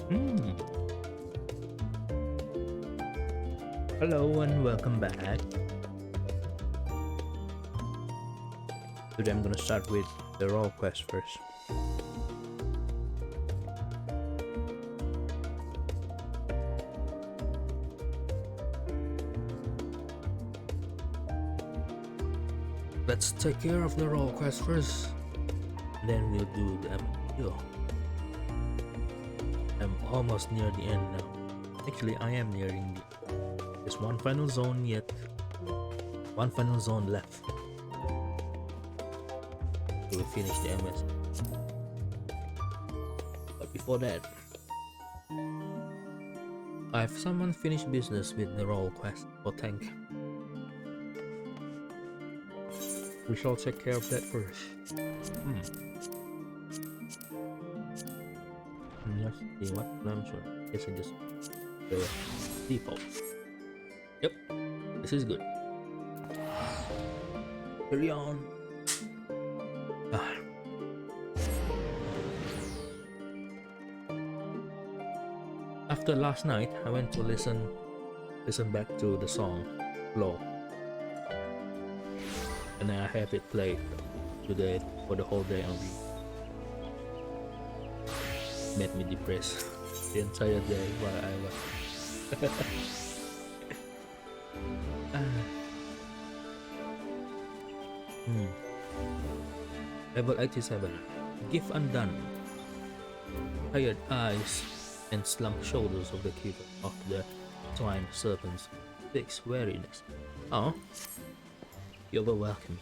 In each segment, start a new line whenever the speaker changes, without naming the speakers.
Hmm. Hello and welcome back. Today I'm gonna start with the role quest first. Let's take care of the role quest first. Then we'll do the MQ. I'm almost near the end now. Actually, I am nearing the There's one final zone yet. One final zone left. So we finish the MS. But before that, I've some unfinished business with the role quest for tank. We shall take care of that first. Let's see what I'm sure. Guess I just the default. Yep, this is good. Carry on. Ah. After last night, I went to listen back to the song Flow, and I have it played today for the whole day only. Made me depressed the entire day while I was Level 87. Gift undone. Tired eyes and slumped shoulders of the keeper of the twined serpents. Takes weariness. Oh, you're welcome.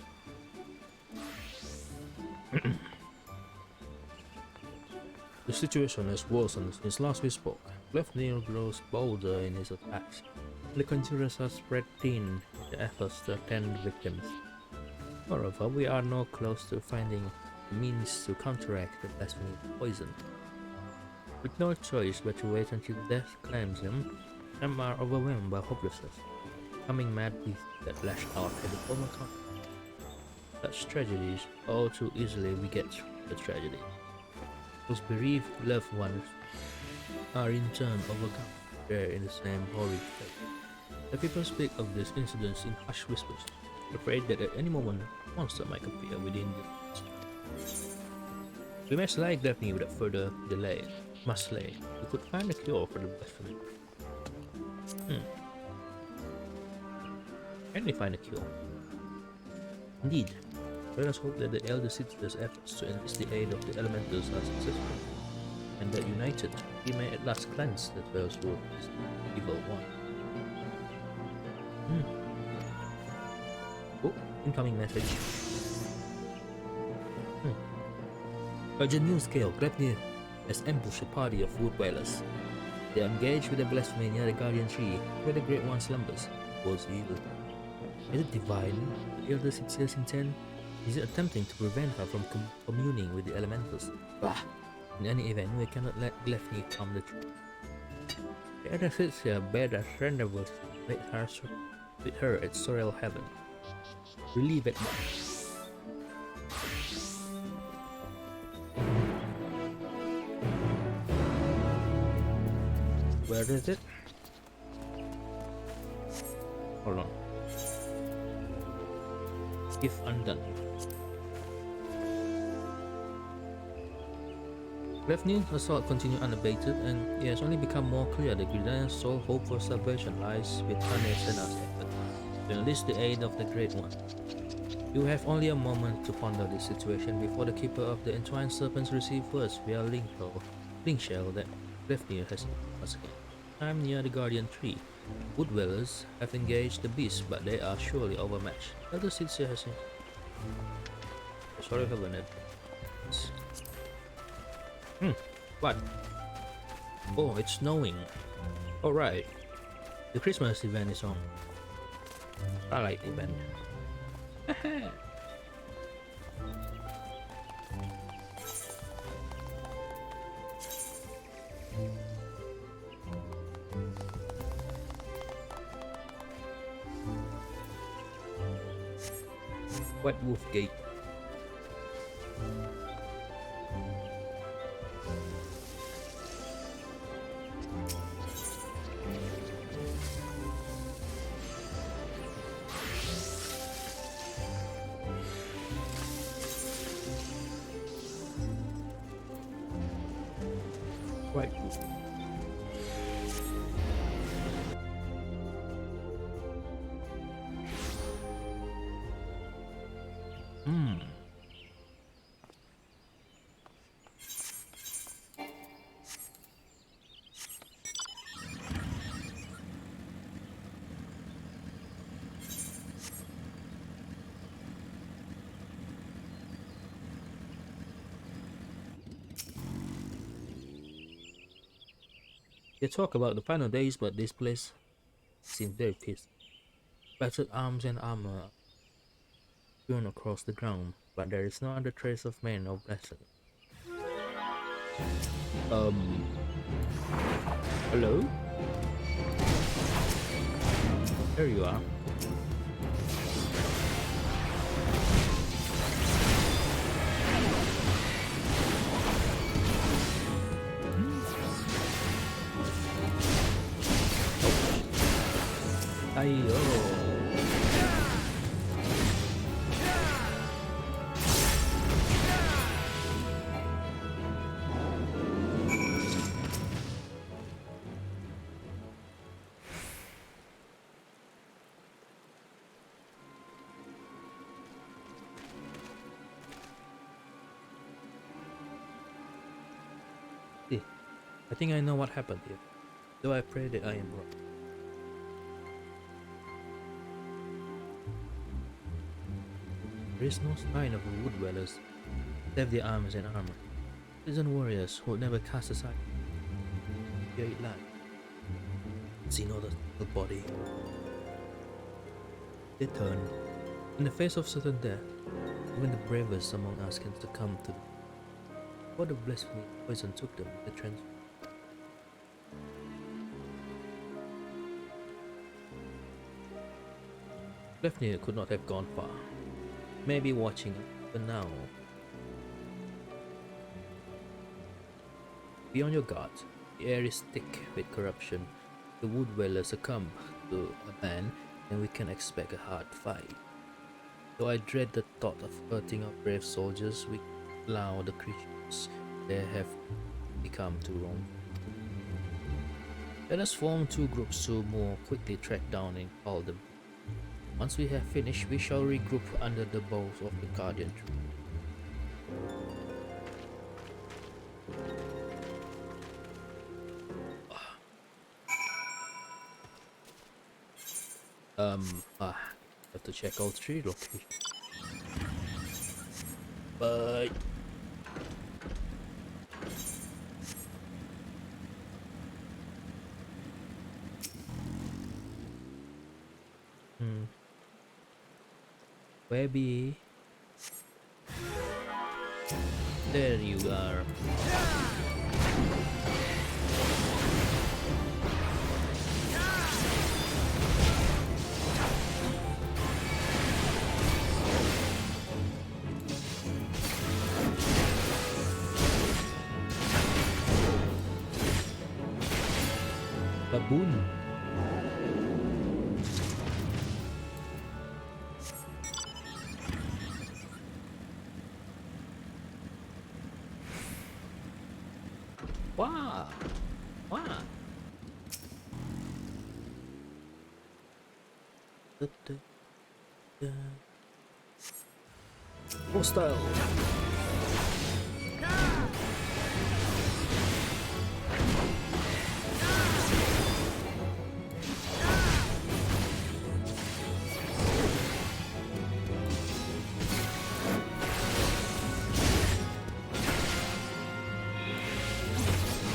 The situation has worsened since last we spoke. Glefnir grows bolder in his attacks. The conjurers are spread thin in the efforts to attend victims. Moreover, we are now close to finding a means to counteract the blasphemy poison. With no choice but to wait until death claims him, some are overwhelmed by hopelessness, becoming mad beasts that lash out at the former conqueror. Such tragedies, all too easily we get the tragedy. Those bereaved loved ones are in turn overcome, share in the same horrid fate. The people speak of these incidents in hushed whispers, afraid that at any moment a monster might appear within the forest. We must slay Daphne without further delay. Must slay. We could find a cure for the blasphemy. Can we find a cure? Indeed. Let us hope that the Elder Citadel's efforts to enlist the aid of the elementals are successful, and that united, we may at last cleanse the 12 world of this evil one. Oh, incoming message. Urgent news, Gale. Glefnir has ambushed a party of wood dwellers. They are engaged with the blasphemy near the Guardian Tree, where the Great One slumbers. Was evil. Is it divine? The Elder Citadel's intent? Is it attempting to prevent her from communing with the elementals? Bah! In any event, we cannot let Glefnir harm the truth. The Elder Citadel bade us rendezvous with her at Sorel Heaven. Relieve it once. Where is it? Hold on. If undone. Glefnir's assault continued unabated, and it has only become more clear that Gridania's sole hope for salvation lies with Sena's effort to enlist the aid of the Great One. You have only a moment to ponder this situation before the Keeper of the Entwined Serpents receives words via link shell that Glefnir has once again. I'm near the Guardian Tree. Wood dwellers have engaged the beasts, but they are surely overmatched. Elder Citadel has sorry, haven't it? What? Oh, it's snowing. Alright. The Christmas event is on. I like the event. White Wolf Gate. Right. Hmm. They talk about the final days, but this place seems very peaceful. Battered arms and armor strewn across the ground, but there is no other trace of men or blessing. Um, hello? There you are. Ayo. See, I think I know what happened here, though I pray that I am wrong. There is no sign of the wood dwellers, save their arms and armor. Prison warriors who would never cast aside their life. See no other body. They turn. In the face of certain death, even the bravest among us can succumb to what the blasphemy poison took them, the trans. Daphne could not have gone far. Maybe watching us, but now. Be on your guard. The air is thick with corruption. The wood dwellers succumb to a man, and we can expect a hard fight. Though I dread the thought of hurting our brave soldiers, we allow the creatures they have become to roam. Let us form two groups to more quickly track down and call them. Once we have finished, we shall regroup under the boughs of the guardian tree. Have to check all three locations. Bye. Where be? There you are. Baboon. Wow. Wow. Hostile.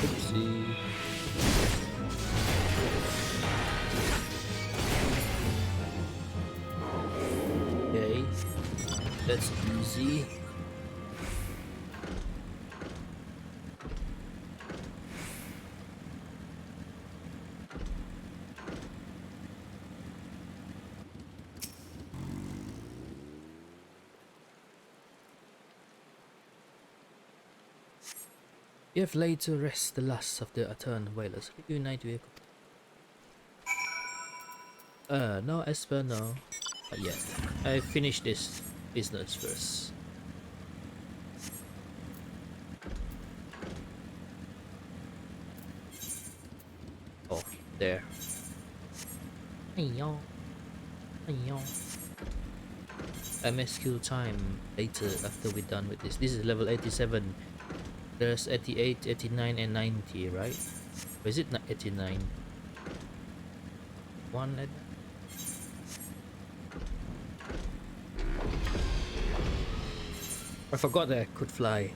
Oopsie. Okay, that's easy. You have laid to rest the last of the Eternal Whalers. Unite vehicle. No, Esper, no. Not yet. I finished this business first. there. Hey-yo. Hey-yo. MSQ time later after we're done with this. This is level 87. There's 88, 89, and 90, right? Or is it not 89? One at I forgot that I could fly.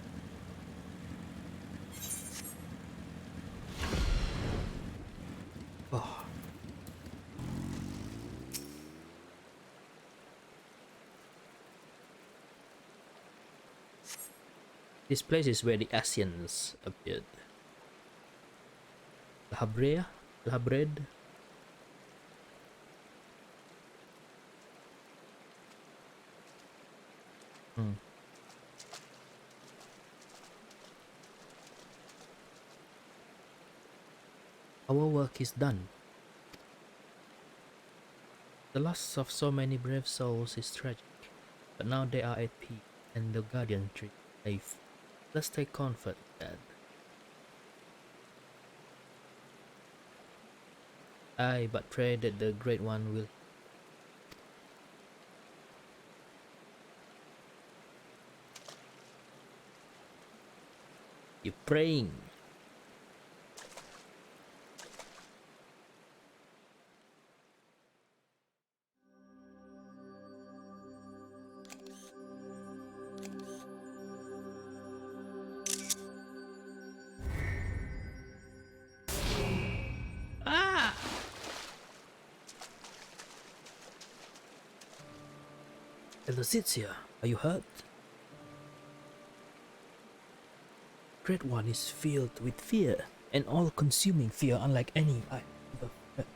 Oh. This place is where the Asians appeared. La Habrea? La Habred? Our work is done. The loss of so many brave souls is tragic, but now they are at peace, and the Guardian Tree is safe. Let's take comfort, Dad. I but pray that the Great One will. You're praying. Ah! Elositia, are you hurt? Great One is filled with fear, an all-consuming fear unlike any I ever felt.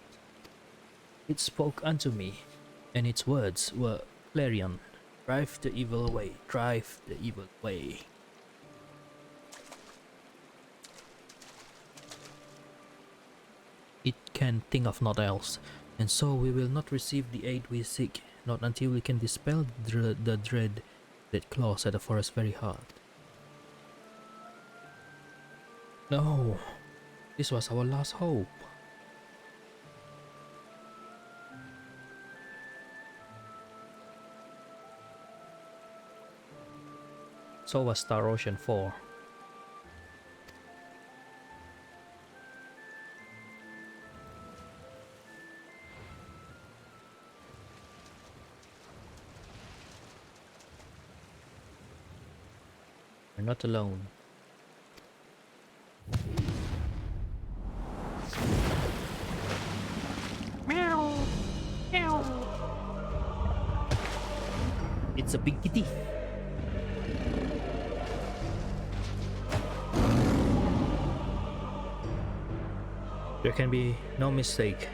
It spoke unto me, and its words were clarion. Drive the evil away, drive the evil away. It can think of naught else, and so we will not receive the aid we seek, not until we can dispel the dread that claws at the forest's very heart. No, this was our last hope. So was Star Ocean 4. We're not alone. Meow. Meow. It's a big kitty. There can be no mistake.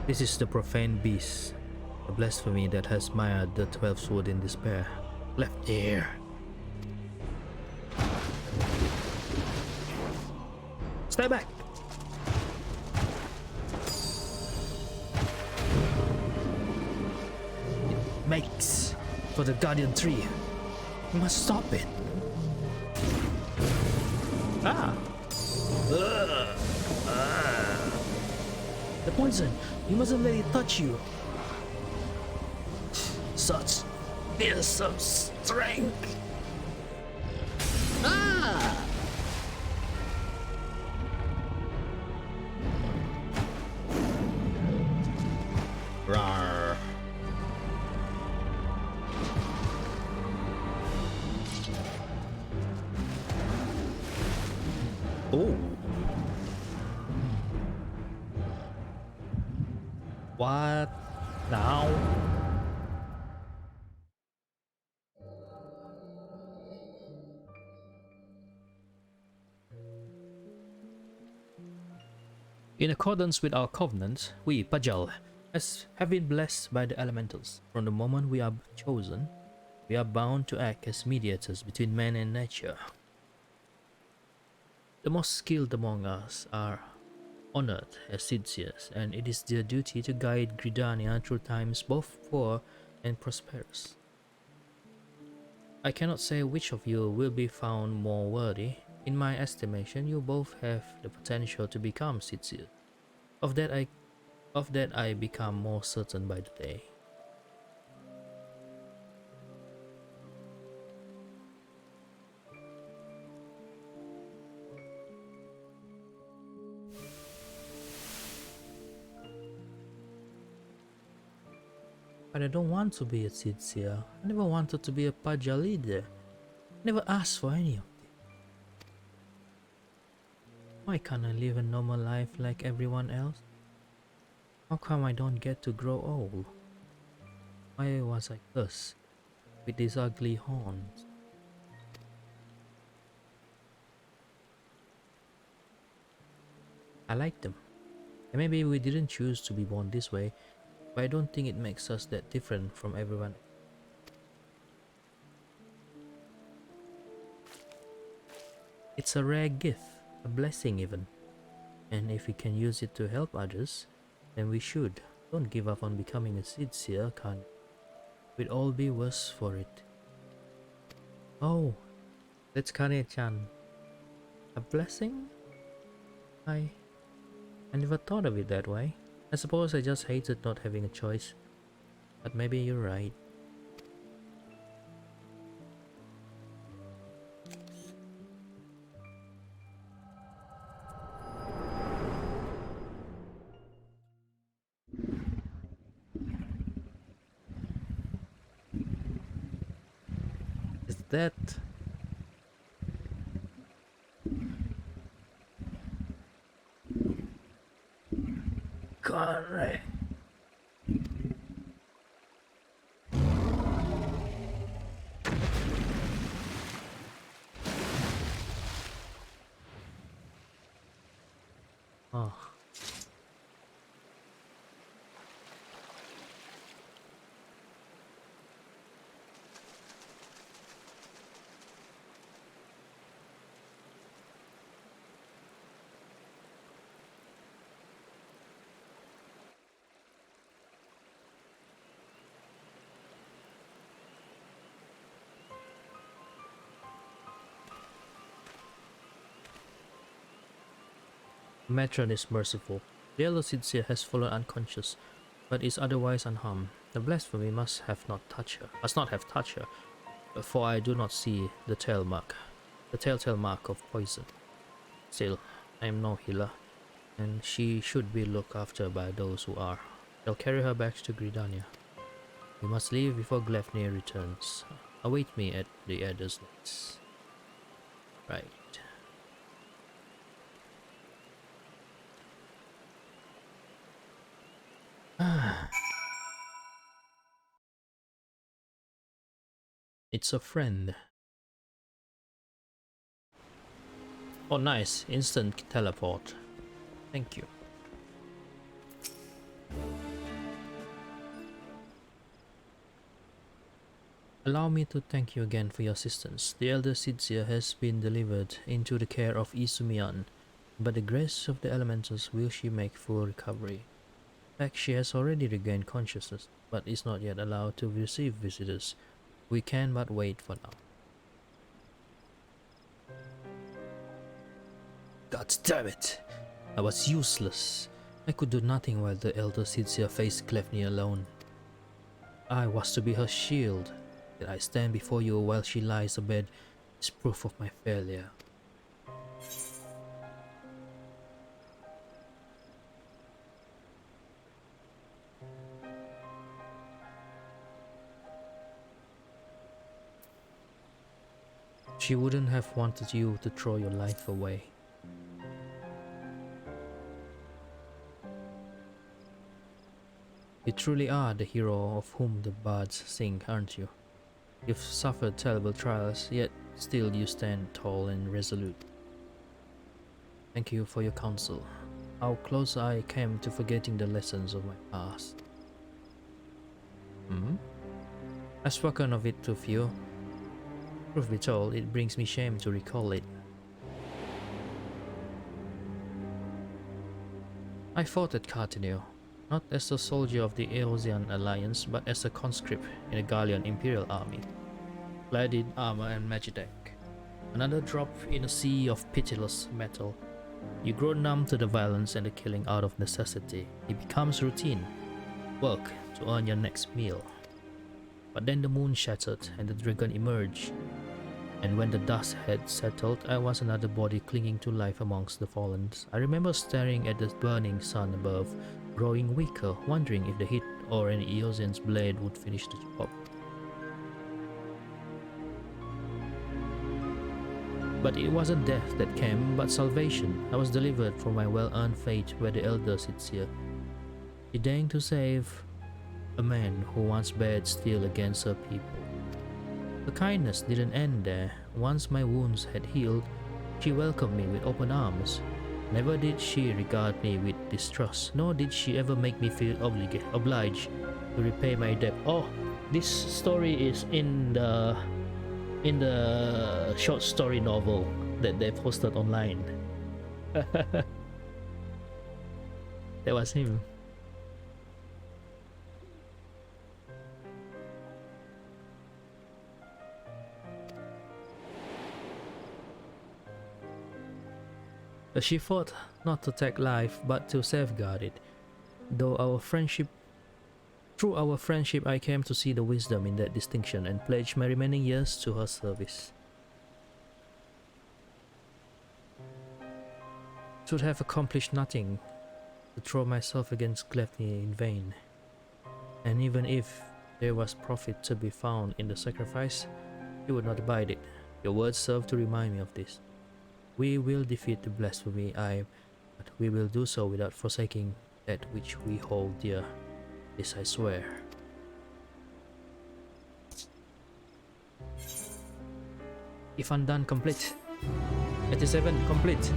This is the profane beast, the blasphemy that has mired the 12 sword in despair. Left ear. Stay back! It makes for the Guardian Tree. You must stop it. Ah! The poison! You mustn't let it touch you! Such fearsome strength! Ah! Rawr. Oh! What now? In accordance with our covenant, we, Pajal, have been blessed by the elementals. From the moment we are chosen, we are bound to act as mediators between man and nature. The most skilled among us are honored as Sidsias, and it is their duty to guide Gridania through times both poor and prosperous. I cannot say which of you will be found more worthy. In my estimation, you both have the potential to become Sidsias. Of that I become more certain by the day. But I don't want to be a Sitsia. I never wanted to be a Paja leader. Never asked for any of it. Why can't I live a normal life like everyone else? How come I don't get to grow old? Why was I cursed with these ugly horns? I like them. And maybe we didn't choose to be born this way, but I don't think it makes us that different from everyone. It's a rare gift, a blessing even. And if we can use it to help others, then we should. Don't give up on becoming a Sidseer, Khan. We'd all be worse for it. Oh, that's Kane-chan. A blessing? I never thought of it that way. I suppose I just hated not having a choice. But maybe you're right. Is that... correct? Oh. Matron is merciful. The elder Sidseer has fallen unconscious, but is otherwise unharmed. The blasphemy must not have touched her, for I do not see the telltale mark of poison. Still, I am no healer, and she should be looked after by those who are. I'll carry her back to Gridania. We must leave before Glefnir returns. Await me at the Elder's Nest. Right. It's a friend. Oh nice, instant teleport. Thank you. Allow me to thank you again for your assistance. The elder Sidseer has been delivered into the care of Isumian. By the grace of the elementals will she make full recovery. In fact, she has already regained consciousness, but is not yet allowed to receive visitors. We can but wait for now. God damn it! I was useless. I could do nothing while the elder Sidseer faced Glefnir alone. I was to be her shield. That I stand before you while she lies abed is proof of my failure. She wouldn't have wanted you to throw your life away. You truly are the hero of whom the bards sing, aren't you? You've suffered terrible trials, yet still you stand tall and resolute. Thank you for your counsel. How close I came to forgetting the lessons of my past. I've spoken of it to few. Truth be told, it brings me shame to recall it. I fought at Cartineo, not as a soldier of the Eosian Alliance, but as a conscript in the Gallian Imperial Army, clad in armor and magitech. Another drop in a sea of pitiless metal. You grow numb to the violence and the killing out of necessity. It becomes routine, work to earn your next meal. But then the moon shattered and the dragon emerged. And when the dust had settled, I was another body clinging to life amongst the fallen. I remember staring at the burning sun above, growing weaker, wondering if the heat or an Eozen's blade would finish the job. But it wasn't death that came, but salvation. I was delivered from my well-earned fate where the elder sits here. She deigned to save a man who once bared steel against her people. The kindness didn't end there. Once my wounds had healed, she welcomed me with open arms. Never did she regard me with distrust, nor did she ever make me feel obliged to repay my debt. Oh, this story is in the short story novel that they posted online. That was him. She fought not to take life, but to safeguard it. Through our friendship, I came to see the wisdom in that distinction and pledged my remaining years to her service. Should have accomplished nothing to throw myself against Gleipnir in vain. And even if there was profit to be found in the sacrifice, she would not abide it. Your words serve to remind me of this. We will defeat the blasphemy, but we will do so without forsaking that which we hold dear. This I swear. If undone, complete. 87, complete.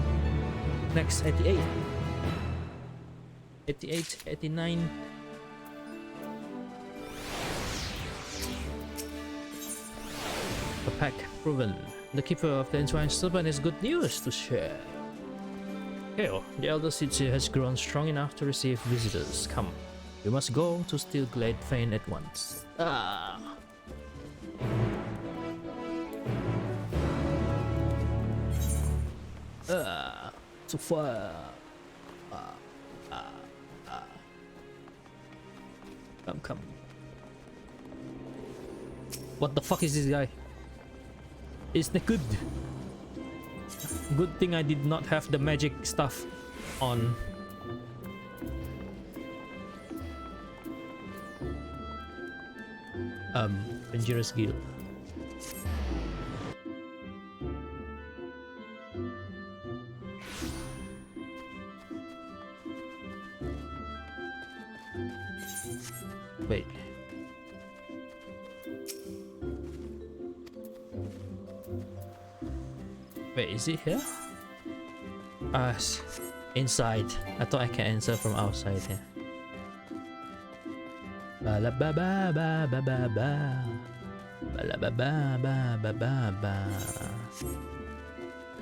Next, 88. 88, 89. A pack proven. The keeper of the Entwined Serpent has good news to share. Hail, the Elder City has grown strong enough to receive visitors. Come, we must go to Steelglade Fane at once. Too far. Come. What the fuck is this guy? It's not good. Good thing I did not have the magic stuff on. Dangerous Guild. Wait. Wait, is it here? Inside. I thought I can answer from outside here. Ba la ba ba ba ba ba ba. Ba la ba ba ba ba ba ba.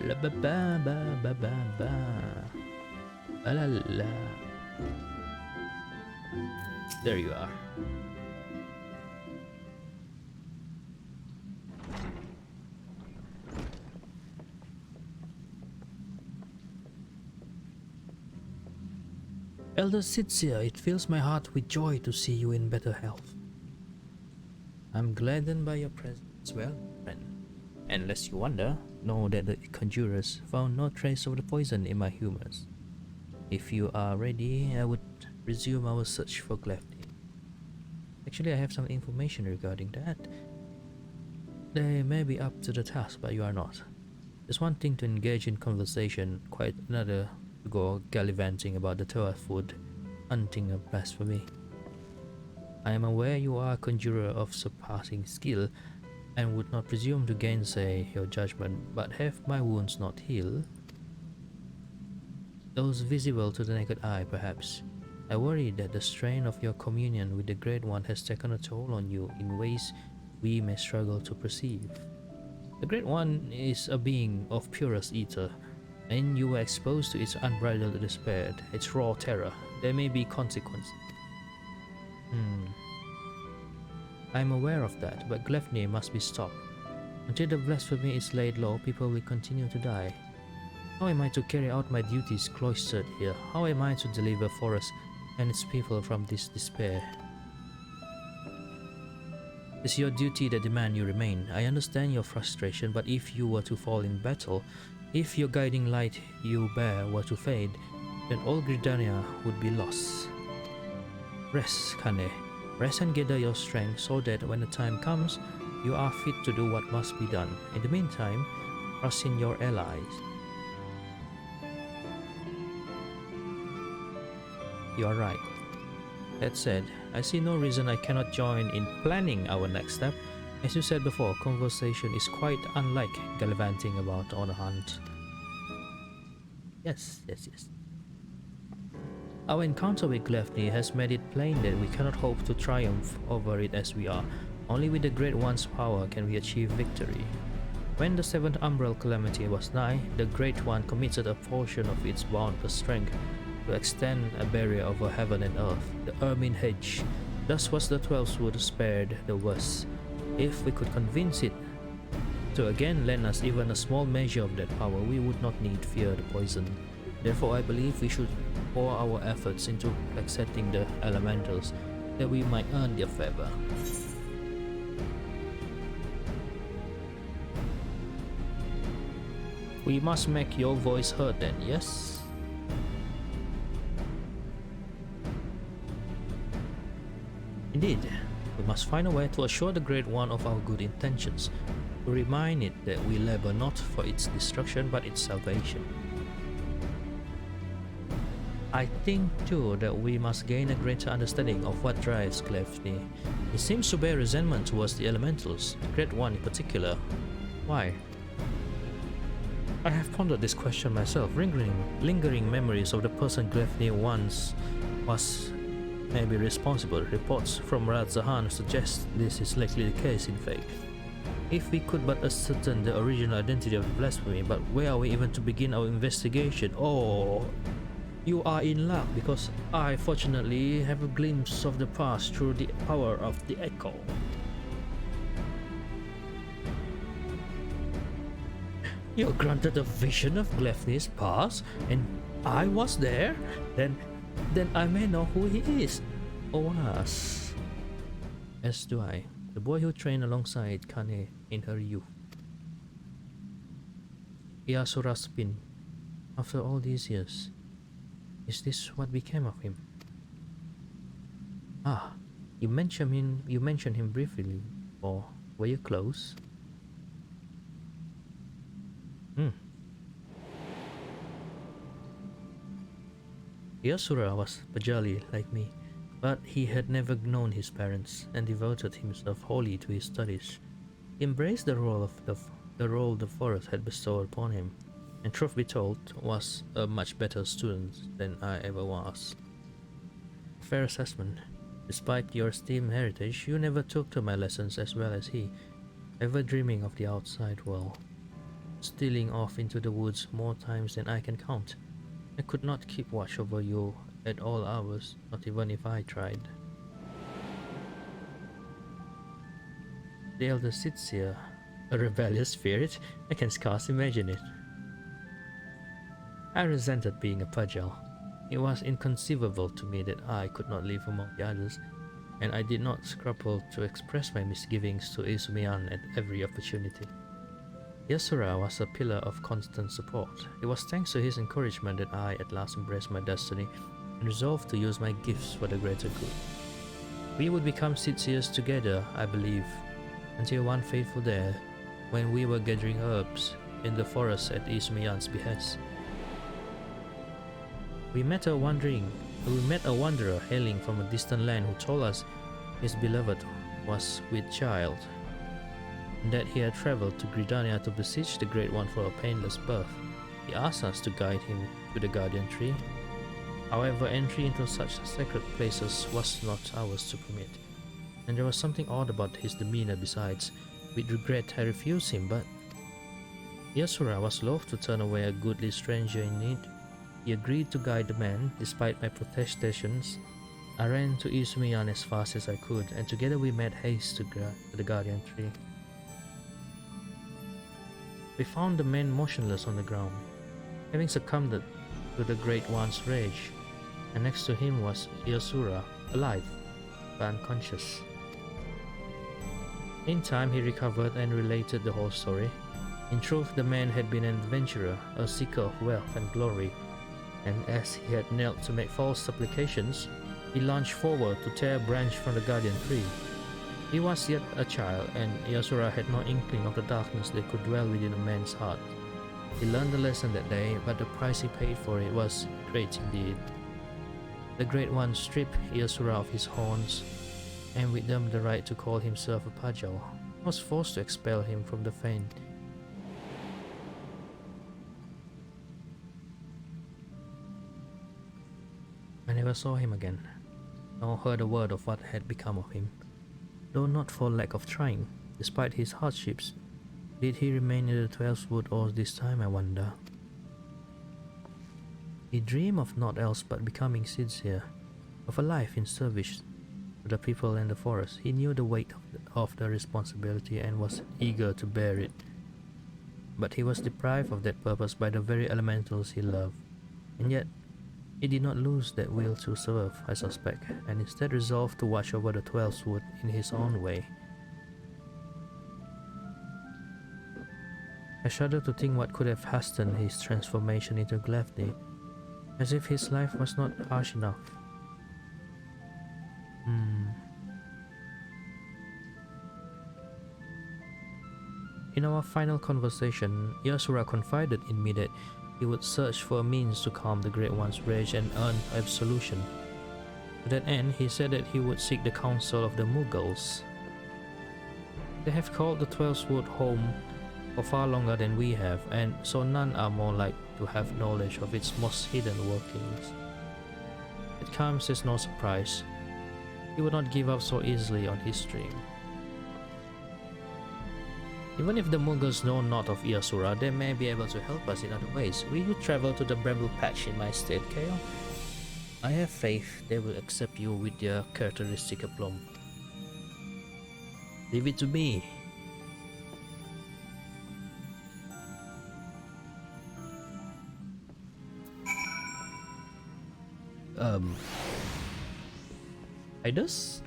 La ba ba ba ba ba ba. Ba la la. There you are. Elder Sitsia, it fills my heart with joy to see you in better health. I'm gladdened by your presence, well, friend. And lest you wonder, know that the conjurers found no trace of the poison in my humors. If you are ready, I would resume our search for Gleipnir. Actually, I have some information regarding that. They may be up to the task, but you are not. It's one thing to engage in conversation, quite another to go gallivanting about the Toa food, hunting a blasphemy. I am aware you are a conjurer of surpassing skill, and would not presume to gainsay your judgment, but have my wounds not healed? Those visible to the naked eye, perhaps. I worry that the strain of your communion with the Great One has taken a toll on you in ways we may struggle to perceive. The Great One is a being of purest ether, and you were exposed to its unbridled despair, its raw terror. There may be consequences. I'm aware of that, but Gleipnir must be stopped. Until the blasphemy is laid low, people will continue to die. How am I to carry out my duties cloistered here? How am I to deliver Forest and its people from this despair? It's your duty that demand you remain. I understand your frustration, but if you were to fall in battle, if your guiding light you bear were to fade, then all Gridania would be lost. Rest, Kane. Rest and gather your strength so that when the time comes, you are fit to do what must be done. In the meantime, trust in your allies. You are right. That said, I see no reason I cannot join in planning our next step. As you said before, conversation is quite unlike gallivanting about on a hunt. Yes. Our encounter with Gleipnir has made it plain that we cannot hope to triumph over it as we are. Only with the Great One's power can we achieve victory. When the seventh umbral calamity was nigh, the Great One committed a portion of its boundless strength to extend a barrier over heaven and earth, the Ermine Hedge. Thus was the 12th wood spared the worst. If we could convince it to again lend us even a small measure of that power, we would not need fear the poison. Therefore, I believe we should pour our efforts into accepting the elementals, that we might earn their favor. We must make your voice heard then, yes? Indeed, we must find a way to assure the Great One of our good intentions, to remind it that we labor not for its destruction but its salvation. I think too that we must gain a greater understanding of what drives Gleipnir. He seems to bear resentment towards the elementals, the Great One in particular. Why? I have pondered this question myself, lingering memories of the person Gleipnir once was may be responsible. Reports from Radzahan suggest this is likely the case in fact. If we could but ascertain the original identity of the blasphemy, but where are we even to begin our investigation? Oh, you are in luck, because I fortunately have a glimpse of the past through the power of the echo. You're granted a vision of Gleipnir's past, and I was there? Then I may know who he is, or was. As do I, the boy who trained alongside Kane in her youth. Yasura's spin. After all these years, is this what became of him? Ah, you mentioned him briefly, or were you close? Yasura was Pajali like me, but he had never known his parents and devoted himself wholly to his studies. He embraced the role the forest had bestowed upon him, and truth be told, was a much better student than I ever was. Fair assessment. Despite your esteemed heritage, you never took to my lessons as well as he, ever dreaming of the outside world, stealing off into the woods more times than I can count. I could not keep watch over you at all hours, not even if I tried. The elder sits here, a rebellious spirit. I can scarce imagine it. I resented being a Pajal. It was inconceivable to me that I could not live among the others, and I did not scruple to express my misgivings to Izumian at every opportunity. Yasura was a pillar of constant support. It was thanks to his encouragement that I at last embraced my destiny and resolved to use my gifts for the greater good. We would become Sitsiers together, I believe, until one fateful day, when we were gathering herbs in the forest at Izumian's behest. We met a wanderer hailing from a distant land who told us his beloved was with child, and that he had traveled to Gridania to beseech the Great One for a painless birth. He asked us to guide him to the guardian tree. However, entry into such sacred places was not ours to permit, and there was something odd about his demeanor besides. With regret, I refused him, but Yasura was loath to turn away a goodly stranger in need. He agreed to guide the man, despite my protestations. I ran to Izumian as fast as I could, and together we made haste to the guardian tree. We found the man motionless on the ground. having succumbed to the Great One's rage, and next to him was Yasura, alive but unconscious. In time, he recovered and related the whole story. In truth, the man had been an adventurer, a seeker of wealth and glory, and as he had knelt to make false supplications, he launched forward to tear a branch from the guardian tree. He was yet a child, and Yasura had no inkling of the darkness that could dwell within a man's heart. He learned the lesson that day, but the price he paid for it was great indeed. The Great One stripped Yasura of his horns, and with them the right to call himself a Pajal, was forced to expel him from the Fain. I never saw him again, nor heard a word of what had become of him. Though not for lack of trying, despite his hardships, did he remain in the 12th wood all this time, I wonder? He dreamed of naught else but becoming sincere, of a life in service to the people and the forest. He knew the weight of the responsibility and was eager to bear it. But he was deprived of that purpose by the very elementals he loved, and yet he did not lose that will to serve, I suspect, and instead resolved to watch over the 12th wood in his own way. I shudder to think what could have hastened his transformation into Glavny, as if his life was not harsh enough. In our final conversation, Yasura confided in me that he would search for a means to calm the Great One's rage and earn absolution. To that end, he said that he would seek the counsel of the Mughals. They have called the 12th wood home for far longer than we have, and so none are more like to have knowledge of its most hidden workings. It comes as no surprise. He would not give up so easily on his dream. Even if the Mughals know not of Yasura, they may be able to help us in other ways. Will you travel to the Bramble Patch in my stead, Kael? I have faith they will accept you with their characteristic aplomb. Leave it to me. Idus?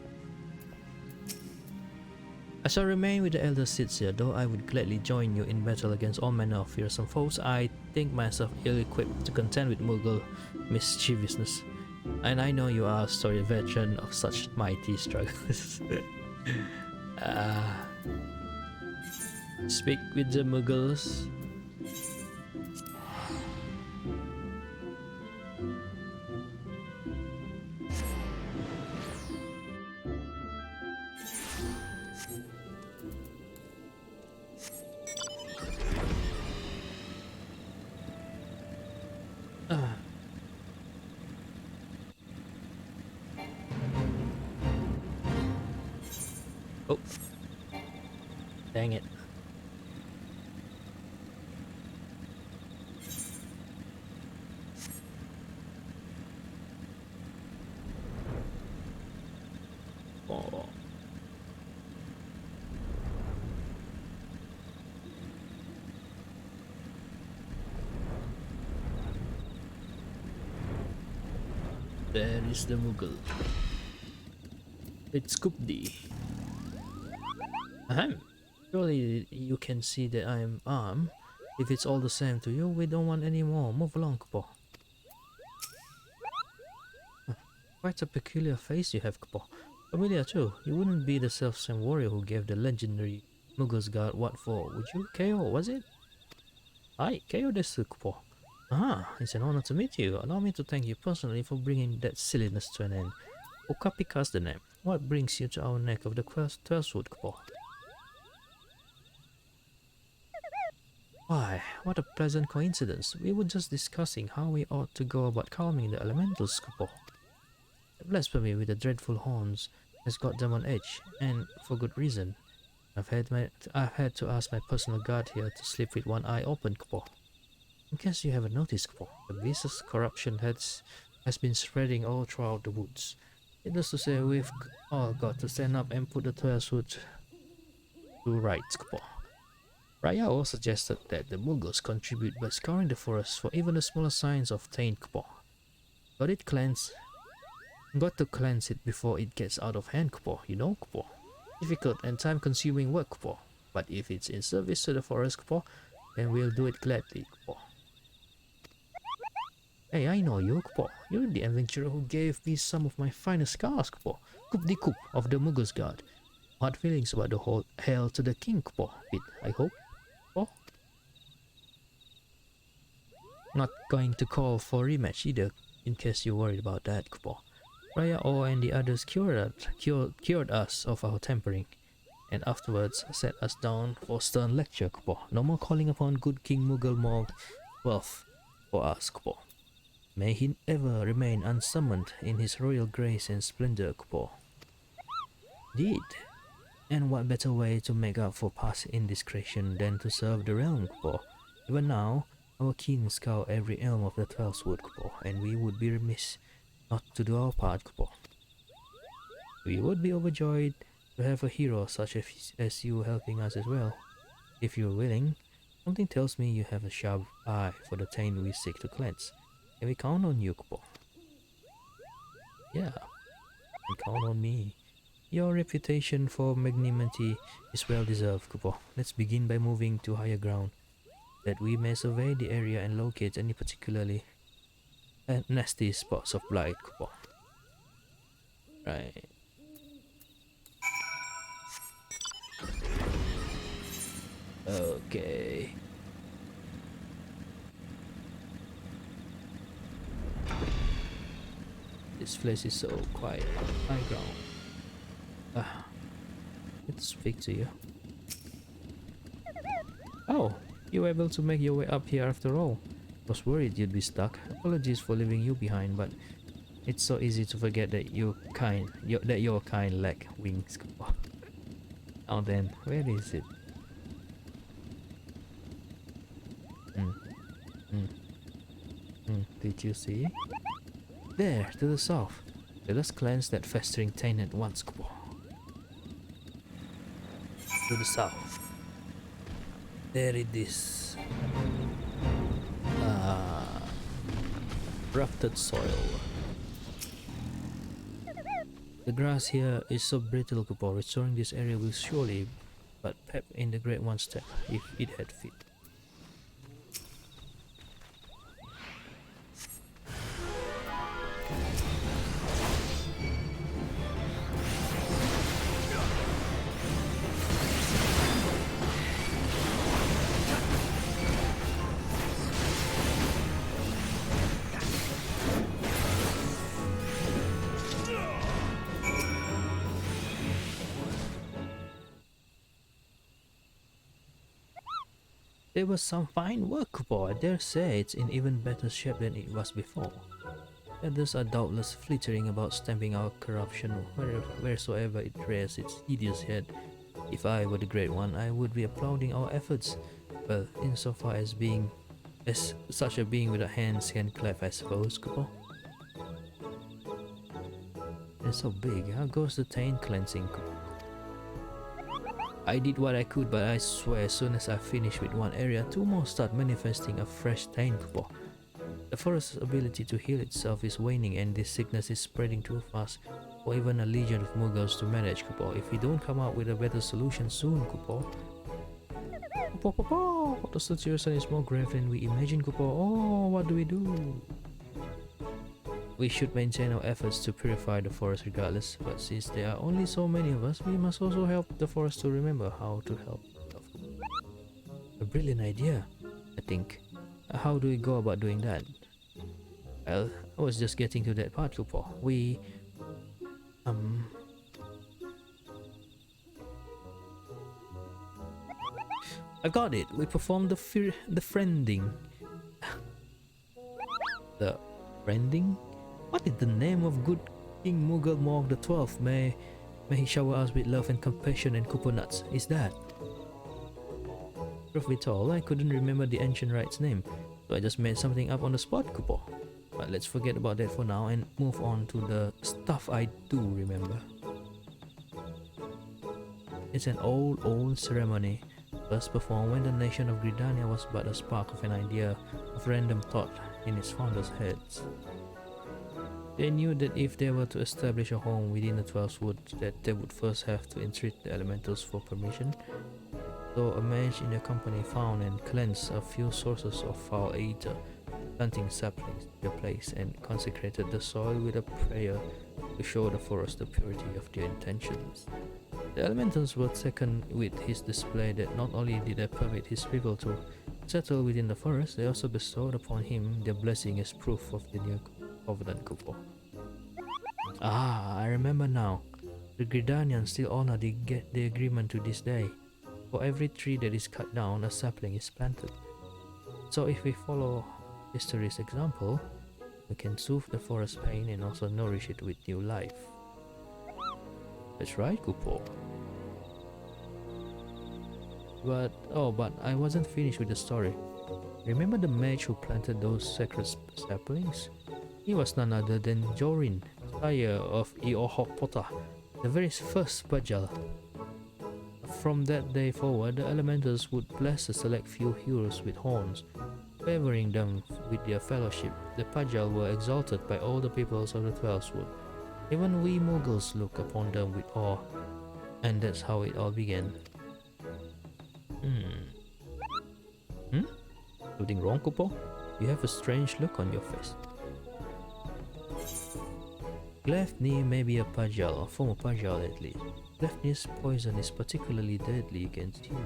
I shall remain with the Elder Sitsia, though I would gladly join you in battle against all manner of fearsome foes. I think myself ill-equipped to contend with Mughal mischievousness, and I know you are a storied veteran of such mighty struggles. Speak with the Mughals. Oh, dang it. Oh. There is the Mughal. It's Kupdi. Ahem. Surely you can see that I am armed. If it's all the same to you, we don't want any more. Move along, Kupo. Quite a peculiar face you have, Kupo. Familiar too. You wouldn't be the self-same warrior who gave the legendary Mughals guard what for, would you? KO, was it? Hi, KO desu, Kupo. Ah, it's an honor to meet you. Allow me to thank you personally for bringing that silliness to an end. Okapika's the name. What brings you to our neck of the 12th wood, Kupo? Why, what a pleasant coincidence. We were just discussing how we ought to go about calming the elementals, Kupo. The blasphemy with the dreadful horns has got them on edge, and for good reason. I've had to ask my personal guard here to sleep with one eye open, Kupo. In case you haven't noticed, Kupo, the vicious corruption has been spreading all throughout the woods. Needless to say, we've all got to stand up and put the 12th wood to rights, Kupo. Rayao suggested that the Mughals contribute by scouring the forest for even the smallest signs of taint Kupo. Got it cleansed. Got to cleanse it before it gets out of hand Kupo, you know Kupo. Difficult and time consuming work Kupo. But if it's in service to the forest Kupo, then we'll do it gladly Kupo. Hey, I know you Kupo. You're the adventurer who gave me some of my finest scars Kupo. Kup di Kup of the Mughals guard. Hard feelings about the whole hail to the king Kupo bit, I hope. Kupo? Not going to call for rematch either, in case you're worried about that, Kupo. Raya O and the others cured us of our tampering, and afterwards set us down for stern lecture, Kupo. No more calling upon good King Mughal Mog wealth for us, Kupo. May he ever remain unsummoned in his royal grace and splendor, Kupo. Indeed. And what better way to make up for past indiscretion than to serve the realm, Kupo? Even now, our king scour every elm of the 12th wood, Kupo, and we would be remiss not to do our part, Kupo. We would be overjoyed to have a hero such as you helping us as well. If you're willing, something tells me you have a sharp eye for the taint we seek to cleanse. Can we count on you, Kupo? Yeah, you can count on me. Your reputation for magnanimity is well deserved, Kupo. Let's begin by moving to higher ground, that we may survey the area and locate any particularly nasty spots of blight, Kupo. Right. Okay. This place is so quiet. High ground. Let's speak to you. Oh, you were able to make your way up here after all. Was worried you'd be stuck. Apologies for leaving you behind, but it's so easy to forget that your kind lack wings. Now then, where is it? Did you see? There, to the south. Let us cleanse that festering taint at once, Kupo. To the south. There it is. Rafted soil. The grass here is so brittle, Kupo. Restoring this area will surely but pep in the Great One's step if it had fit. There was some fine work, Kupo. I dare say it's in even better shape than it was before. Others are doubtless flittering about stamping out corruption wheresoever it rears its hideous head. If I were the Great One, I would be applauding our efforts. Well, insofar as such a being with a hands can clap, I suppose, Kupo. It's so big. How goes the taint cleansing, Kupo? I did what I could, but I swear as soon as I finish with one area, two more start manifesting a fresh taint, Kupo. The forest's ability to heal itself is waning, and this sickness is spreading too fast for even a legion of Mughals to manage, Kupo. If we don't come up with a better solution soon, Kupo. Kupo. The situation is more grave than we imagined, Kupo. Oh, what do we do? We should maintain our efforts to purify the forest regardless, but since there are only so many of us, we must also help the forest to remember how to help. A brilliant idea, I think. How do we go about doing that? Well, I was just getting to that part, Kupo. I got it. We performed the friending. The friending? What is the name of good King Mughal Mog the 12th? May he shower us with love and compassion and coconuts. Is that? Truth be told, I couldn't remember the ancient rite's name, so I just made something up on the spot, Kupo. But let's forget about that for now and move on to the stuff I do remember. It's an old ceremony First performed when the nation of Gridania was but a spark of an idea of random thought in its founders' heads. They knew that if they were to establish a home within the 12 woods, that they would first have to entreat the elementals for permission. So a mage in their company found and cleansed a few sources of foul ether, planting saplings in their place, and consecrated the soil with a prayer to show the forest the purity of their intentions. The elementals were taken with his display that not only did they permit his people to settle within the forest, they also bestowed upon him their blessing as proof of the new covenant couple. Ah, I remember now. The Gridanians still honor the agreement to this day. For every tree that is cut down, a sapling is planted. So if we follow history's example, we can soothe the forest pain and also nourish it with new life. That's right, Kupo. But I wasn't finished with the story. Remember the mage who planted those sacred saplings? He was none other than Jorin, sire of Eohokpota, the very first Pajal. From that day forward, the elementals would bless a select few heroes with horns, favoring them with their fellowship. The Pajal were exalted by all the peoples of the 12 Wood. Even we Mughals look upon them with awe, and that's how it all began. Something wrong, Kupo? You have a strange look on your face. Gleipnir may be a Pajal, or former Pajal at least. Gleipnir's poison is particularly deadly against you.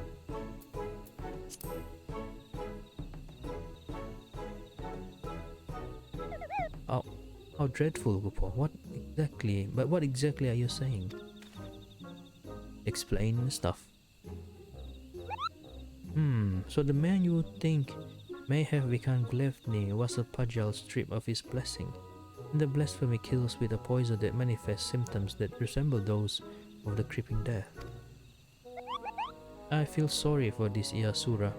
How dreadful, Kupo. What exactly are you saying? Explain stuff. So the man you think may have become Gleipnir was a Pajal stripped of his blessing. And the blasphemy kills with a poison that manifests symptoms that resemble those of the creeping death. I feel sorry for this Iasura,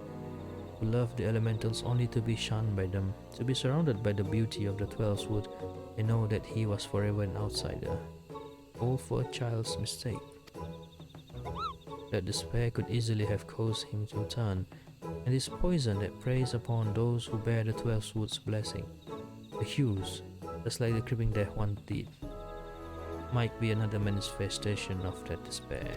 who loved the elementals only to be shunned by them, to be surrounded by the beauty of the 12 Wood, and know that he was forever an outsider, all for a child's mistake. That despair could easily have caused him to turn, and this poison that preys upon those who bear the 12 Wood's blessing, the hues, just like the creeping death once did, might be another manifestation of that despair.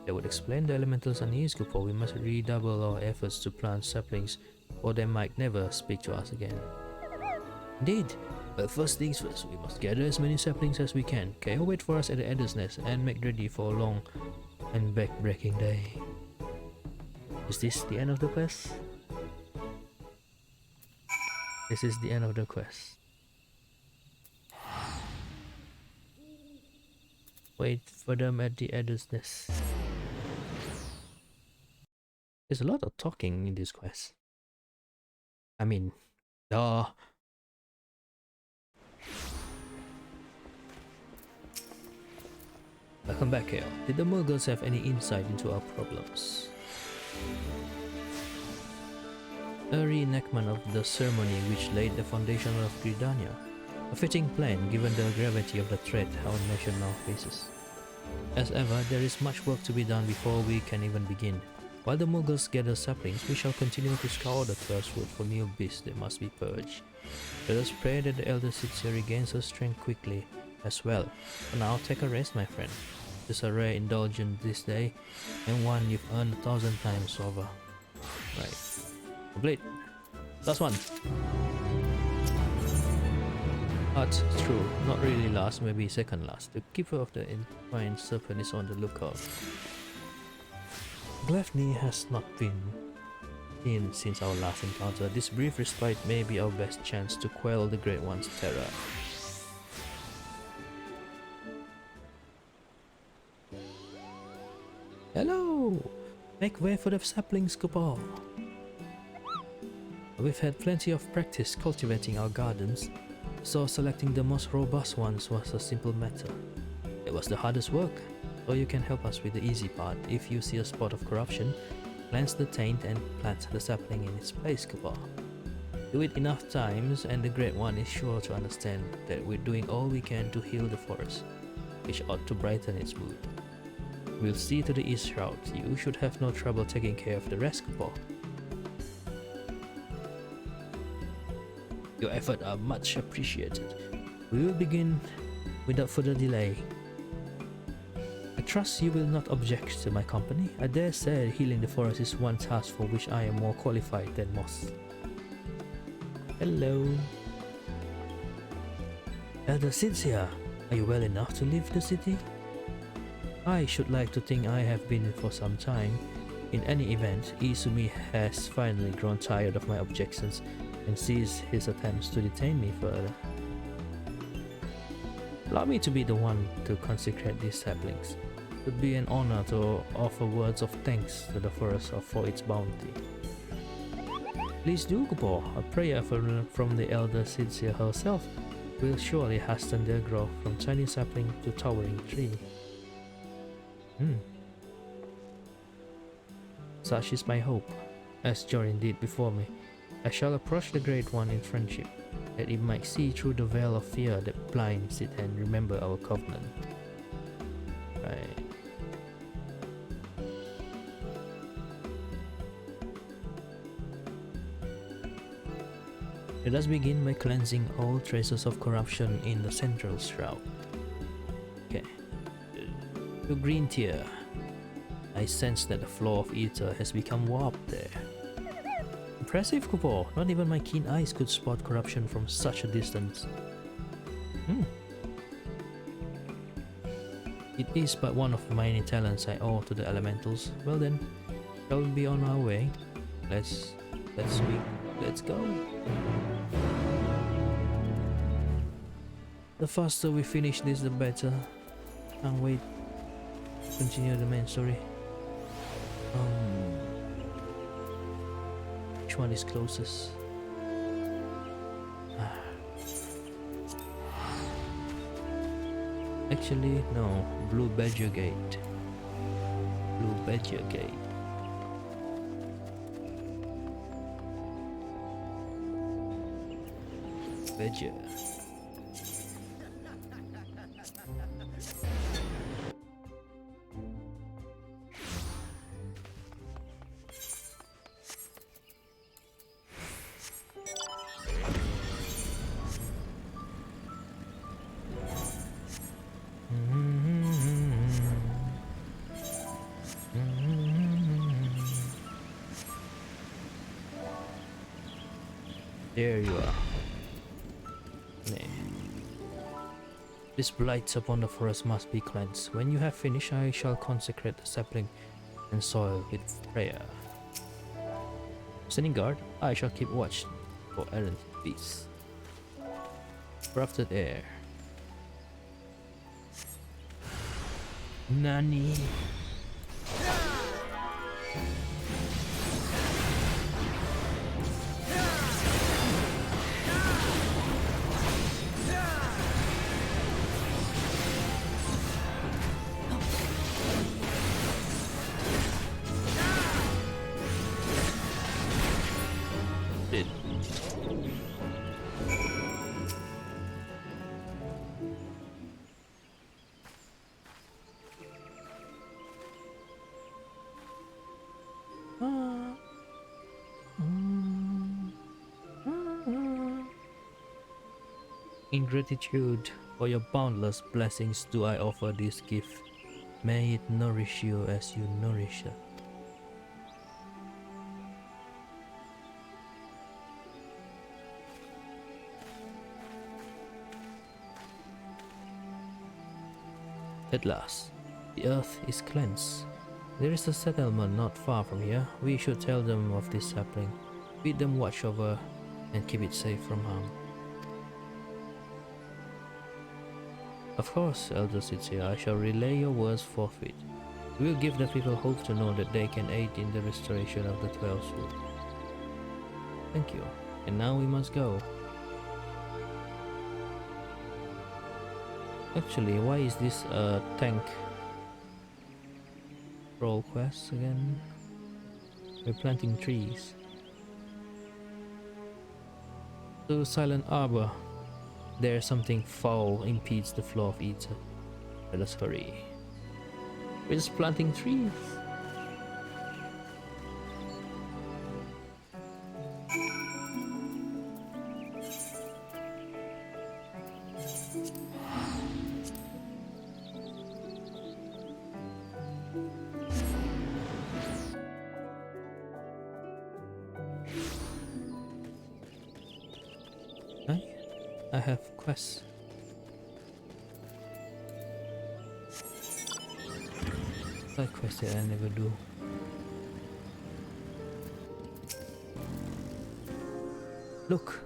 That would explain the elementals' unease, Kupo. We must redouble our efforts to plant saplings, or they might never speak to us again. Indeed, but first things first, we must gather as many saplings as we can. Kayo wait for us at the Adder's Nest and make ready for a long and back-breaking day. Is this the end of the quest? This is the end of the quest. Wait for them at the Adder's Nest. There's a lot of talking in this quest. I mean, Welcome back, Kale. Did the Mughals have any insight into our problems? A reenactment of the ceremony which laid the foundation of Gridania. A fitting plan given the gravity of the threat our nation now faces. As ever, there is much work to be done before we can even begin. While the Mughals gather saplings, we shall continue to scour the 12 Wood for new beasts that must be purged. Let us pray that the Elder Sitsia regains her strength quickly as well. For now, take a rest, my friend. It's a rare indulgence this day, and one you've earned 1,000 times over. Right. Complete. Last one. But true, not really last, maybe second last. The keeper of the entwined serpent is on the lookout. Gleipnir has not been in since our last encounter. This brief respite may be our best chance to quell the Great One's terror. Hello! Make way for the saplings, Kupo. We've had plenty of practice cultivating our gardens, so selecting the most robust ones was a simple matter. It was the hardest work, so you can help us with the easy part. If you see a spot of corruption, cleanse the taint and plant the sapling in its place, Kupo. Do it enough times and the Great One is sure to understand that we're doing all we can to heal the forest, which ought to brighten its mood. We'll see to the east route. You should have no trouble taking care of the rest, Paul. Your efforts are much appreciated. We will begin without further delay. I trust you will not object to my company. I dare say healing the forest is one task for which I am more qualified than most. Hello. Elder Cynthia, are you well enough to leave the city? I should like to think I have been for some time. In any event, Izumi has finally grown tired of my objections and ceased his attempts to detain me further. Allow me to be the one to consecrate these saplings. It would be an honor to offer words of thanks to the forest for its bounty. Please do, Kupo. A prayer from the elder Cynthia herself will surely hasten their growth from tiny sapling to towering tree. Such is my hope. As Jorin did before me, I shall approach the Great One in friendship, that it might see through the veil of fear that blinds it and remember our covenant. Right. Let us begin by cleansing all traces of corruption in the central shroud. Okay. To green tier. I sense that the floor of ether has become warped there. Impressive, Kupo. Not even my keen eyes could spot corruption from such a distance. It is but one of many talents I owe to the elementals. Well then, shall we be on our way? Let's go. The faster we finish this, the better. Can't wait. Continue the main story. Which one is closest? Actually, no. Blue Badger Gate. Blue Badger Gate. Badger. There you are. This blight upon the forest must be cleansed. When you have finished, I shall consecrate the sapling and soil with prayer. Standing guard, I shall keep watch for errant beasts. Crafted air. Nani? In gratitude for your boundless blessings do I offer this gift. May it nourish you as you nourish us. At last, the earth is cleansed. There is a settlement not far from here. We should tell them of this sapling, bid them watch over, and keep it safe from harm. Of course, Elder Cynthia, I shall relay your words forthwith. We will give the people hope to know that they can aid in the restoration of the 12th Root. Thank you. And now we must go. Actually, why is this a tank roll quest again? We're planting trees. To Silent Arbor. There something foul impedes the flow of ether. Let us hurry. We're just planting trees. I have quests. Side quest that I never do. Look,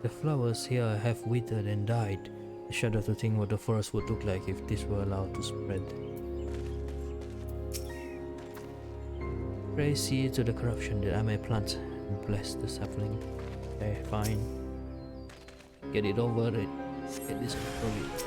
the flowers here have withered and died. I shudder to think what the forest would look like if this were allowed to spread. Pray see to the corruption that I may plant and bless the sapling. Okay, fine. Get it over it. Get this over it.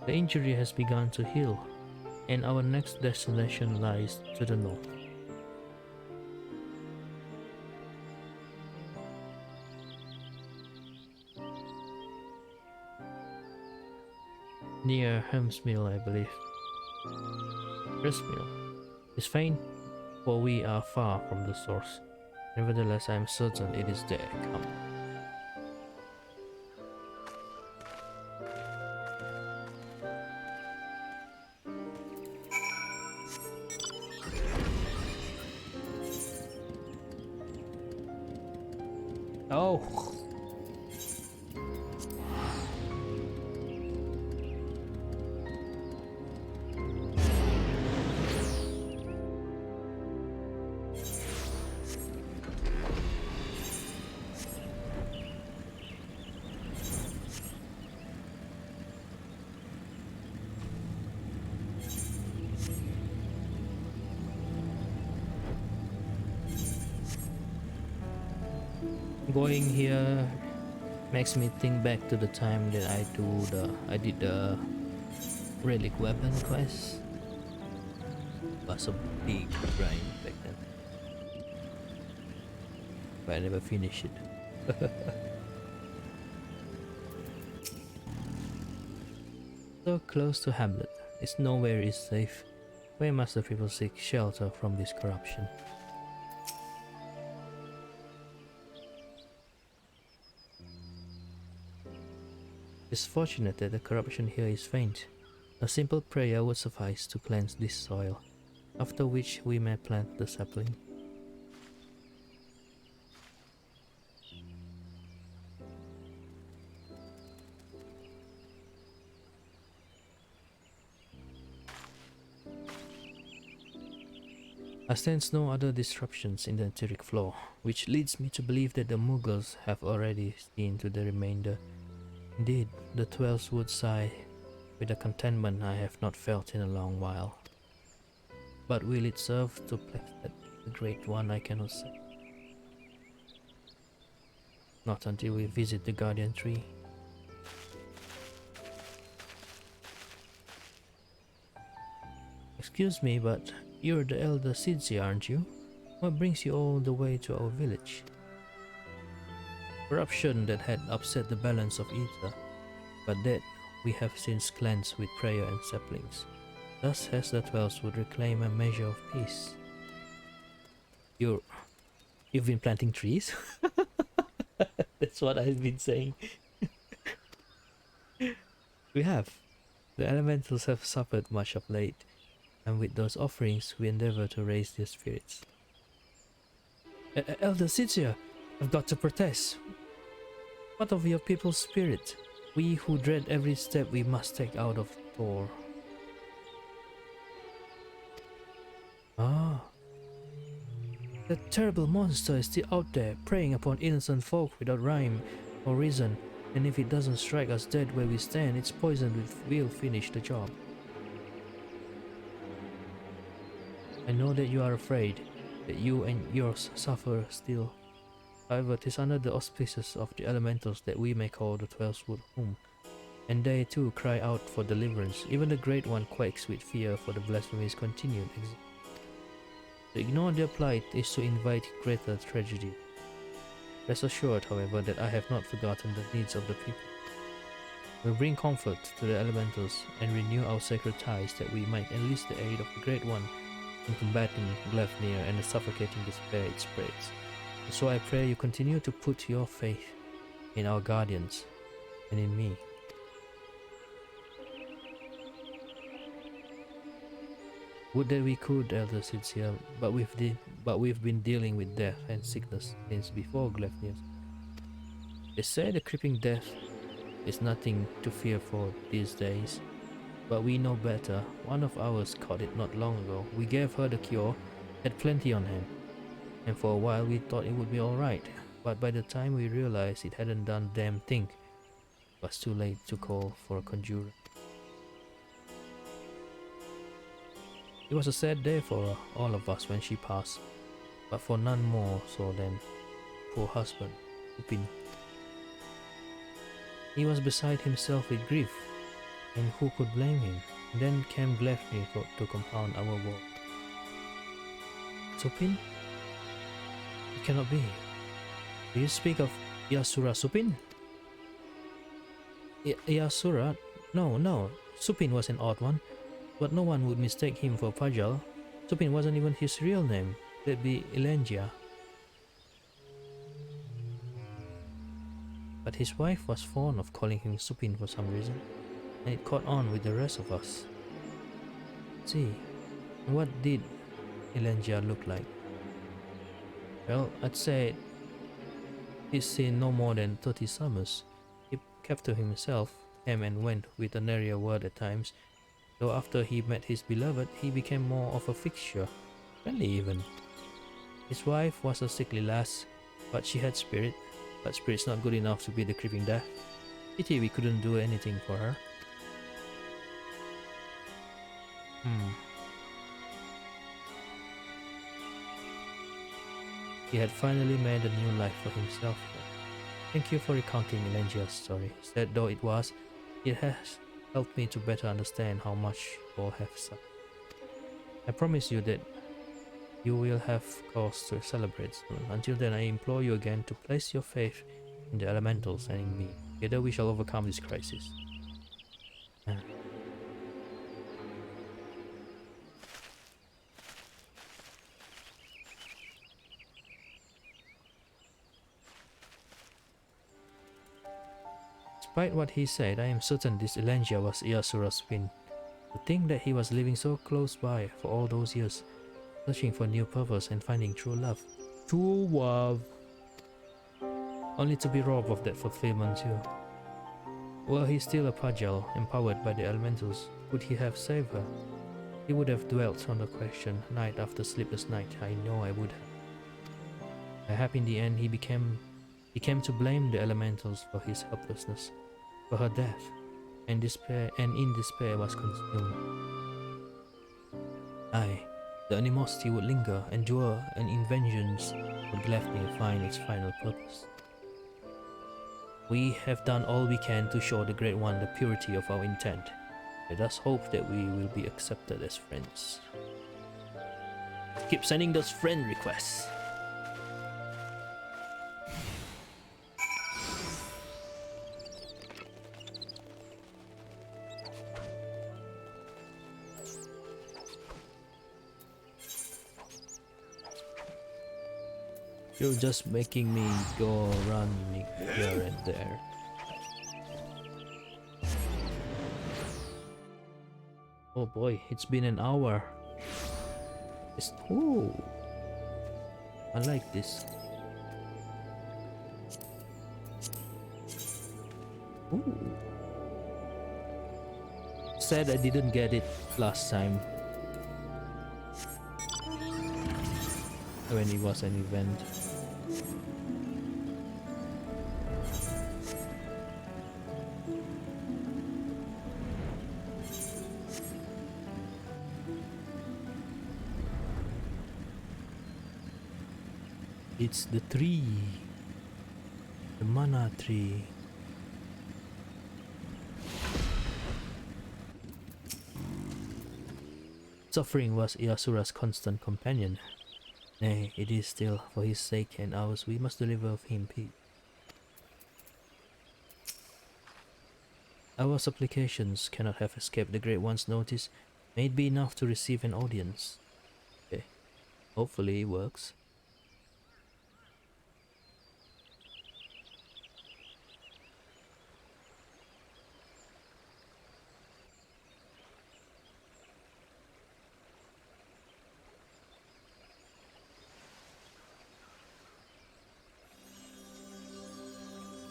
The injury has begun to heal, and our next destination lies to the north. Near Helmsmill, I believe. Gristmill is faint, for we are far from the source. Nevertheless, I am certain it is there. Come. Oh. Going here makes me think back to the time that I did the relic weapon quest. It was a big grind back then, but I never finished it. So close to Hamlet, it's nowhere is safe. Where must the people seek shelter from this corruption? It's fortunate that the corruption here is faint. A simple prayer would suffice to cleanse this soil, after which we may plant the sapling. I sense no other disruptions in the etheric flow, which leads me to believe that the Mughals have already seen to the remainder. Indeed, the 12 would sigh with a contentment I have not felt in a long while. But will it serve to please the Great One? I cannot say. Not until we visit the Guardian Tree. Excuse me, but you're the elder Sidsi, aren't you? What brings you all the way to our village? Corruption that had upset the balance of ether, but that we have since cleansed with prayer and saplings. Thus has the 12 would reclaim a measure of peace. You've been planting trees? That's what I've been saying. We have. The elementals have suffered much of late, and with those offerings we endeavor to raise their spirits. Elder Sidsia, I've got to protest. What of your people's spirit? We who dread every step we must take out of Thor. Ah, that terrible monster is still out there, preying upon innocent folk without rhyme or reason, and if it doesn't strike us dead where we stand, its poison will finish the job. I know that you are afraid, that you and yours suffer still. However, 'tis under the auspices of the elementals that we may call the 12 Wood home, and they too cry out for deliverance. Even the Great One quakes with fear for the blasphemy's continued existence. To ignore their plight is to invite greater tragedy. Rest assured, however, that I have not forgotten the needs of the people. We bring comfort to the elementals and renew our sacred ties that we might enlist the aid of the Great One in combating Gleipnir and the suffocating despair it spreads. And so I pray you continue to put your faith in our guardians and in me. Would that we could, Elder Sincere, but we've been dealing with death and sickness since before Gleipnir. They say the creeping death is nothing to fear for these days, but we know better. One of ours caught it not long ago. We gave her the cure, had plenty on hand, and for a while we thought it would be alright, but by the time we realized it hadn't done damn thing, it was too late to call for a conjurer. It was a sad day for all of us when she passed, but for none more so than poor husband, Upin. He was beside himself with grief, and who could blame him? Then came Gleipnir to compound our woe. Supin? It cannot be. Do you speak of Yasura Supin? Yasura? No. Supin was an odd one, but no one would mistake him for Pajal. Supin wasn't even his real name. That'd be Elengia. But his wife was fond of calling him Supin for some reason, and it caught on with the rest of us. See, what did Elengia look like? Well, I'd say he's seen no more than 30 summers. He kept to himself, came and went with a nary a word at times, though after he met his beloved, he became more of a fixture, friendly even. His wife was a sickly lass, but she had spirit, but spirit's not good enough to beat the creeping death. Pity we couldn't do anything for her. He had finally made a new life for himself. Thank you for recounting Elengia's story. Sad though it was, it has helped me to better understand how much you all have suffered. I promise you that you will have cause to celebrate soon. Until then, I implore you again to place your faith in the elementals and in me. Together we shall overcome this crisis. Despite what he said, I am certain this Elengia was Yasura's twin. To think that he was living so close by for all those years, searching for new purpose and finding true love. True love. Only to be robbed of that fulfillment too. Were he still a Pajal, empowered by the elementals, would he have saved her? He would have dwelt on the question, night after sleepless night. I know I would have. Perhaps in the end he came to blame the elementals for his helplessness, for her death, and in despair was consumed. Aye, the animosity would linger, endure, and in vengeance would Gleipnir find its final purpose. We have done all we can to show the Great One the purity of our intent. Let us hope that we will be accepted as friends. Keep sending those friend requests. You're just making me go running here and there. Oh boy, it's been an hour. Ooh, I like this. Ooh. Sad I didn't get it last time. when it was an event. It's the tree, the mana tree. Suffering was Yasura's constant companion. Nay, it is still. For his sake and ours, we must deliver of him peace. Our supplications cannot have escaped the Great One's notice. May it be enough to receive an audience. Okay, hopefully it works.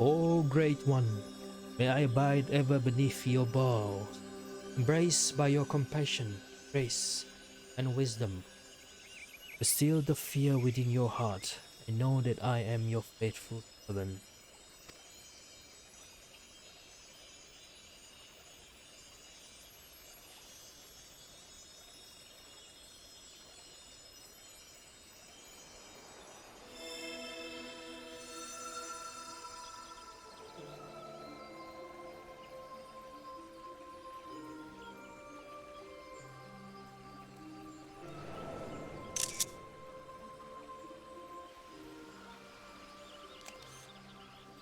O Great One, may I abide ever beneath your boughs, embraced by your compassion, grace, and wisdom. Still the fear within your heart, and know that I am your faithful servant.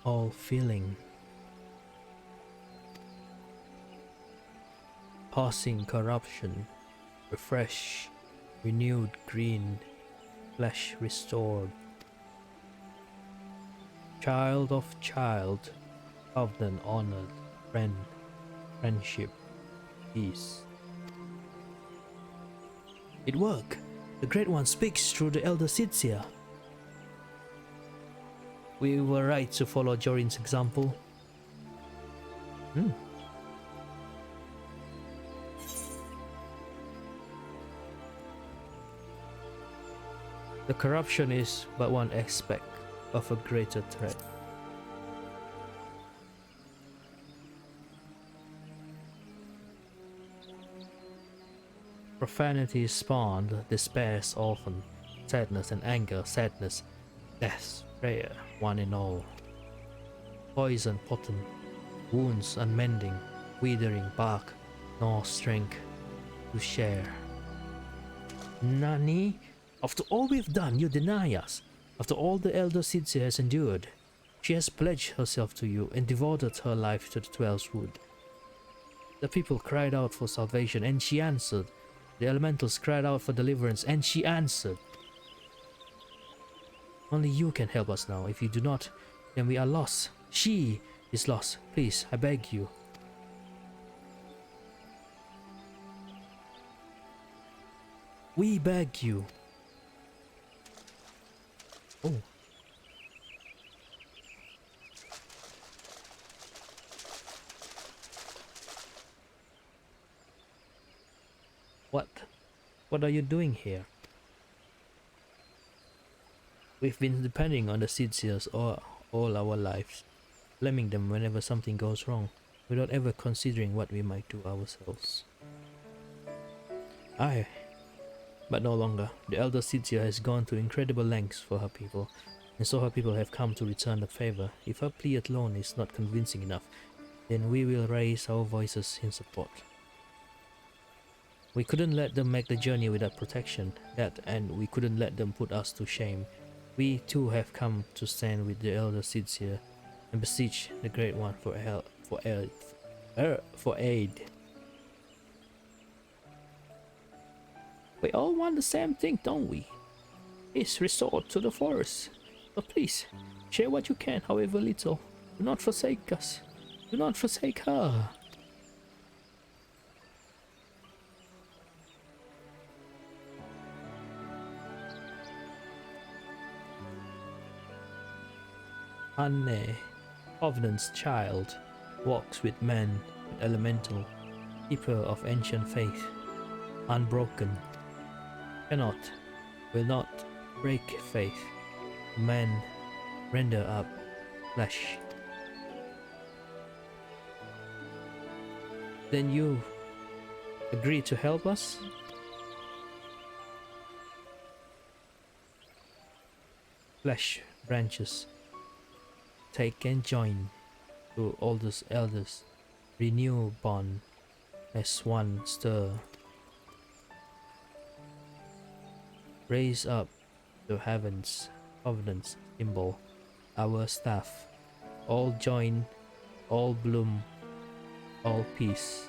All feeling, passing corruption, refresh, renewed green, flesh restored. Child of child, covenant honored, friend, friendship, peace. It worked! The Great One speaks through the Elder Sitzia. We were right to follow Jorin's example. The corruption is but one aspect of a greater threat. Profanity spawned despairs often, sadness and anger, sadness, death, prayer, one and all. Poison potent, wounds unmending, withering bark, nor strength to share. Nani? After all we've done, you deny us. After all the Elder Sitzia has endured, she has pledged herself to you and devoted her life to the 12th wood. The people cried out for salvation, and she answered. The elementals cried out for deliverance, and she answered. Only you can help us now. If you do not, then we are lost. She is lost. Please, I beg you. We beg you. Oh. What are you doing here? We've been depending on the Sitsias all our lives, blaming them whenever something goes wrong, without ever considering what we might do ourselves. Aye, but no longer. The Elder Sitsia has gone to incredible lengths for her people, and so her people have come to return the favor. If her plea alone is not convincing enough, then we will raise our voices in support. We couldn't let them make the journey without protection, and we couldn't let them put us to shame. We too have come to stand with the Elder Sitzia and beseech the Great One for aid. We all want the same thing, don't we? Please resort to the forest. But please, share what you can, however little. Do not forsake us. Do not forsake her. Anne, Covenant's child, walks with men, with elemental, keeper of ancient faith, unbroken, cannot, will not break faith. Man, render up flesh. Then you agree to help us? Flesh branches. Take and join to oldest elders. Renew bond as one stir. Raise up the heavens, covenant's symbol, our staff. All join, all bloom, all peace.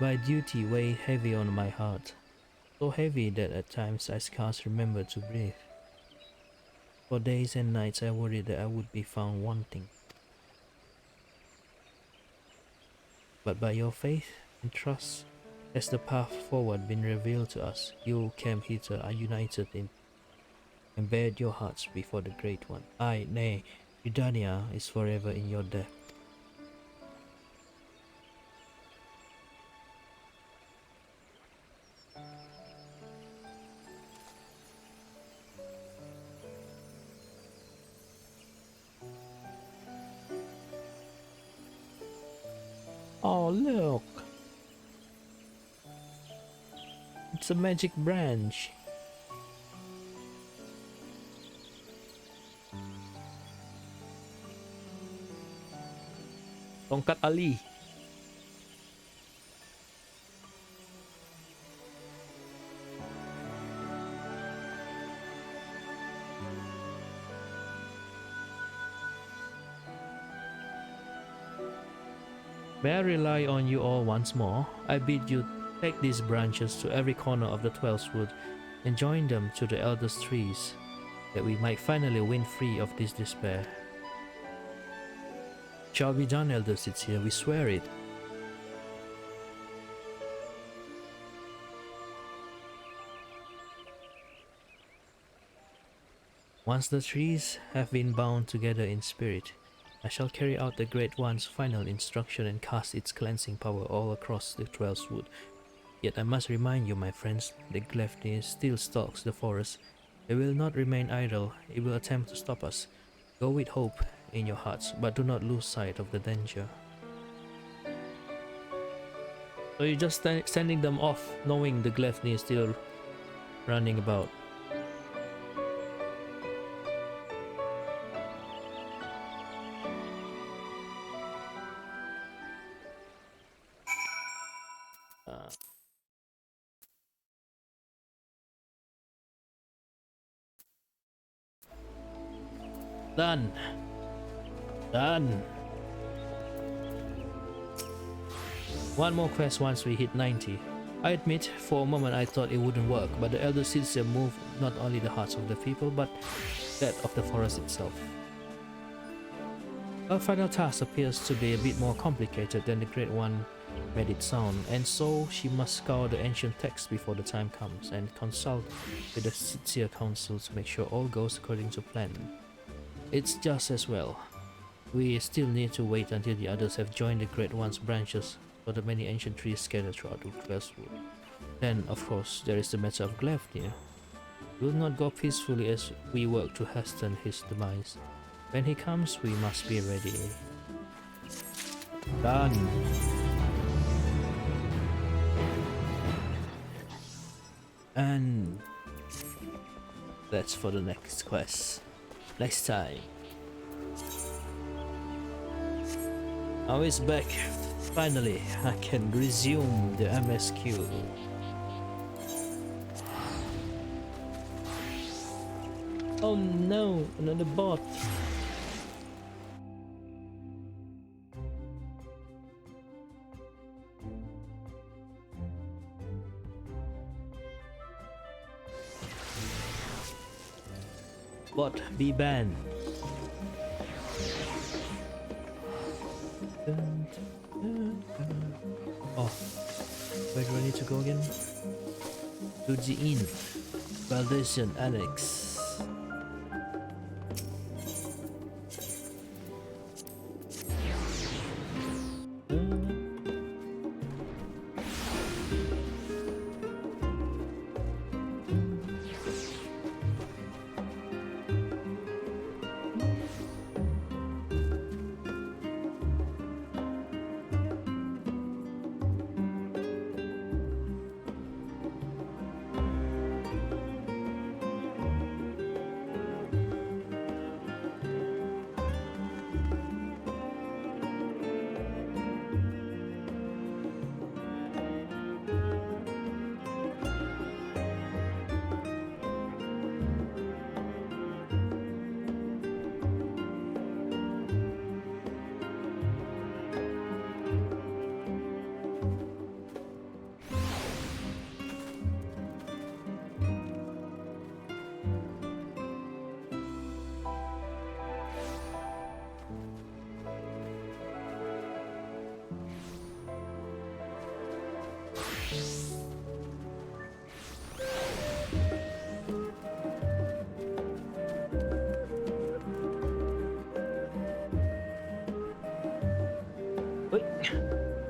My duty weighed heavy on my heart, so heavy that at times I scarce remember to breathe. For days and nights I worried that I would be found wanting. But by your faith and trust, as the path forward been revealed to us, you came hither are united in and bared your hearts before the Great One. Nay, Ridania is forever in your death. Oh, look! It's a magic branch. Tongkat Ali. May I rely on you all once more? I bid you take these branches to every corner of the 12th wood and join them to the eldest trees, that we might finally win free of this despair. Shall be done, Elder Sitzia, we swear it. Once the trees have been bound together in spirit, I shall carry out the Great One's final instruction and cast its cleansing power all across the 12th wood. Yet I must remind you, my friends, the Gleifnir still stalks the forest. It will not remain idle, it will attempt to stop us. Go with hope in your hearts, but do not lose sight of the danger. So you're just sending them off, knowing the Gleifnir is still running about. Done. Done. One more quest once we hit 90. I admit, for a moment I thought it wouldn't work, but the Elder Sister moved not only the hearts of the people, but that of the forest itself. Our final task appears to be a bit more complicated than the Great One made it sound, and so she must scour the ancient texts before the time comes and consult with the Sitzia Council to make sure all goes according to plan. It's just as well. We still need to wait until the others have joined the Great One's branches for the many ancient trees scattered throughout the Westwood. Then, of course, there is the matter of Gleifnir. We will not go peacefully as we work to hasten his demise. When he comes, we must be ready. Done. And that's for the next quest. Next time. Now it's back. Finally, I can resume the MSQ. Oh no, another bot. Bot be banned. go again? To the inn. Validation Annex.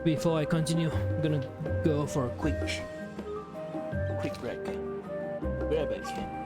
Before I continue, I'm gonna go for a quick break. Be right back.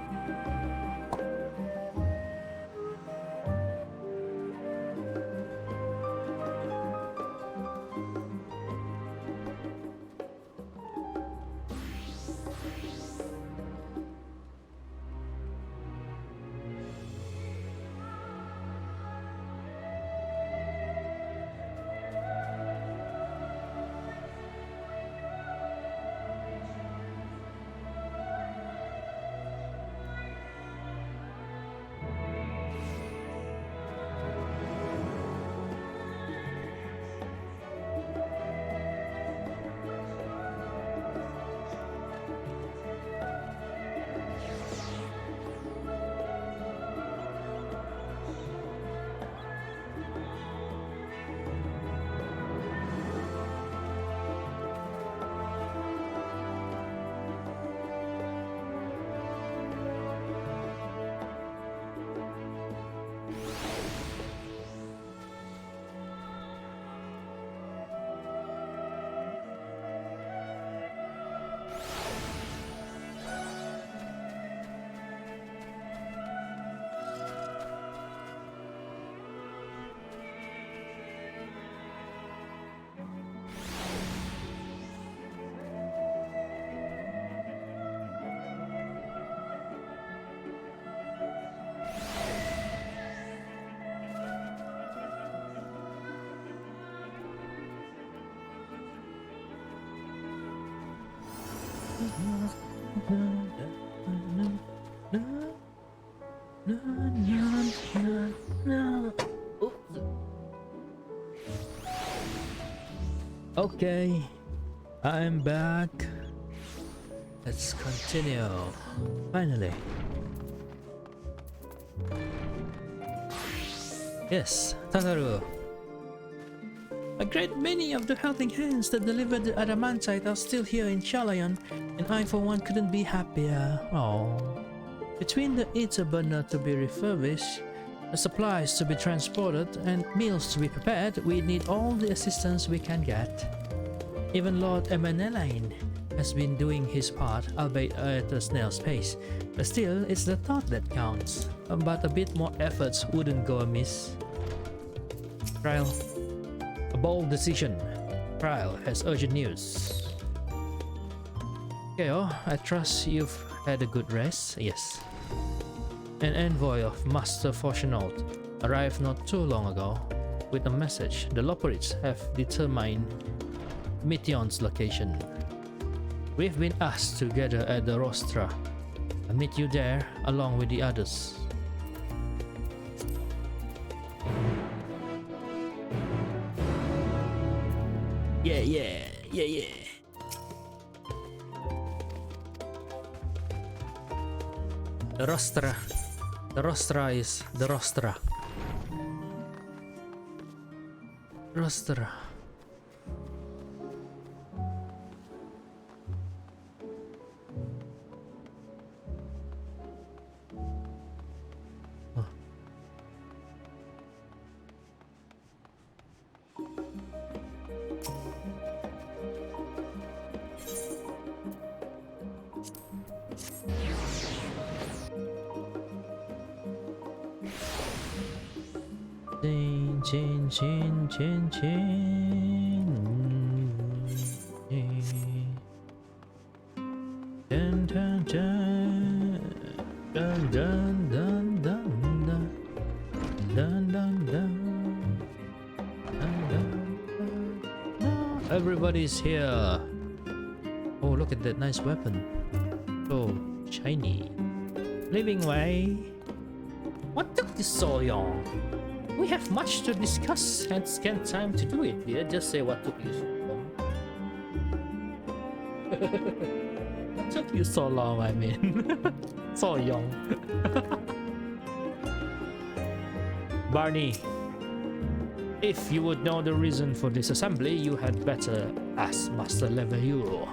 Okay, I'm back. Let's continue. Finally. Yes, Tataru. A great many of the helping hands that delivered the adamantite are still here in Chalayan, and I for one couldn't be happier. Oh. Between the ether burner to be refurbished, the supplies to be transported, and meals to be prepared, we need all the assistance we can get. Even Lord Emaneline has been doing his part, albeit at a snail's pace, but still it's the thought that counts. But a bit more efforts wouldn't go amiss. Trial. A bold decision. Trial has urgent news. Keo, I trust you've had a good rest? Yes. An envoy of Master Fortunault arrived not too long ago. With a message, the Loperids have determined Meteon's location. We've been asked to gather at the Rostra. I'll meet you there along with the others. Yeah. The Rostra. The Rostra is the Rostra. Rostra. Chin, chin, chin, chin, chin. Dun, dun, dun. Dun, dun, dun, dun, dun. Dun, dun, dun. Dun, dun, dun. Everybody's here. Oh, look at that nice weapon. So shiny. Living way. What took this so long? We have much to discuss and scant time to do it, dear. Just say what took you so long. What took you so long, I mean. So young. Barney, if you would know the reason for this assembly, you had better ask Master Level.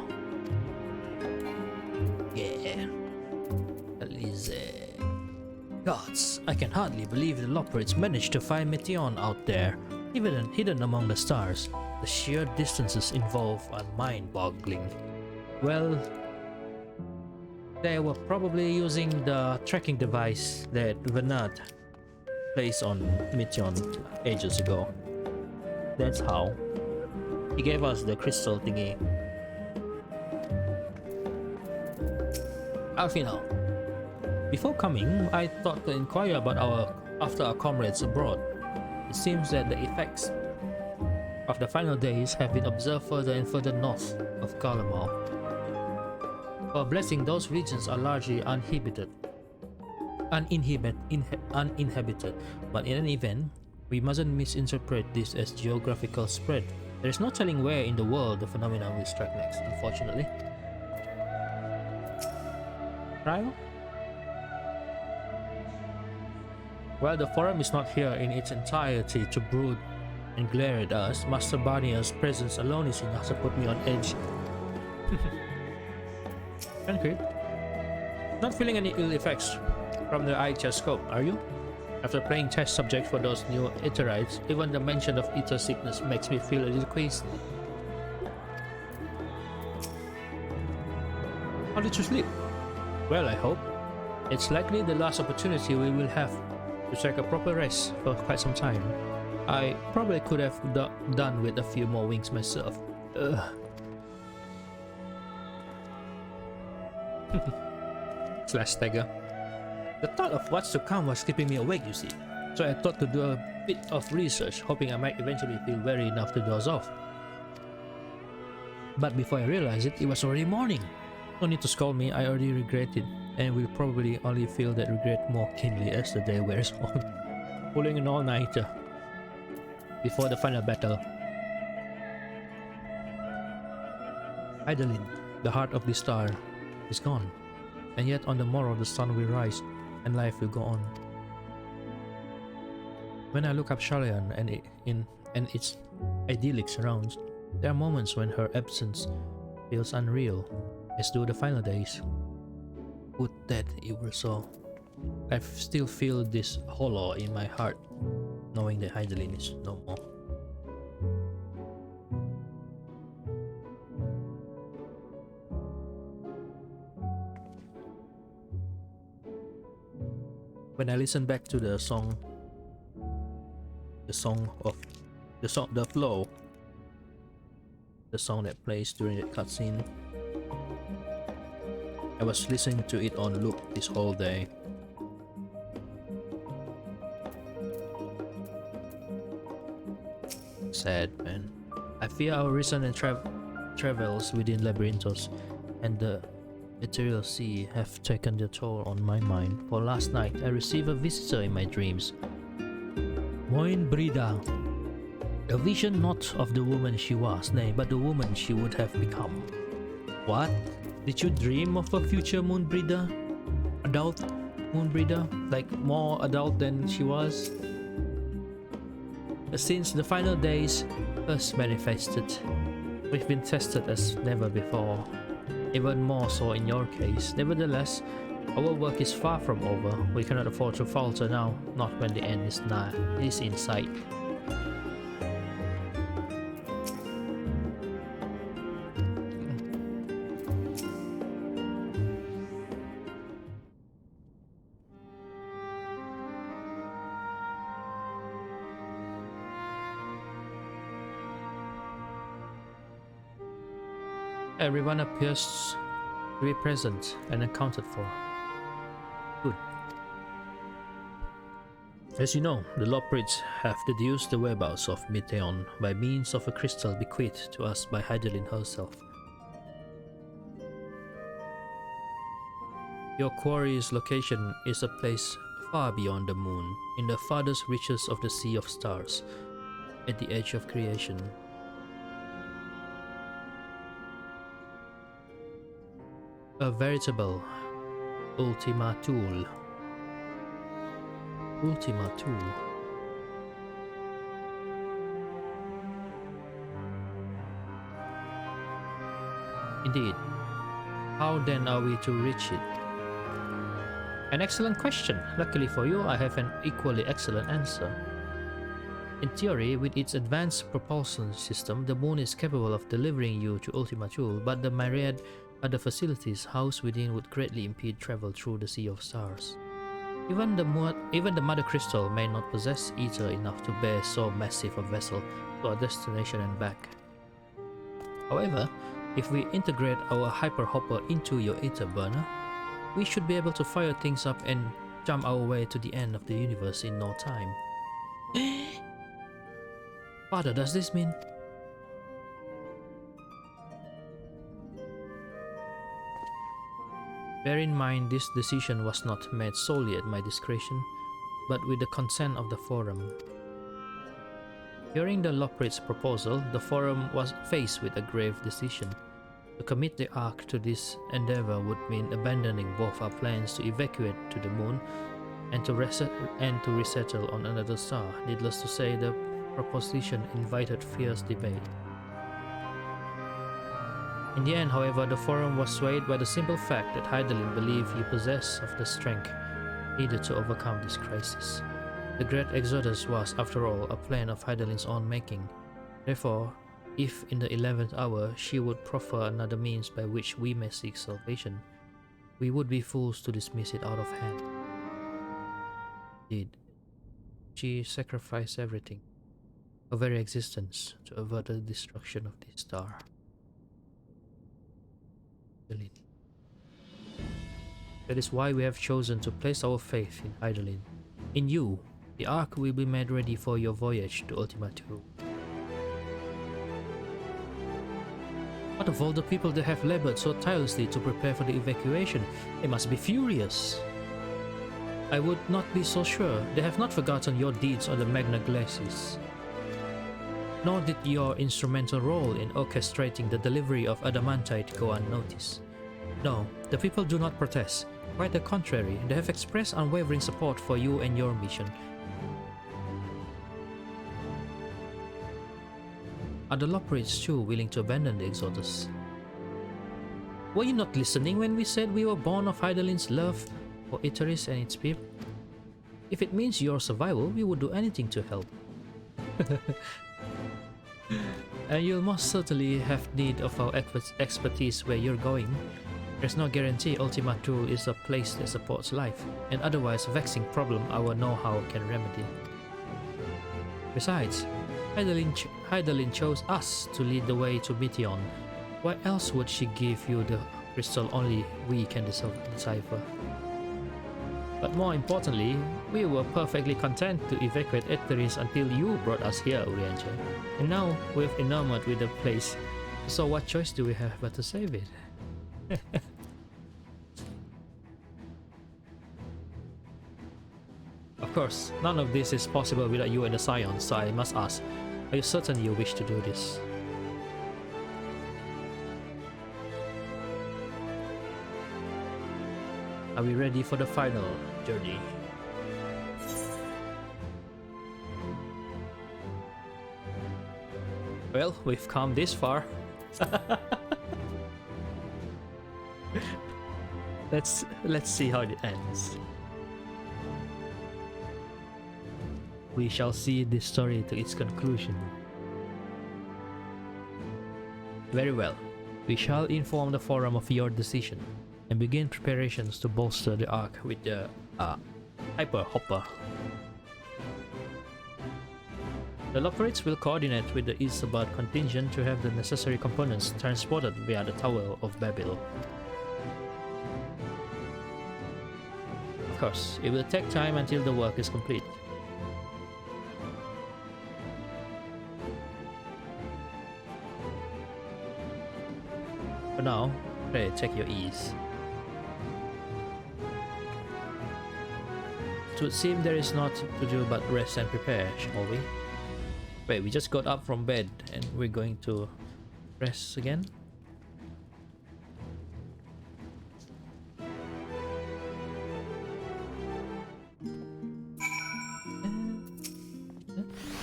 Yeah. Elise. Gods, I can hardly believe the Lockbirds managed to find Meteon out there, even hidden among the stars. The sheer distances involved are mind-boggling. Well, they were probably using the tracking device that Venat placed on Meteon ages ago. That's how. He gave us the crystal thingy. Alfino. Before coming, I thought to inquire about our comrades abroad. It seems that the effects of the final days have been observed further and further north of Garlemald. For a blessing, those regions are largely uninhabited. But in any event, we mustn't misinterpret this as geographical spread. There is no telling where in the world the phenomenon will strike next, unfortunately. Trial? While the forum is not here in its entirety to brood and glare at us, Master Barnier's presence alone is enough to put me on edge. Concrete. Not feeling any ill effects from the IHS scope, are you? After playing test subjects for those new Etherites, even the mention of ether sickness makes me feel a little queasy. How did you sleep? Well, I hope. It's likely the last opportunity we will have to take a proper rest for quite some time. I probably could have done with a few more wings myself. Slash stagger. The thought of what's to come was keeping me awake, you see. So I thought to do a bit of research, hoping I might eventually feel well enough to doze off. But before I realized it, it was already morning. No need to scold me, I already regret it, and will probably only feel that regret more keenly as the day wears on. Pulling an all-nighter before the final battle. Idolin, the heart of the star, is gone, and yet on the morrow the sun will rise and life will go on. When I look up Shalayan and its idyllic surrounds, there are moments when her absence feels unreal, as do the final days. Would that it were so. I still feel this hollow in my heart, knowing that Heidelin is no more. When I listen back to the flow, the song that plays during that cutscene, I was listening to it on loop this whole day. Sad, man. I fear our recent travels within Labyrinthos and the ethereal sea have taken their toll on my mind. For last night, I received a visitor in my dreams. Moin Brida. A vision not of the woman she was, nay, but the woman she would have become. What? Did you dream of a future Moonbreeder? Adult Moonbreeder? Like more adult than she was? Since the final days first manifested, we've been tested as never before. Even more so in your case. Nevertheless, our work is far from over. We cannot afford to falter now, not when the end is nigh. It is in sight. Everyone appears to be present and accounted for. Good. As you know, the Loprids have deduced the whereabouts of Meteon by means of a crystal bequeathed to us by Hydaelyn herself. Your quarry's location is a place far beyond the moon, in the farthest reaches of the Sea of Stars, at the edge of creation. A veritable Ultima Thule. Ultima Thule. Indeed. How then are we to reach it? An excellent question. Luckily for you, I have an equally excellent answer. In theory, with its advanced propulsion system, the moon is capable of delivering you to Ultima Thule, but the myriad other facilities housed within would greatly impede travel through the Sea of Stars. Even the Mother Crystal may not possess ether enough to bear so massive a vessel to our destination and back. However, if we integrate our hyper hopper into your ether burner, we should be able to fire things up and jump our way to the end of the universe in no time. Father, does this mean? Bear in mind, this decision was not made solely at my discretion, but with the consent of the Forum. Hearing the Loprids' proposal, the Forum was faced with a grave decision. To commit the Ark to this endeavor would mean abandoning both our plans to evacuate to the moon and to resettle on another star. Needless to say, the proposition invited fierce debate. In the end, however, the Forum was swayed by the simple fact that Hydaelyn believed you possessed of the strength needed to overcome this crisis. The Great Exodus was, after all, a plan of Hydaelyn's own making. Therefore, if in the 11th hour she would proffer another means by which we may seek salvation, we would be fools to dismiss it out of hand. Indeed, she sacrificed everything, her very existence, to avert the destruction of this star. That is why we have chosen to place our faith in Hydaelyn. In you, the Ark will be made ready for your voyage to Ultima Thule. What of all the people that have labored so tirelessly to prepare for the evacuation? They must be furious. I would not be so sure. They have not forgotten your deeds on the Magna Glacis. Nor did your instrumental role in orchestrating the delivery of adamantite go unnoticed. No, the people do not protest. Quite the contrary, they have expressed unwavering support for you and your mission. Are the Loprids too willing to abandon the Exodus? Were you not listening when we said we were born of Hydaelyn's love for Iteris and its people? If it means your survival, we would do anything to help. And you'll most certainly have need of our expertise where you're going. There's no guarantee Ultima Thule is a place that supports life, and otherwise a vexing problem our know-how can remedy. Besides, Hydaelyn chose us to lead the way to Meteon. Why else would she give you the crystal only we can decipher? But more importantly, we were perfectly content to evacuate Iteris until you brought us here, Urianger. And now we've enamored with the place, so what choice do we have but to save it? Of course, none of this is possible without you and the Scions, so I must ask, are you certain you wish to do this? Are we ready for the final journey? Well, we've come this far. Let's see how it ends. We shall see this story to its conclusion. Very well. We shall inform the Forum of your decision and begin preparations to bolster the Ark with the Hyper Hopper. The Lockerites will coordinate with the Isabad contingent to have the necessary components transported via the Tower of Babel. Of course, it will take time until the work is complete. For now, pray take your ease. It would seem there is naught to do but rest and prepare, shall we? Wait, we just got up from bed and we're going to rest again?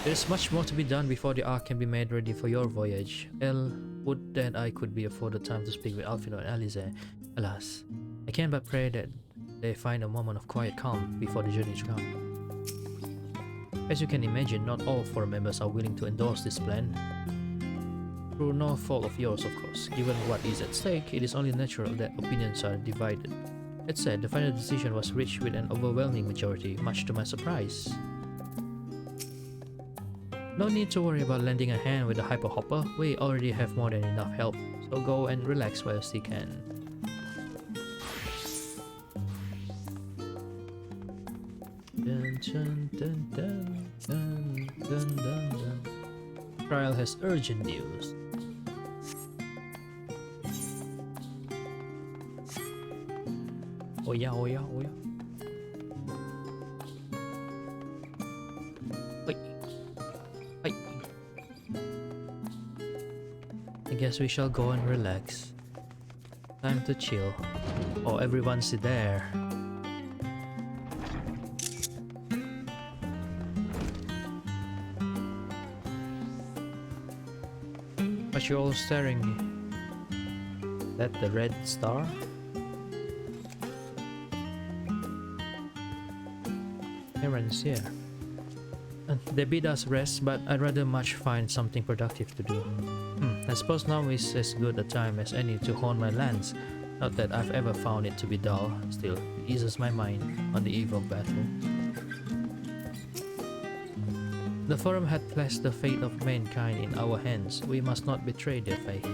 There is much more to be done before the Ark can be made ready for your voyage. Would that I could be afforded time to speak with Alfino and Alize. Alas, I can but pray that they find a moment of quiet calm before the journey to come. As you can imagine, not all 4 members are willing to endorse this plan. Through no fault of yours, of course. Given what is at stake, it is only natural that opinions are divided. That said, the final decision was reached with an overwhelming majority, much to my surprise. No need to worry about lending a hand with the Hyper Hopper. We already have more than enough help, so go and relax while you can. Dun, dun, dun, dun, dun, dun, dun, dun. Trial has urgent news. Oh yeah, oh yeah, oh yeah. Wait. Wait. I guess we shall go and relax. Time to chill. Oh, everyone's there. But you're all staring at the red star? Aaron's here. They bid us rest, but I'd rather much find something productive to do. I suppose now is as good a time as any to hone my lance. Not that I've ever found it to be dull, still, it eases my mind on the eve of battle. The Forum had placed the fate of mankind in our hands. We must not betray their faith.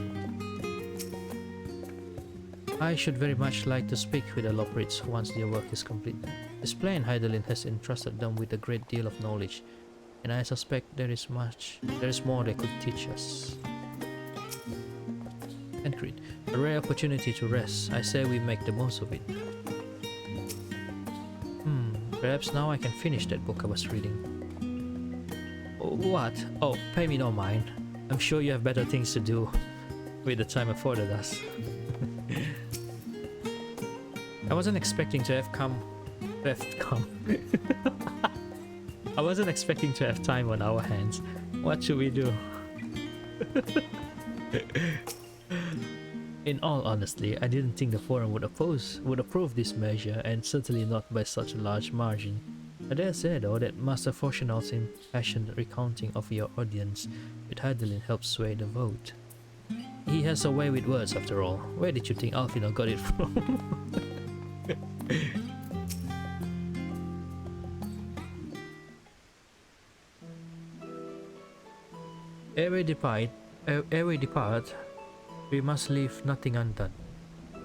I should very much like to speak with the Lockerites once their work is complete. This plan Hydaelyn has entrusted them with a great deal of knowledge, and I suspect there is more they could teach us. Tancred, a rare opportunity to rest. I say we make the most of it. Perhaps now I can finish that book I was reading. What? Oh, pay me no mind. I'm sure you have better things to do with the time afforded us. I wasn't expecting to have I wasn't expecting to have time on our hands. What should we do? In all honesty, I didn't think the Forum would approve this measure, and certainly not by such a large margin. I dare say though that Master Fortunault's impassioned recounting of your audience with Hydaelyn helped sway the vote. He has a way with words after all. Where did you think Alfino got it from? Ere we depart, we must leave nothing undone.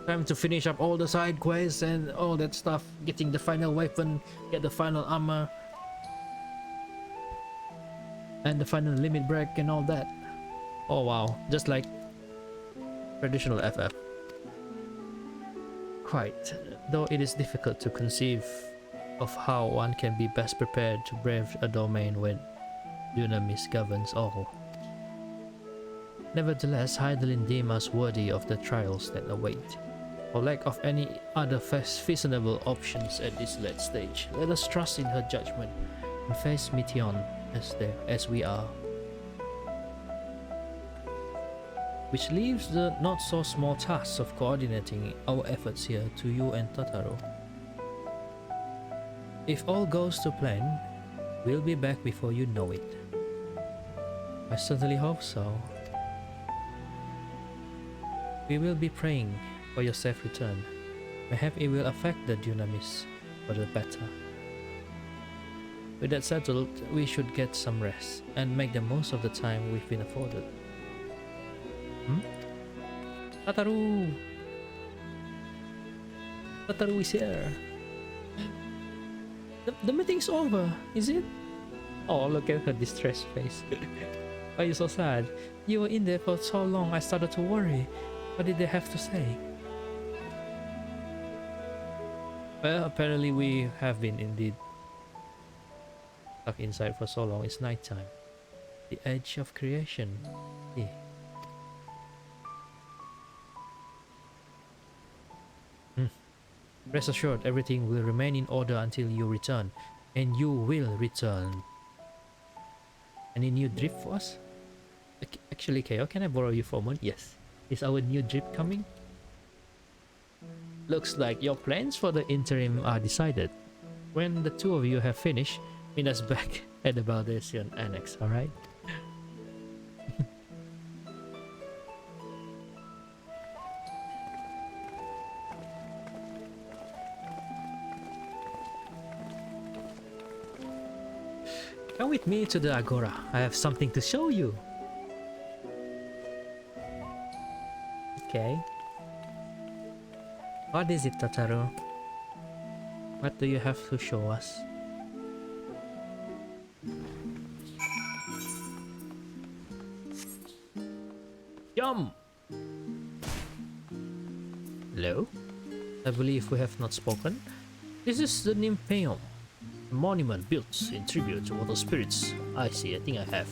Time to finish up all the side quests and all that stuff, getting the final weapon, get the final armor, and the final limit break and all that. Oh wow, just like traditional FF. Quite, though it is difficult to conceive of how one can be best prepared to brave a domain where Dunamis governs all. Nevertheless, Hydaelyn deems us worthy of the trials that await. For lack of any other feasible options at this late stage, let us trust in her judgment and face Meteion as we are. Which leaves the not so small task of coordinating our efforts here to you and Totaro. If all goes to plan, we'll be back before you know it. I certainly hope so. We will be praying for your safe return. Perhaps it will affect the Dunamis for the better. With that settled, we should get some rest and make the most of the time we've been afforded. Hmm? Tataru! Tataru is here. The meeting's over, is it? Oh, look at her distressed face. Why are you so sad? You were in there for so long, I started to worry. What did they have to say? Well, apparently we have been indeed stuck inside for so long. It's nighttime. The edge of creation. Yeah. Rest assured, everything will remain in order until you return. And you will return. Any new drip for us? Actually, KO, can I borrow you for a moment? Yes. Is our new drip coming? Looks like your plans for the interim are decided. When the two of you have finished, meet us back at the Baldesian Annex, alright? Come with me to the Agora. I have something to show you. Okay. What is it, Tataru? What do you have to show us? Yum! Hello? I believe we have not spoken. This is the Nymphaeum, a monument built in tribute to water spirits. I see, I think I have.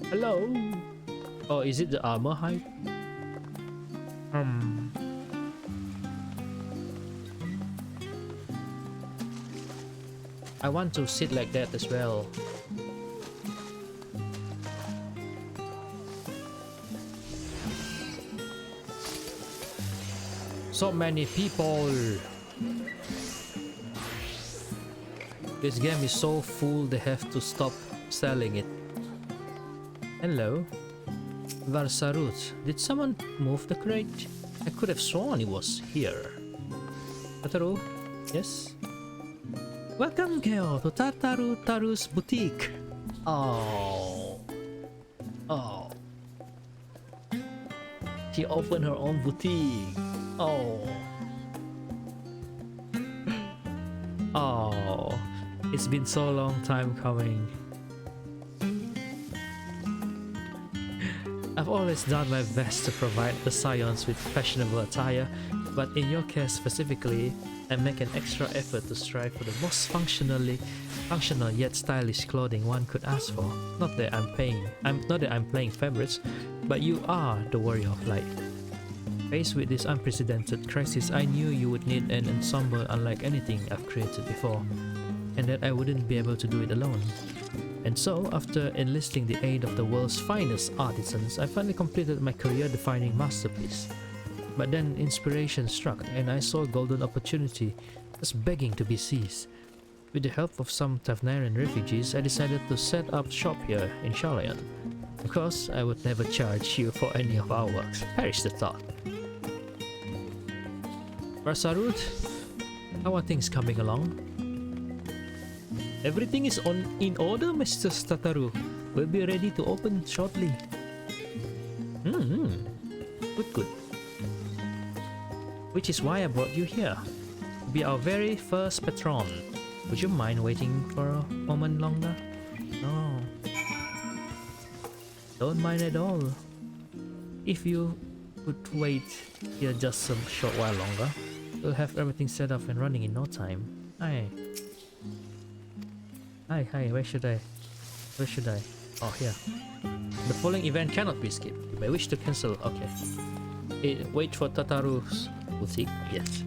Hello? Oh, is it the armor height? I want to sit like that as well. So many people. This game is so full they have to stop selling it. Hello. Varsarut, did someone move the crate? I could have sworn it was here. Tataru? Yes? Welcome, Keo, to Taru's boutique. Oh. Oh. She opened her own boutique. Oh. Oh. It's been so long time coming. I've always done my best to provide the Scions with fashionable attire, but in your case specifically, I make an extra effort to strive for the most functional yet stylish clothing one could ask for. Not that I'm playing favorites, but you are the warrior of light. Faced with this unprecedented crisis, I knew you would need an ensemble unlike anything I've created before, and that I wouldn't be able to do it alone. And so, after enlisting the aid of the world's finest artisans, I finally completed my career-defining masterpiece. But then inspiration struck, and I saw a golden opportunity just begging to be seized. With the help of some Tavnarian refugees, I decided to set up shop here in Shalayan. Of course, I would never charge you for any of our works. Perish the thought. Rasarut, how are things coming along? Everything is in order, Mr. Tataru. We'll be ready to open shortly. Good. Which is why I brought you here. Be our very first patron. Would you mind waiting for a moment longer? No. Don't mind at all. If you could wait here just a short while longer, we'll have everything set up and running in no time. Hi, where should I? Oh, here. The following event cannot be skipped. You may wish to cancel. Okay. Wait for Tataru's boutique. Yes.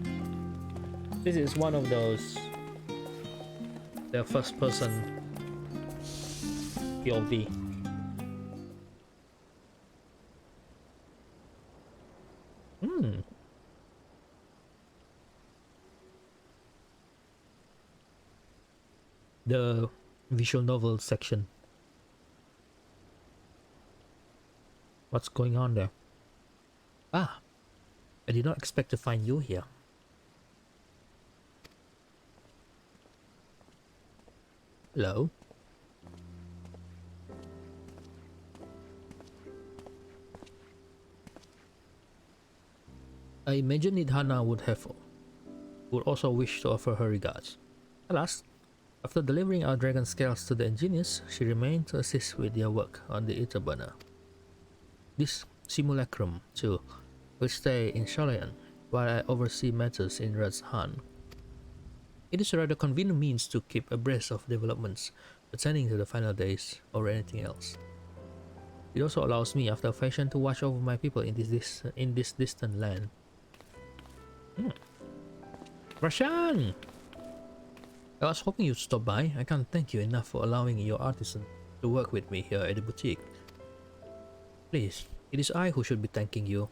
This is one of those. The first person POV. The visual novel section. What's going on there? Ah, I did not expect to find you here. Hello. I imagine Nidhana would also wish to offer her regards. Alas, after delivering our dragon scales to the engineers, she remained to assist with their work on the ether burner. This simulacrum, too, will stay in Shalayan while I oversee matters in Rajhan. It is a rather convenient means to keep abreast of developments pertaining to the final days or anything else. It also allows me, after a fashion, to watch over my people in this distant land. Rashan! I was hoping you'd stop by. I can't thank you enough for allowing your artisan to work with me here at the boutique. Please, it is I who should be thanking you.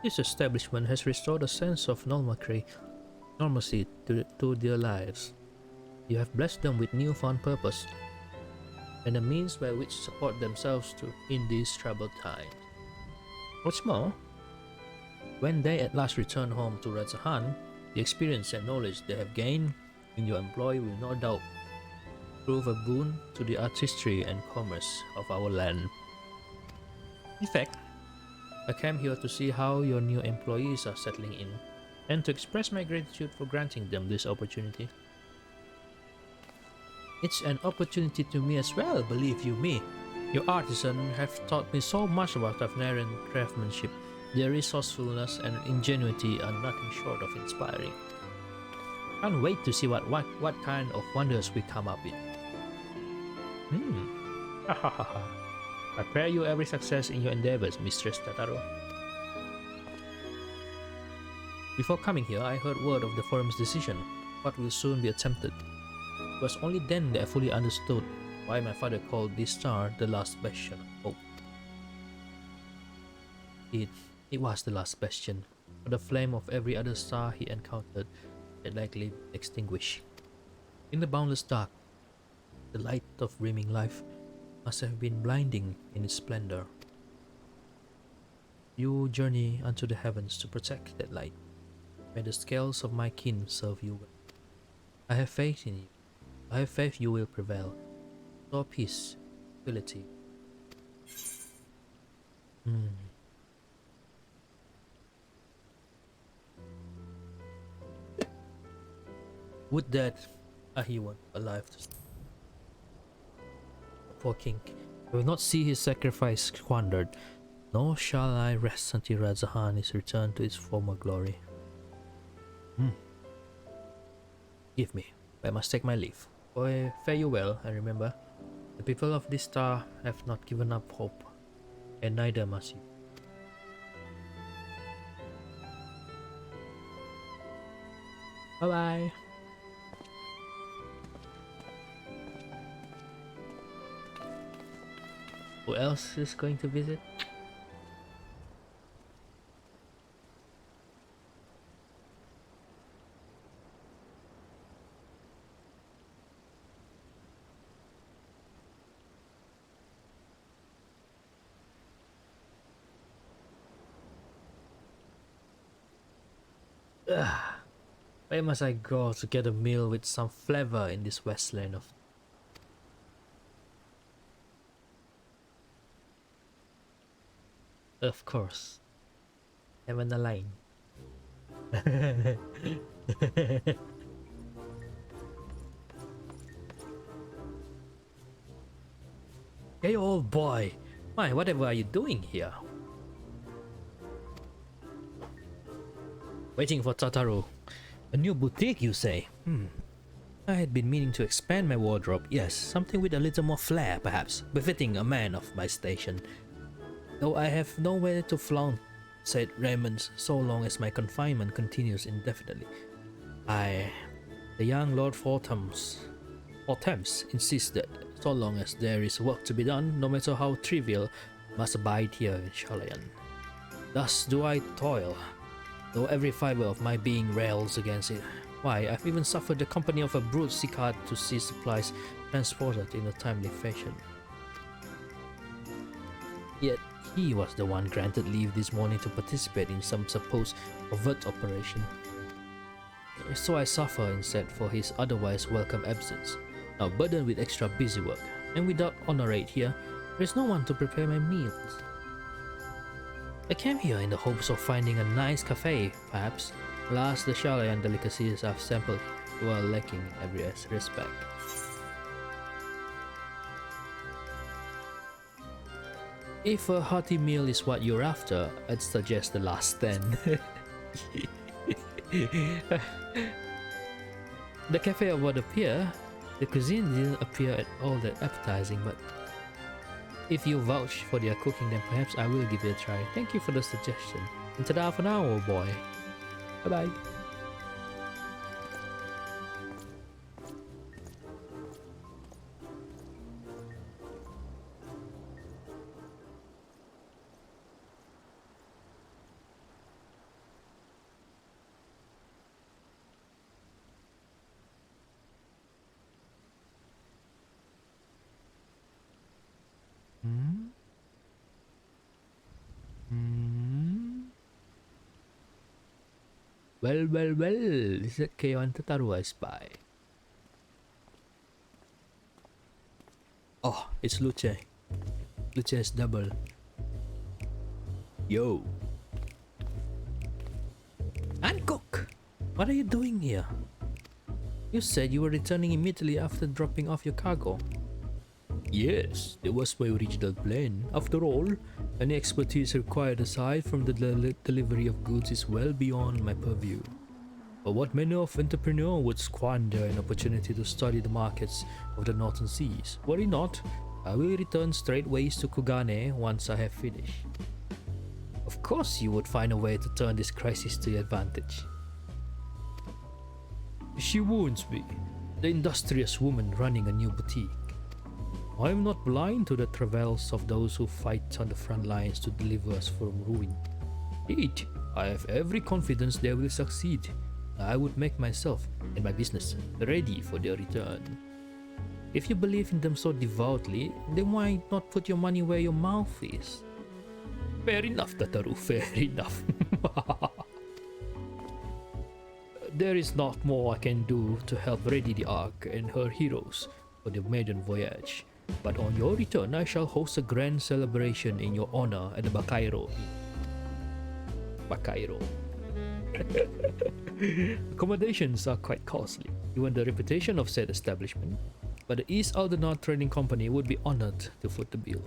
This establishment has restored a sense of normalcy to their lives. You have blessed them with newfound purpose and a means by which to support themselves in these troubled times. What's more, when they at last return home to Rajahan, the experience and knowledge they have gained in your employ will no doubt prove a boon to the artistry and commerce of our land. In fact, I came here to see how your new employees are settling in and to express my gratitude for granting them this opportunity. It's an opportunity to me as well, believe you me. Your artisans have taught me so much about Tavnarian craftsmanship. Their resourcefulness and ingenuity are nothing short of inspiring. Can't wait to see what kind of wonders we come up with. Ha ha ha ha. I pray you every success in your endeavors, Mistress Tataro. Before coming here, I heard word of the forum's decision, what will soon be attempted. It was only then that I fully understood why my father called this star the last bastion of hope. It was the last bastion, for the flame of every other star he encountered had likely extinguished. In the boundless dark, the light of brimming life must have been blinding in its splendor. You journey unto the heavens to protect that light. May the scales of my kin serve you well. I have faith in you. I have faith you will prevail. So peace, ability. Would that he were alive to poor king. I will not see his sacrifice squandered, nor shall I rest until Rajahan is returned to its former glory. Give me, I must take my leave. For fare you well, and remember, the people of this star have not given up hope, and neither must you. Bye bye. Who else is going to visit? Where must I go to get a meal with some flavor in this wasteland of... Of course. Heaven Align. Hey old boy! My, whatever are you doing here? Waiting for Tataru. A new boutique, you say? I had been meaning to expand my wardrobe. Yes, something with a little more flair, perhaps, befitting a man of my station. Though I have nowhere to flaunt, said Raymond, so long as my confinement continues indefinitely. The young Lord Fortams insists that so long as there is work to be done, no matter how trivial, must abide here in Shalayan. Thus do I toil, though every fiber of my being rails against it. Why, I've even suffered the company of a brute Sikard to see supplies transported in a timely fashion. Yet he was the one granted leave this morning to participate in some supposed overt operation. So I suffer instead for his otherwise welcome absence. now burdened with extra busy work, and without honorate here, there is no one to prepare my meals. I came here in the hopes of finding a nice cafe, perhaps. Alas, the chalet and delicacies I've sampled were lacking in every respect. If a hearty meal is what you're after, I'd suggest the last 10. The cafe would appear. The cuisine didn't appear at all that appetizing, but if you vouch for their cooking, then perhaps I will give it a try. Thank you for the suggestion. And ta-da for now, old boy. Bye-bye. Well, is that Keo and Tataru I spy? Oh, it's Luce. Luce is double. Yo. Hancock! What are you doing here? You said you were returning immediately after dropping off your cargo. Yes, that was my original plan. After all, any expertise required aside from the delivery of goods is well beyond my purview. But what manner of entrepreneur would squander an opportunity to study the markets of the northern seas? Worry not, I will return straightways to Kugane once I have finished. Of course you would find a way to turn this crisis to your advantage. She wounds me, the industrious woman running a new boutique. I am not blind to the travails of those who fight on the front lines to deliver us from ruin. Indeed, I have every confidence they will succeed. I would make myself and my business ready for their return. If you believe in them so devoutly, then why not put your money where your mouth is? Fair enough, Tataru, fair enough. There is not more I can do to help ready the Ark and her heroes for the maiden voyage. But on your return, I shall host a grand celebration in your honor at the Bakairo. Accommodations are quite costly, given the reputation of said establishment, but the East Aldernaut Trading Company would be honored to foot the bill.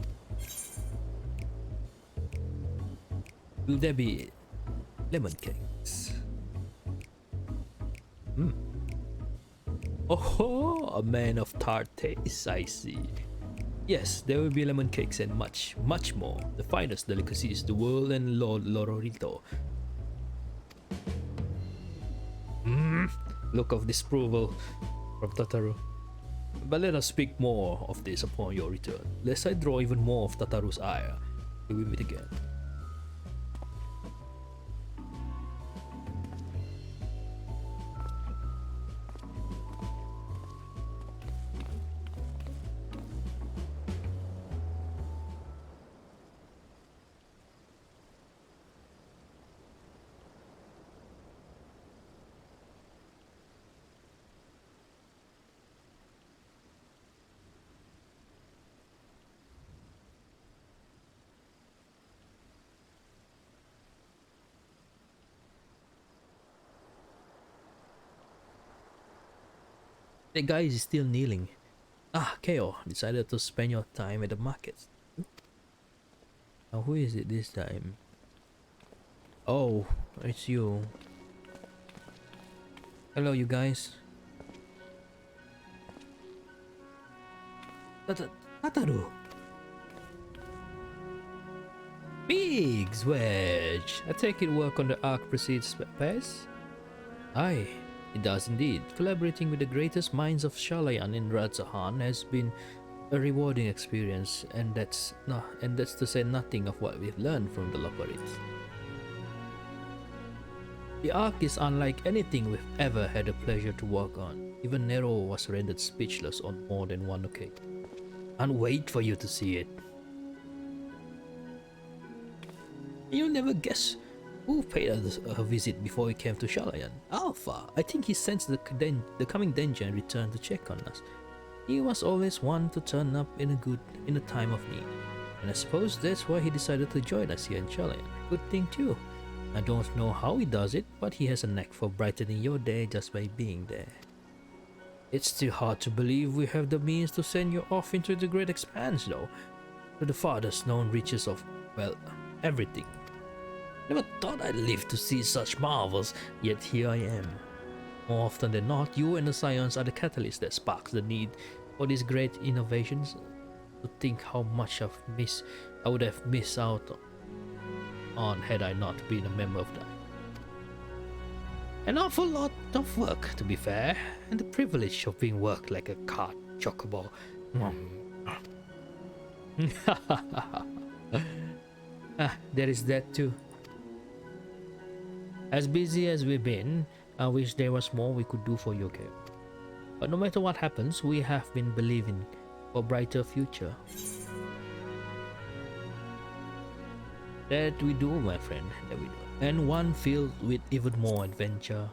Will there be lemon cakes? Oh, a man of tart taste, I see. Yes, there will be lemon cakes and much, much more. The finest delicacies the world and Lord Lororito. Look of disapproval from Tataru. But let us speak more of this upon your return, lest I draw even more of Tataru's ire till we meet again. The guy is still kneeling. Ah, Keo decided to spend your time at the markets. Now who is it this time? Oh, it's you. Hello, you guys. Tataru. Biggs wedge. I take it work on the Ark proceeds pace? Aye, it does indeed. Collaborating with the greatest minds of Shalayan in Radzahan has been a rewarding experience, and that's to say nothing of what we've learned from the Loperites. The Ark is unlike anything we've ever had the pleasure to work on. Even Nero was rendered speechless on more than one occasion. Can't wait for you to see it. You'll never guess who paid us a visit before we came to Shalayan. Alpha. I think he sensed the coming danger and returned to check on us. He was always one to turn up in a time of need. And I suppose that's why he decided to join us here in Charlotte. Good thing too. I don't know how he does it, but he has a knack for brightening your day just by being there. It's still hard to believe we have the means to send you off into the great expanse though, to the farthest known reaches of, well, everything. Never thought I'd live to see such marvels, yet here I am. More often than not, you and the science are the catalyst that sparks the need for these great innovations. To think how much I would have missed out on had I not been a member of that. An awful lot of work, to be fair, and the privilege of being worked like a cart chocobo. There is that too. As busy as we've been, I wish there was more we could do for your care. But no matter what happens, we have been believing for a brighter future. That we do, my friend, that we do. And one filled with even more adventure.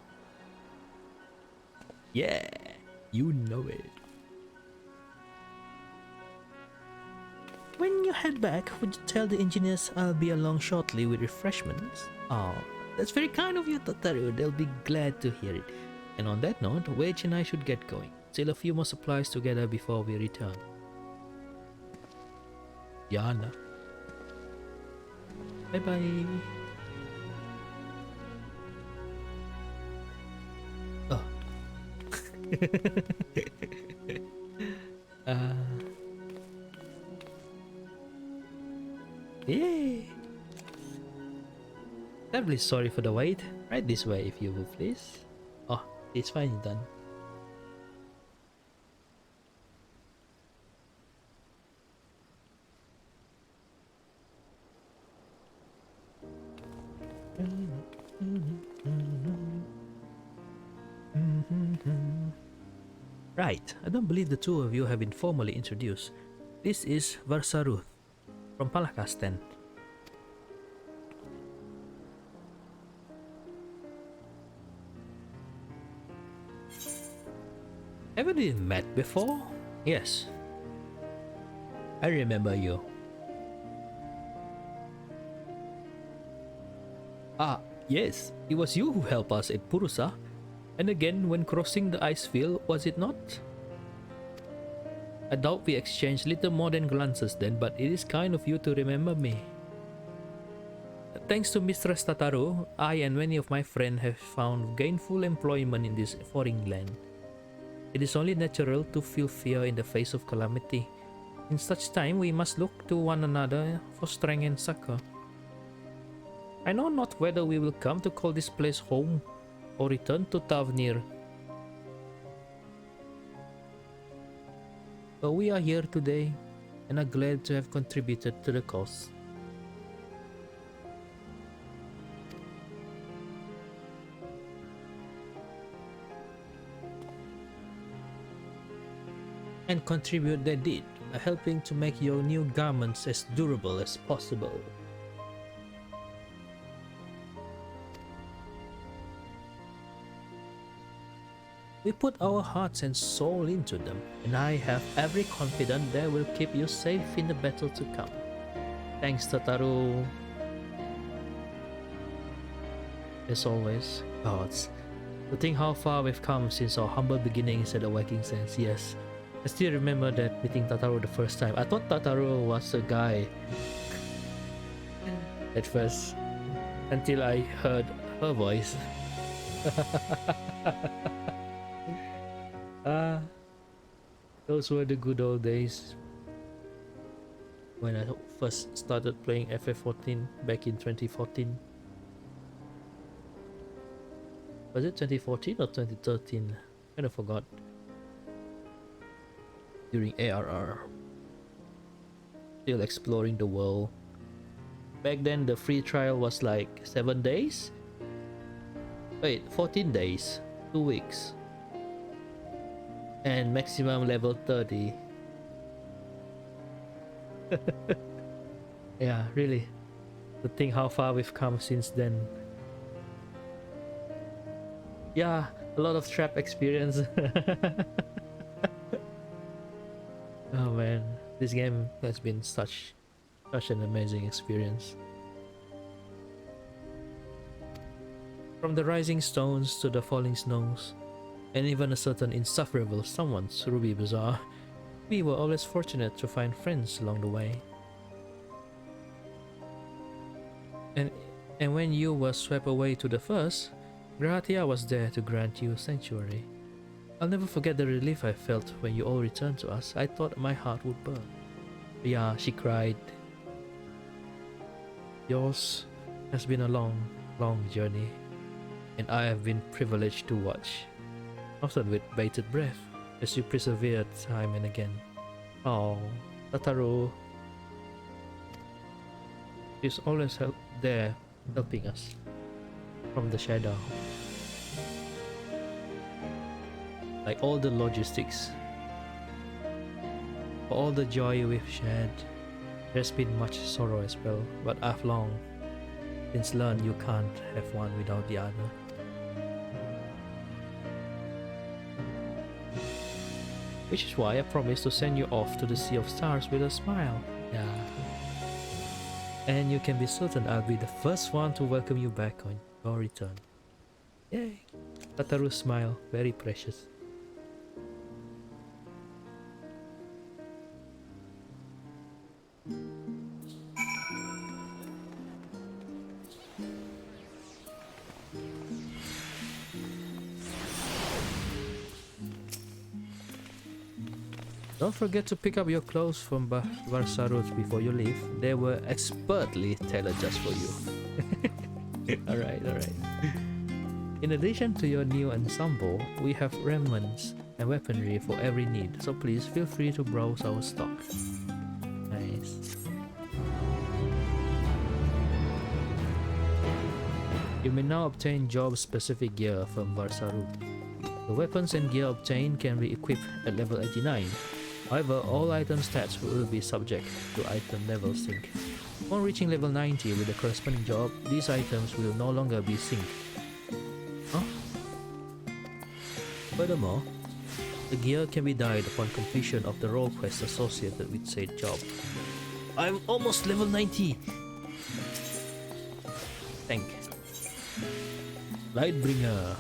Yeah, you know it. When you head back, would you tell the engineers I'll be along shortly with refreshments? Oh, that's very kind of you, Tataru. They'll be glad to hear it. And on that note, Wage and I should get going. Still a few more supplies together before we return. Yana. Bye bye. Oh. Yay! Terribly sorry for the wait. Right this way if you will, please. Oh, it's finally done. Right, I don't believe the two of you have been formally introduced. This is Varsaruth from Palakastan. Haven't we met before? Yes. I remember you. Ah, yes, it was you who helped us at Purusa. And again when crossing the ice field, was it not? I doubt we exchanged little more than glances then, but it is kind of you to remember me. Thanks to Mistress Tataru, I and many of my friends have found gainful employment in this foreign land. It is only natural to feel fear in the face of calamity. In such time, we must look to one another for strength and succor. I know not whether we will come to call this place home or return to Tavnir. But we are here today and are glad to have contributed to the cause. And contribute they did, by helping to make your new garments as durable as possible. We put our hearts and soul into them, and I have every confidence they will keep you safe in the battle to come. Thanks, Tataru. As always, gods. To think how far we've come since our humble beginnings at the Viking Sense, yes. I still remember that meeting Tataru the first time. I thought Tataru was a guy at first, until I heard her voice. Those were the good old days when I first started playing FF14 back in 2014. Was it 2014 or 2013? Kind of forgot. During ARR. Still exploring the world. Back then the free trial was like 7 days? Wait, 14 days. 2 weeks. And maximum level 30. Yeah, really. To think how far we've come since then. Yeah, a lot of trap experience. Oh man, this game has been such an amazing experience. From the rising stones to the falling snows, and even a certain insufferable someone's Ruby Bazaar, we were always fortunate to find friends along the way. And when you were swept away to the first, Gratia was there to grant you sanctuary. I'll never forget the relief I felt when you all returned to us. I thought my heart would burn. Yeah, she cried. Yours has been a long, long journey, and I have been privileged to watch, often with bated breath, as you persevered time and again. Oh, Tataru. She's always there helping us from the shadow. Like all the logistics, for all the joy we've shared, there's been much sorrow as well, but I've long since learned you can't have one without the other. Which is why I promised to send you off to the Sea of Stars with a smile. Yeah. And you can be certain I'll be the first one to welcome you back on your return. Yay! Tataru's smile, very precious. Don't forget to pick up your clothes from Varsarut before you leave. They were expertly tailored just for you. Alright. In addition to your new ensemble, we have remnants and weaponry for every need, so please feel free to browse our stock. Nice. You may now obtain job-specific gear from Varsarut. The weapons and gear obtained can be equipped at level 89. However, all item stats will be subject to item level sync. Upon reaching level 90 with the corresponding job, these items will no longer be synced. Huh? Furthermore, the gear can be dyed upon completion of the role quest associated with said job. I'm almost level 90! Thank. Lightbringer.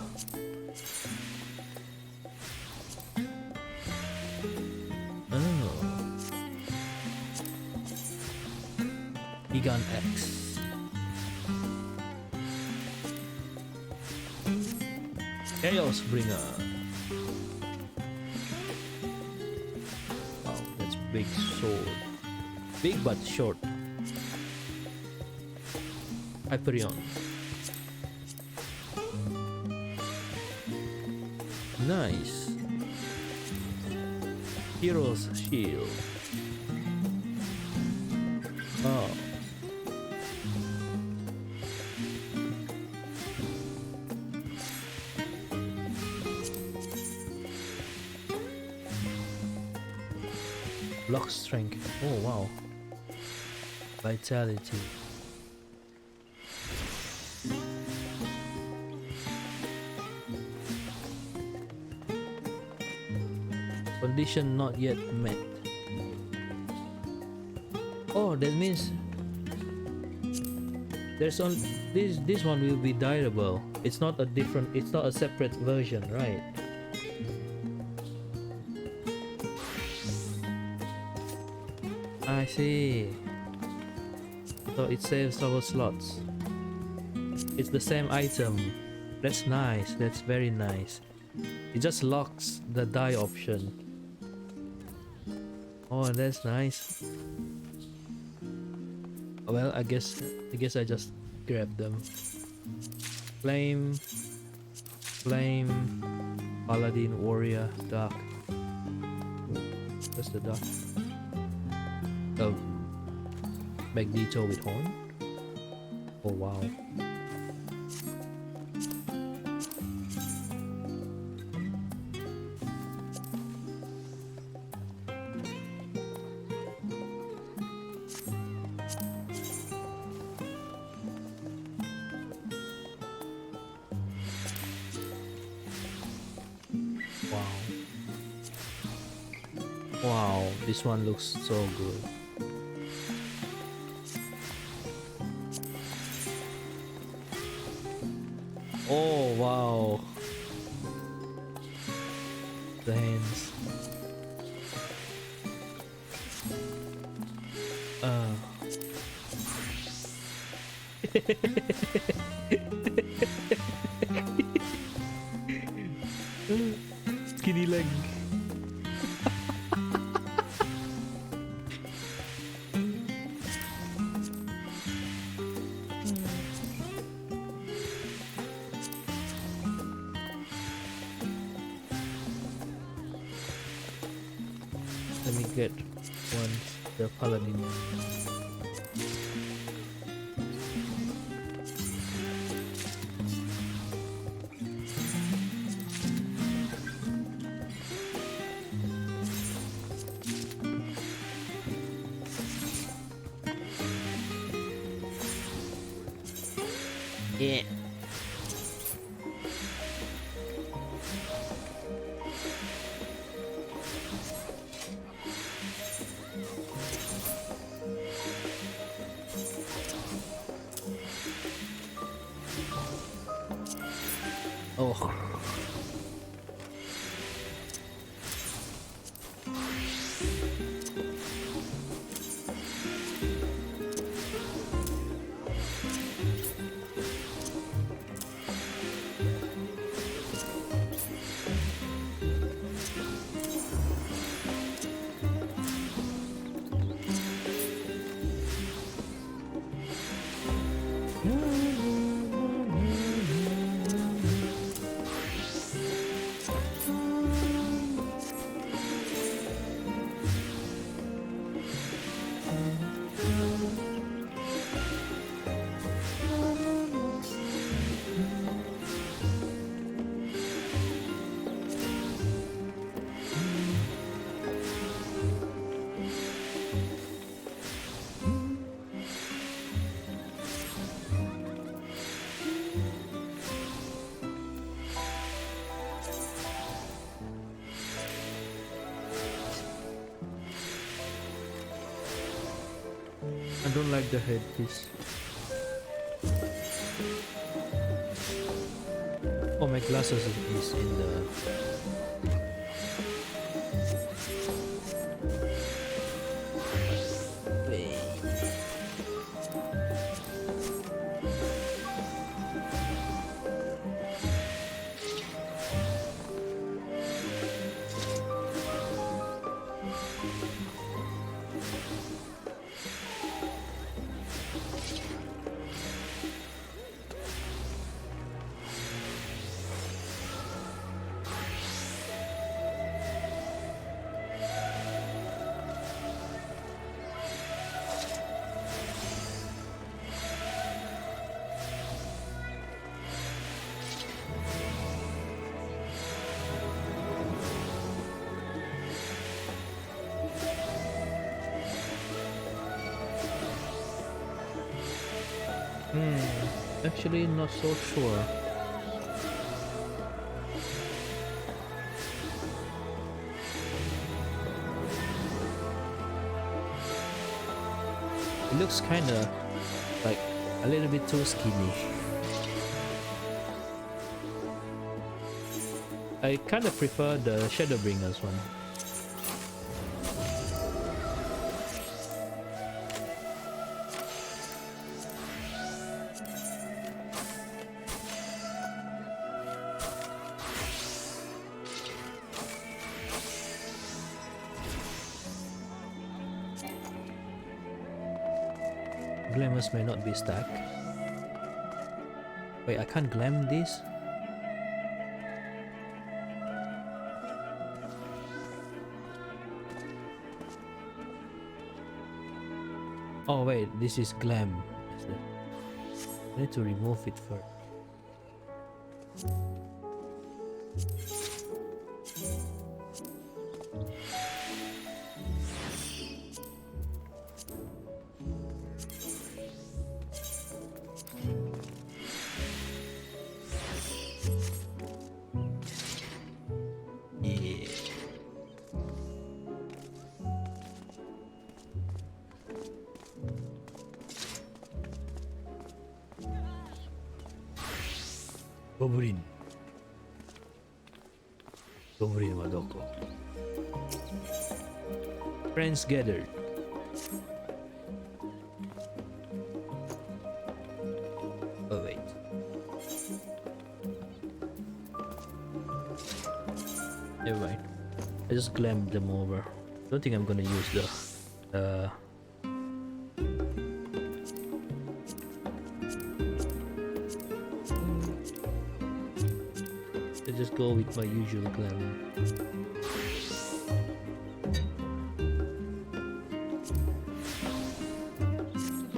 Gun X. Chaos Bringer. Wow, that's big sword. Big but short. Hyperion. Nice. Hero's Shield. Oh. Block strength. Oh wow. Vitality. Condition not yet met. Oh, that means there's only this one will be dyeable. It's not a separate version, right? I see. So it saves our slots. It's the same item. That's nice. That's very nice. It just locks the dye option. Oh, that's nice. Well, I guess I just grab them. Flame, Paladin, Warrior, Dark. That's the Dark. Oh, Magneto with horn. Oh wow. Wow, this one looks so good. Oh wow, the hands. Uh. Skinny leg. Let me get one, the paladin. Yeah. Oh. I don't like the headpiece. Oh, my glasses is in the... Actually, not so sure. It looks kinda like a little bit too skinny. I kinda prefer the Shadowbringers one. Glamours may not be stacked. Wait, I can't glam this? Oh wait, this is glam. I need to remove it first. Goblin. Goblin wa doko? Friends gathered. Oh wait. Never mind. I just glammed them over. Don't think I'm gonna use the I just go with my usual glam.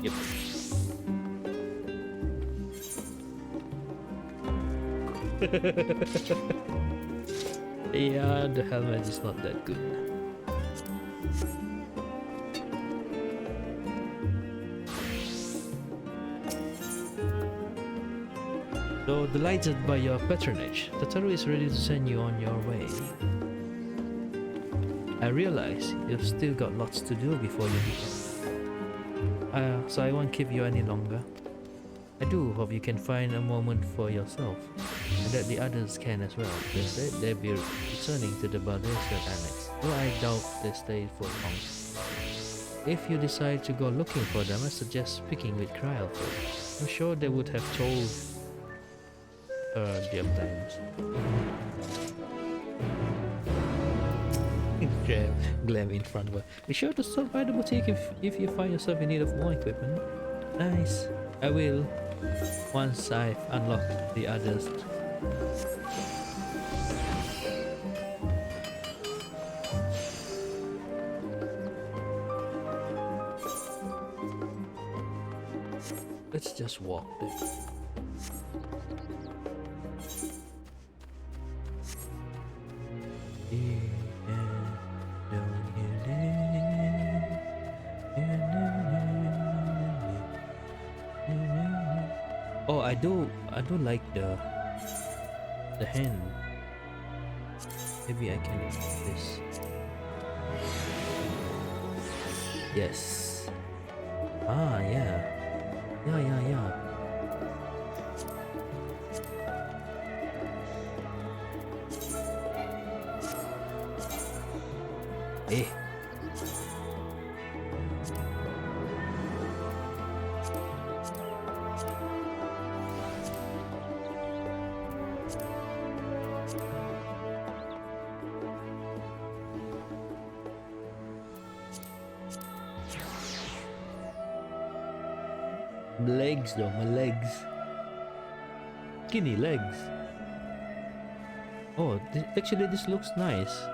Yep. Yeah, the helmet is not that good. So, delighted by your patronage, Tataru is ready to send you on your way. I realize you've still got lots to do before you depart. So I won't keep you any longer. I do hope you can find a moment for yourself, and that the others can as well, because they'll be returning to the Bardasian Annex, though I doubt they stay for long. If you decide to go looking for them, I suggest speaking with Kryl first. I'm sure they would have told the times. Glam in front of her. Be sure to stop by the boutique if you find yourself in need of more equipment. Nice. I will, once I've unlocked the others. Let's just walk there. Oh, I do like the hand. Maybe I can use this. Yes. Ah, yeah. Yeah. Eh. Legs though, my legs. Skinny legs. Oh, actually this looks nice.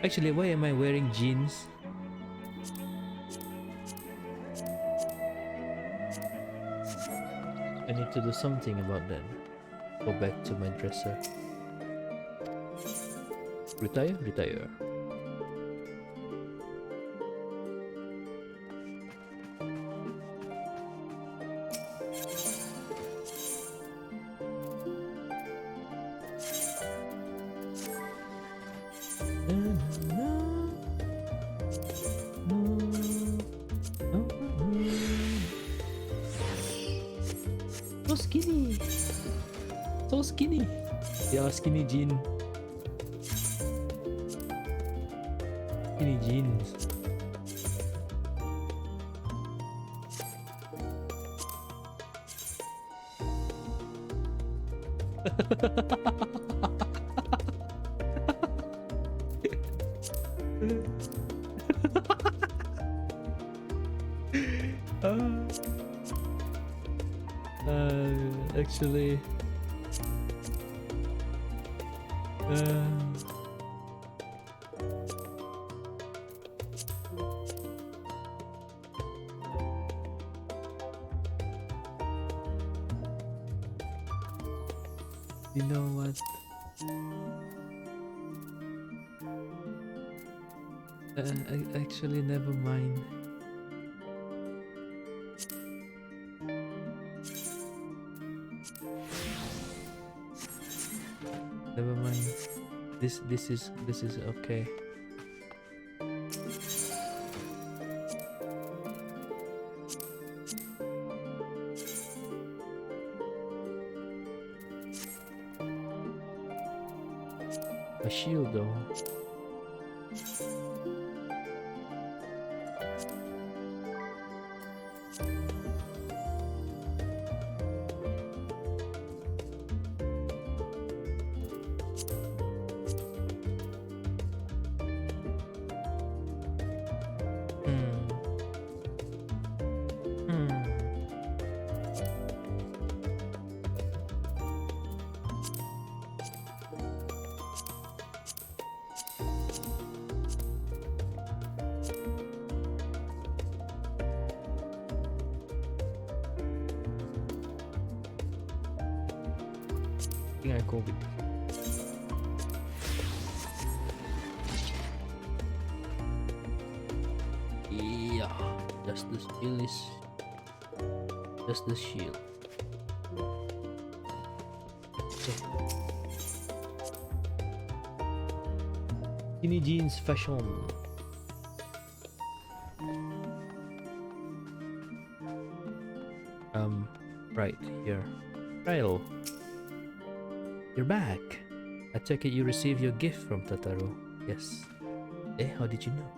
Actually, why am I wearing jeans? I need to do something about that. Go back to my dresser. Retire. So skinny. Yeah, skinny jean. Skinny jeans. Actually, you know what? Actually, never mind. Never mind. This is okay. a shield though. I think I go with yeah, just the shield is just the shield. So, skinny jeans fashion. Right here. Kyle, you're back. I take it you received your gift from Tataru. Yes. How did you know?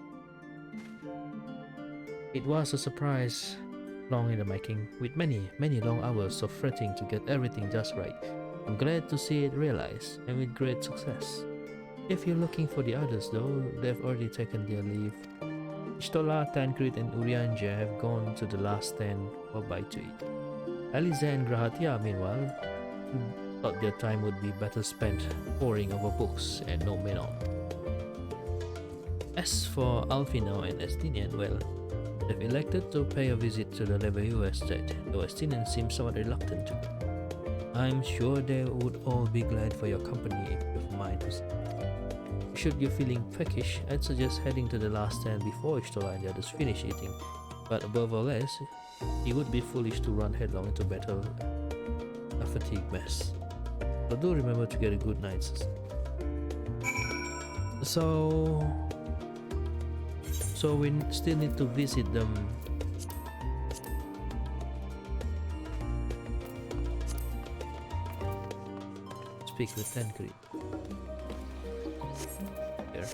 It was a surprise, long in the making, with many long hours of fretting to get everything just right. I'm glad to see it realized, and with great success. If you're looking for the others though, they've already taken their leave. Ishtola, Tancred, and Urianja have gone to the last stand for bye to eat. Aliza and Grahatia, meanwhile, thought their time would be better spent poring over books and no Menon. As for Alfino and Estinian, well, they've elected to pay a visit to the Lebeau estate, though Estinian seems somewhat reluctant to. I'm sure they would all be glad for your company if you have mind to see. Should you feeling peckish, I'd suggest heading to the last stand before Ishtola and the others finish eating, but above all else, it would be foolish to run headlong into battle, a fatigue mess. So do remember to get a good night's sleep. So we still need to visit them. Speak with Tancred. Here.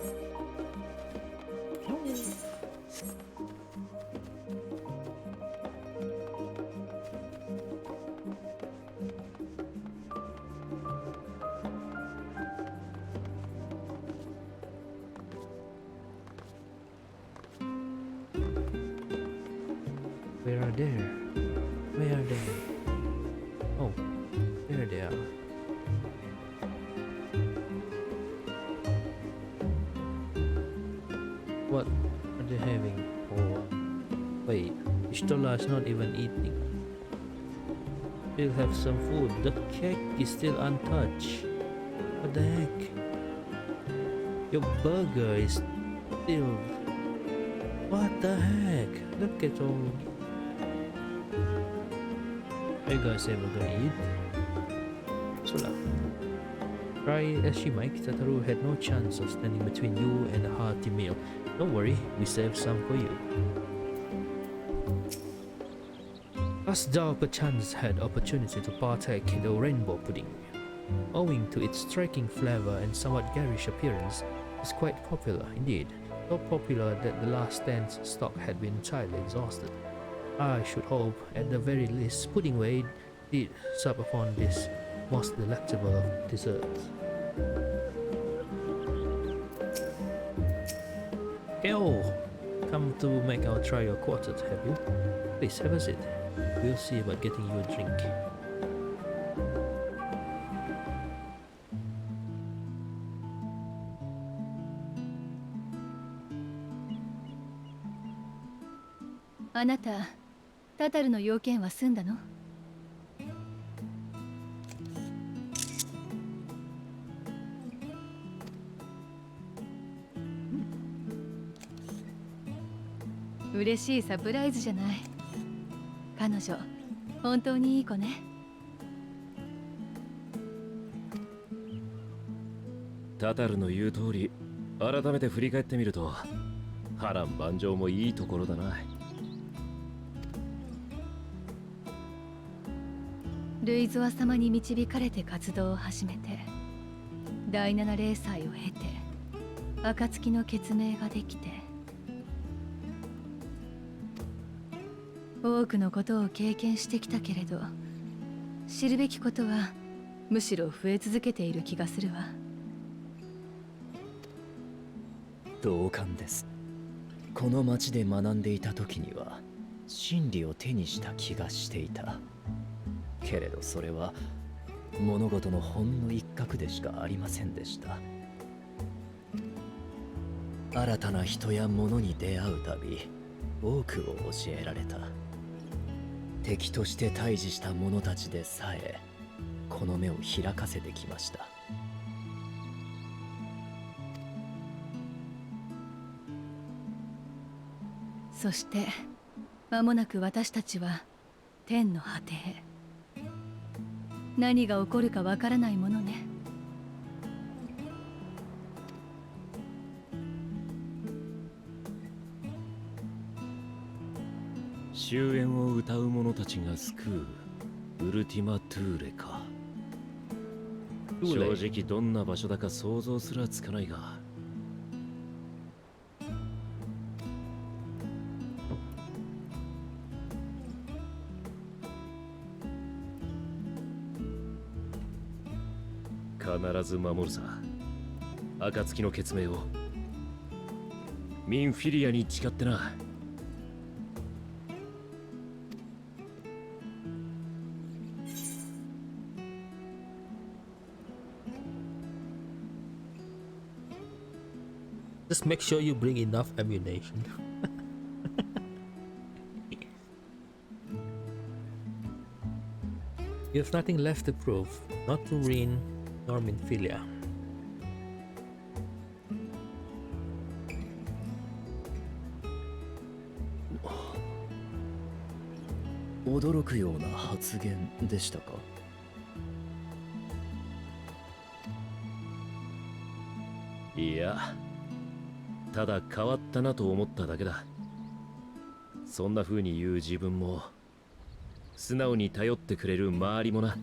Where are they? Where are they? Oh, there they are. What are they having? Oh, wait, Ishtola is not even eating. We'll have some food. The cake is still untouched. What the heck? Your burger is still... What the heck? Look at all... Are you guys ever gonna eat? Sula. Try as she might, Tataru had no chance of standing between you and a hearty meal. Don't worry, we saved some for you. As thou perchance had opportunity to partake in the rainbow pudding. Owing to its striking flavor and somewhat garish appearance, it's quite popular indeed. So popular that the last stand's stock had been entirely exhausted. I should hope, at the very least, Puddingway did sup upon this most delectable of desserts. Oh, come to make our trio quartet, have you? Please have a seat. We'll see about getting you a drink.
Anata, タタルの要件は済んだの？嬉しいサプライズじゃない。彼女、本当にいい子ね。
タタルの言う通り、改めて振り返ってみると、波乱万丈もいいところだな。
ルイゾア様に導かれて活動を始めて、第七霊祭を経て暁の決命ができて、多くのことを経験してきたけれど、知るべきことはむしろ増え続けている気がするわ。
同感です。この町で学んでいた時には真理を手にした気がしていた。けれどそれは物事のほんの一角でしかありませんでした。新たな人や物に出会うたび多くを教えられた。敵として対峙した者たちでさえこの目を開かせてきました。
そして間もなく私たちは天の果てへ。何が起こるかわからないものね。
終焉を歌う者たちが救うウルティマ・トゥーレか。正直どんな場所だか想像すらつかないが、必ず守るさ、暁の決命を。ミンフィリアに誓ってな。
Just make sure you bring enough ammunition. You have nothing left to prove, not to Rin nor Minfilia.
驚くような発言でしたか？いや、ただ変わったなと思っただけだ。そんな風に言う自分も、素直に頼ってくれる周りもな。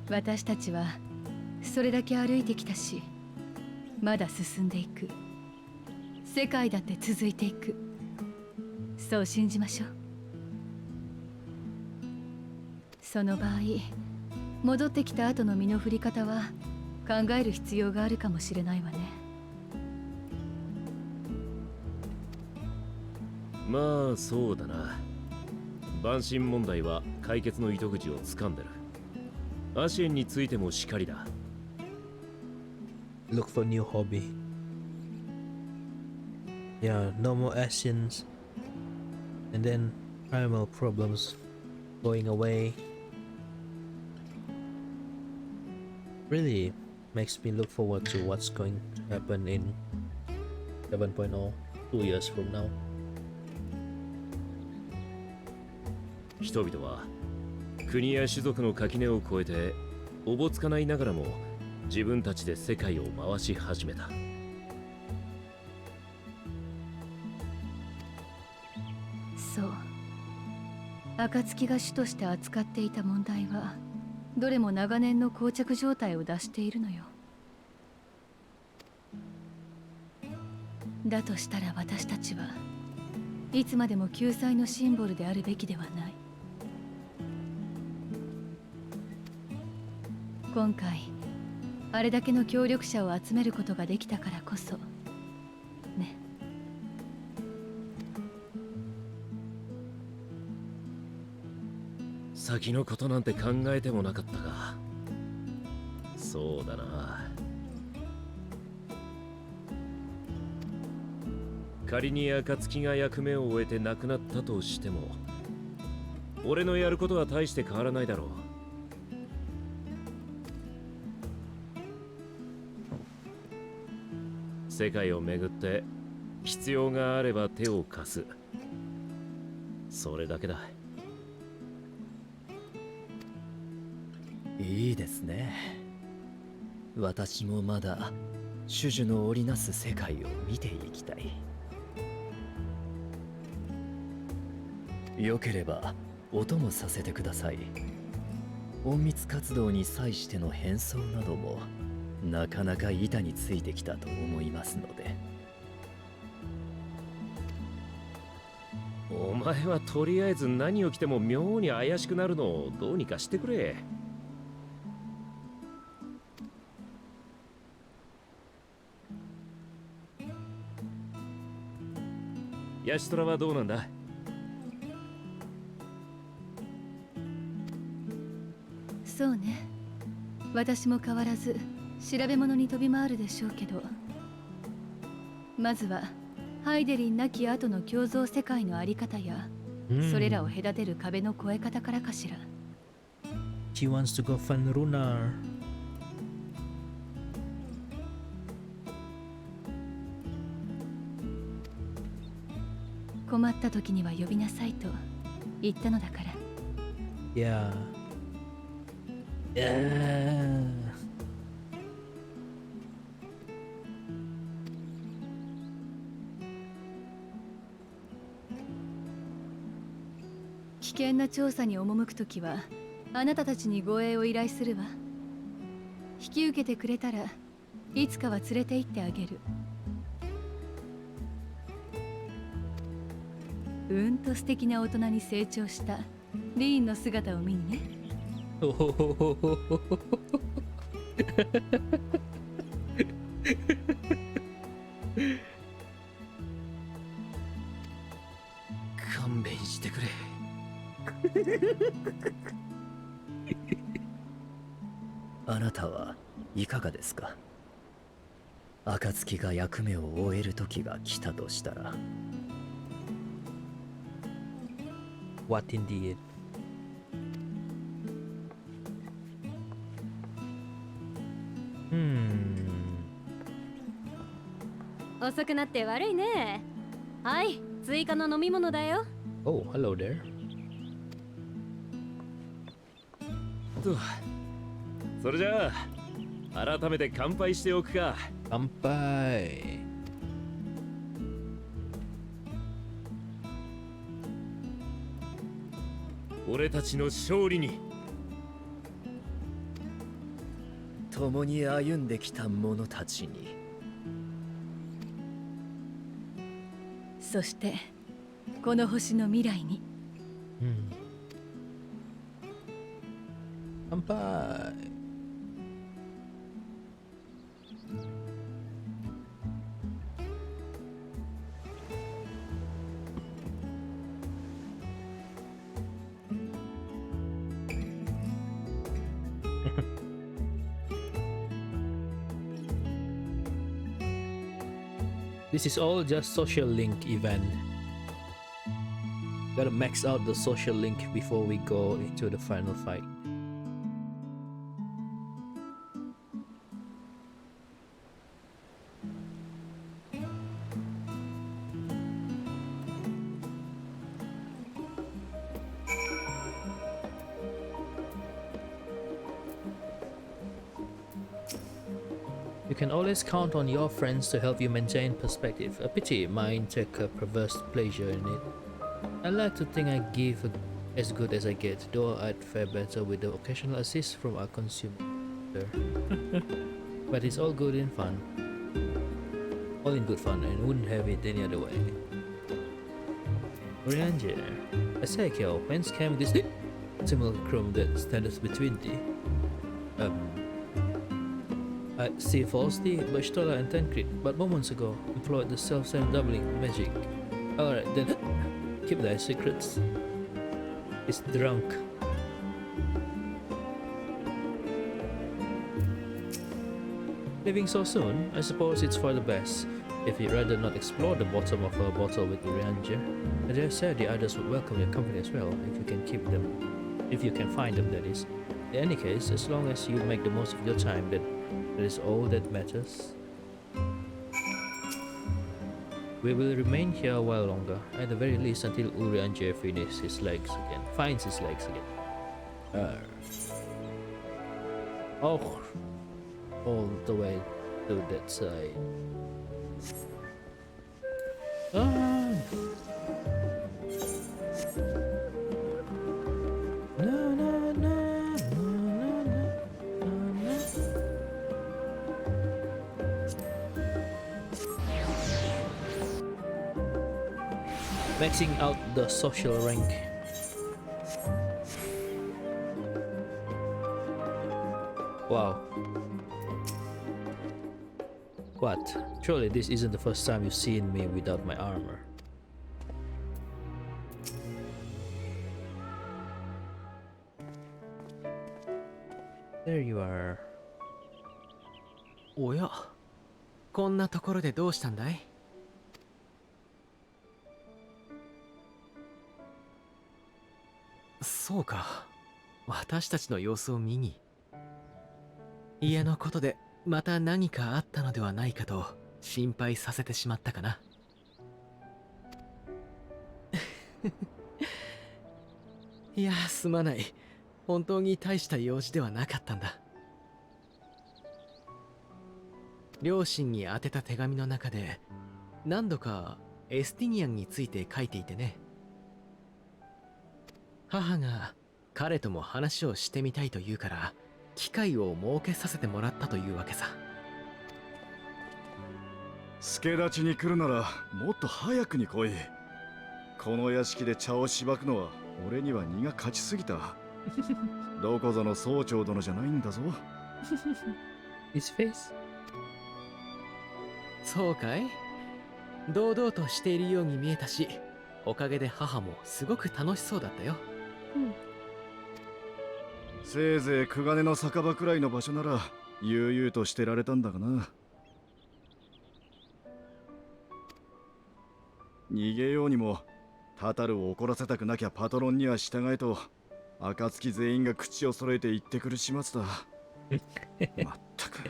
私たちはそれだけ歩いてきたし、まだ進んでいく。世界だって続いていく。そう信じましょう。その場合、戻ってきた後の身の振り方は考える必要があるかもしれないわね。
まあそうだな。万神問題は解決の糸口をつかんでる。アシエンについてもしかりだ。
Look for new hobby. Yeah, no more Asians. And then primal problems going away. Really makes me look forward to what's going to happen in 7.0 2 years from now.
人々は国や種族の垣根を越えておぼつかないながらも自分たちで世界を回し始めた。
そう。暁が主として扱っていた問題はどれも長年の膠着状態を脱しているのよ。だとしたら私たちはいつまでも救済のシンボルであるべきではない。今回あれだけの協力者を集めることができたからこそね。
先のことなんて考えてもなかったが、そうだな。仮に暁が役目を終えて亡くなったとしても、俺のやることは大して変わらないだろう。世界をめぐって必要があれば手を貸す。それだけだ。いいですね。私もまだ種々の織りなす世界を見ていきたい。よければお供させてください。隠密活動に際しての変装などもなかなか板についてきたと思いますので。
お前はとりあえず何を着ても妙に怪しくなるのをどうにかしてくれ。ヤシトラはどうなんだ？
そうね、私も変わらず調べ物に飛び回るでしょうけど、まずはハイデリン亡き後の共造世界のあり方や、それらを隔てる壁の越え方からかしら。
She wants to go find Runar.
困った時には呼びなさいと言ったのだから。
Yeah. Yeah.
危険な調査に赴くときはあなたたちに護衛を依頼するわ。引き受けてくれたらいつかは連れて行ってあげる。うんと素敵な大人に成長したリーンの姿を見にね。
勘弁してくれ。
あなたはいかがですか？暁が役目を終える時が来たとしたら。
What indeed?
遅くなって悪いね。はい、追加の飲み物だよ。
Oh, hello there.
と、それじゃあ改めて乾杯しておくか。
乾杯。
俺たちの勝利に。
共に歩んできた者たちに。
そしてこの星の未来に。
乾杯。This is all just social link event. Gotta max out the social link before we go into the final fight. You can always count on your friends to help you maintain perspective. A pity mine take a perverse pleasure in it. I like to think I give as good as I get, though I'd fare better with the occasional assist from our consumer. But it's all good in fun. All in good fun, and wouldn't have it any other way. Ranger, I say, Kel, whence came this simulacrum that stands between thee? I see falsely, but Stola and Tancred, but moments ago, employed the self-same doubling magic. Alright then, keep thy secrets. He's drunk. Leaving so soon? I suppose it's for the best. If you'd rather not explore the bottom of her bottle with the Ranger, I dare say the others would welcome your company as well, if you can keep them. If you can find them, that is. In any case, as long as you make the most of your time, that is all that matters. We will remain here a while longer, at the very least until Urianger finds his legs again. Oh, all the way to that side. Ah. Maxing out the social rank. Wow. What? Surely this isn't the first time you've seen me without my armor. There you are.
おや、こんなところでどうしたんだい？そうか、私たちの様子を見に。家のことでまた何かあったのではないかと心配させてしまったかな。いや、すまない。本当に大した用事ではなかったんだ。両親に宛てた手紙の中で何度かエスティニアンについて書いていてね。母が彼とも話をしてみたいと言うから機会を設けさせてもらったというわけさ。
助立ちに来るならもっと早くに来い。この屋敷で茶をしばくのは俺には荷が勝ちすぎた。どこぞの総長殿じゃないんだぞ。
His face?
そうかい？堂々としているように見えたし、おかげで母もすごく楽しそうだったよ。
せいぜいクガネの酒場くらいの場所なら悠々としてられたんだがな。逃げようにもタタルを怒らせたくなきゃパトロンには従えと暁全員が口を揃えて言ってくる始末だ。まったく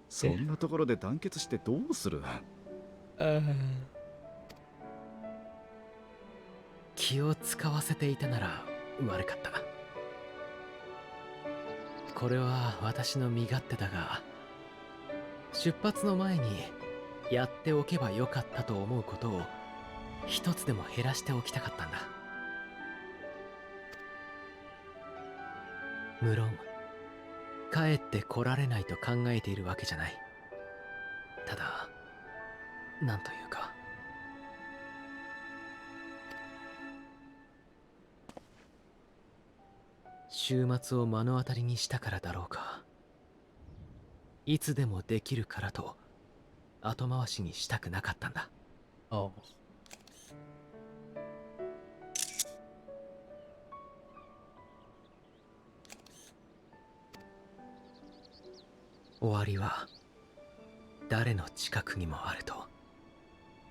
そんなところで団結してどうする。
気を使わせていたなら悪かった。これは私の身勝手だが、出発の前にやっておけばよかったと思うことを一つでも減らしておきたかったんだ。無論帰って来られないと考えているわけじゃない。ただなんというか、週末を目の当たりにしたからだろうか、いつでもできるからと後回しにしたくなかったんだ。
Oh.
終わりは誰の近くにもあると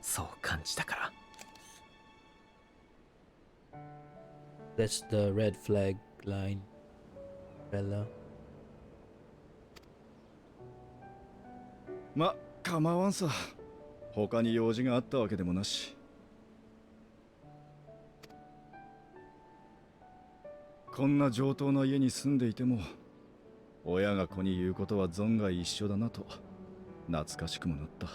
そう感じたから。
That's the red flag line, Bella.
ま、構わんさ。他に用事があったわけでもなし。こんな上等な家に住んでいても親が子に言うことは存外一緒だなと懐かしくもなった。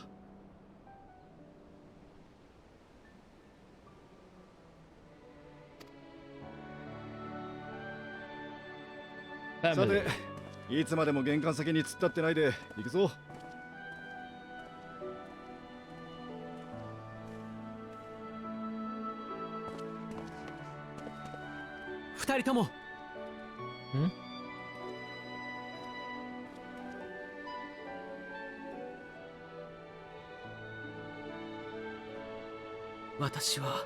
さ
Family.
て、いつまでも玄関先に突っ立ってないで行くぞ。
二人とも。私は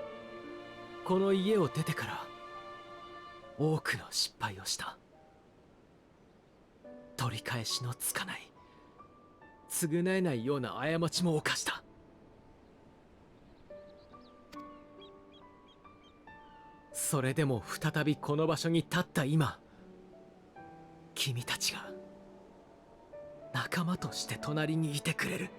この家を出てから多くの失敗をした。取り返しのつかない、償えないような過ちも犯した。それでも再びこの場所に立った今、君たちが仲間として隣にいてくれる。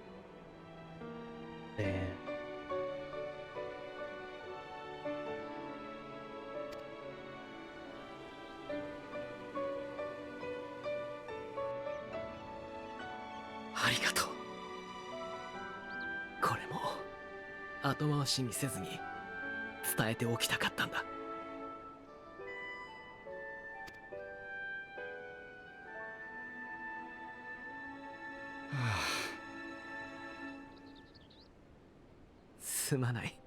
ありがとう。これも後回しにせずに伝えておきたかったんだ。すまない。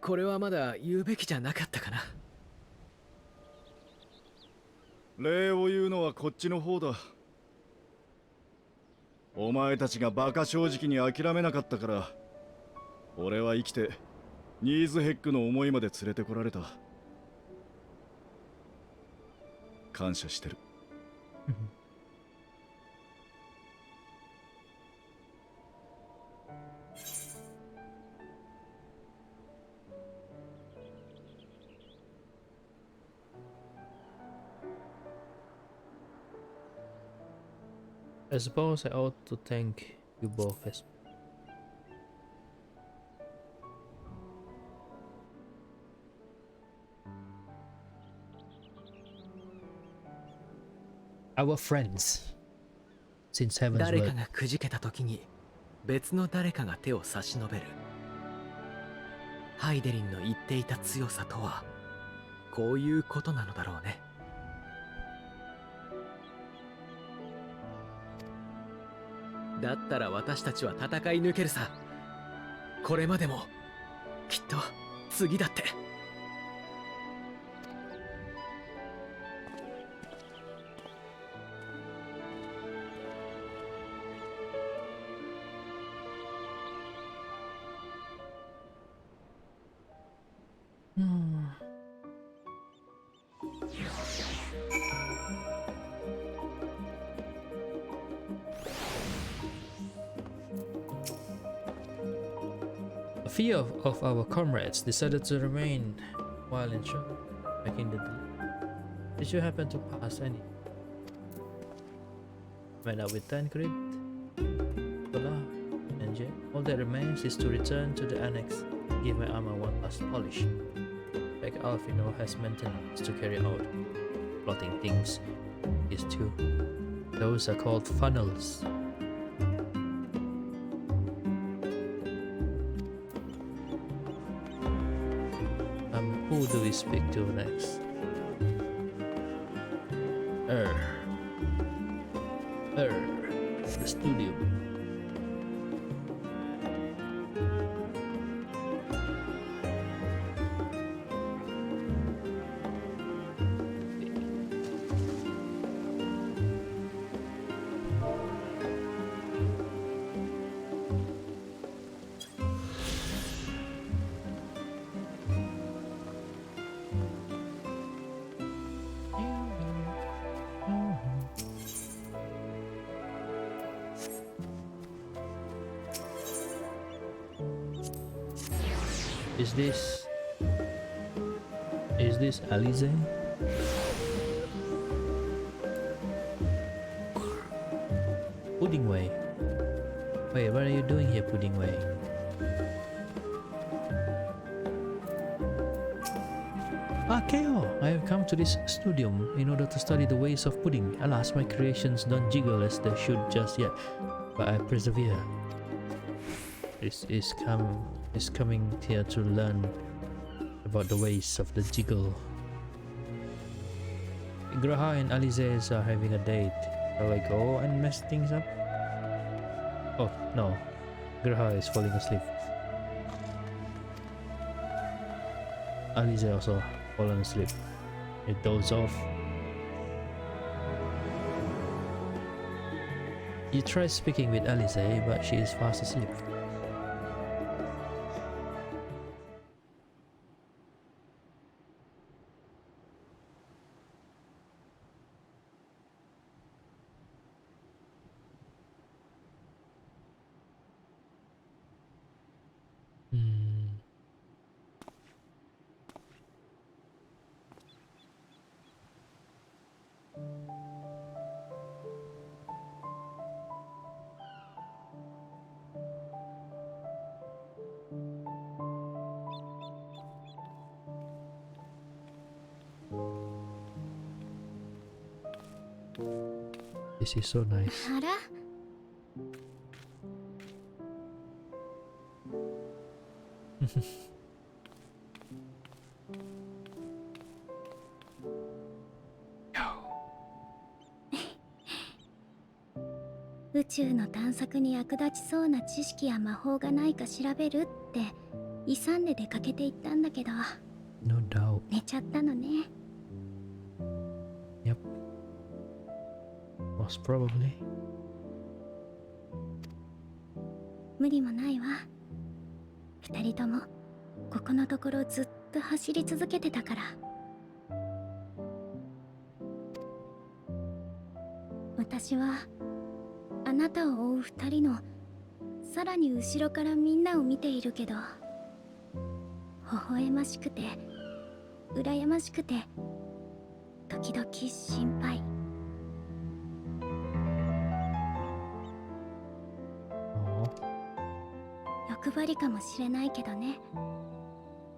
これはまだ言うべきじゃなかったかな。
礼を言うのはこっちの方だ。お前たちがバカ正直に諦めなかったから、俺は生きてニーズヘックの思いまで連れてこられた。感謝してる。
I suppose I ought to thank you both as our friends since heaven's
誰か
word.
がくじけた時に別の誰かが手を差し伸べる。ハイデリンの言っていた強さとはこういうことなのだろうね。だったら私たちは戦い抜けるさ。これまでもきっと次だって。
A few of our comrades decided to remain while in shock, making the delay. Did you happen to pass any? Met up with Tancred, Nicola, and Jay. All that remains is to return to the annex, give my armor one last polish. Like Alfino has maintenance to carry out. Plotting things is too. Those are called funnels. Who do we speak to next? The studio. Is this Alize? Pudding Way. Wait, what are you doing here, Pudding Way? Keo, I have come to this studium in order to study the ways of pudding. Alas, my creations don't jiggle as they should just yet, but I persevere. Is coming here to learn about the ways of the jiggle. Graha and Alize are having a date. Shall I go and mess things up? Oh no, Graha is falling asleep. Alize also fallen asleep. It doze off. You try speaking with Alize, but she is fast asleep. This is so nice.
あら、宇宙の探索に役立ちそうな知識や魔法がないか調べるって
勇んで出かけて行ったんだけど
No doubt.
寝ちゃったのね。
Yep. Most probably.
無理もないわ。二人ともここのところずっと走り続けてたから。私はあなたを追う二人のさらに後ろからみんなを見ているけど、微笑ましくて羨ましくて時々心配。
Oh.
欲張りかもしれないけどね。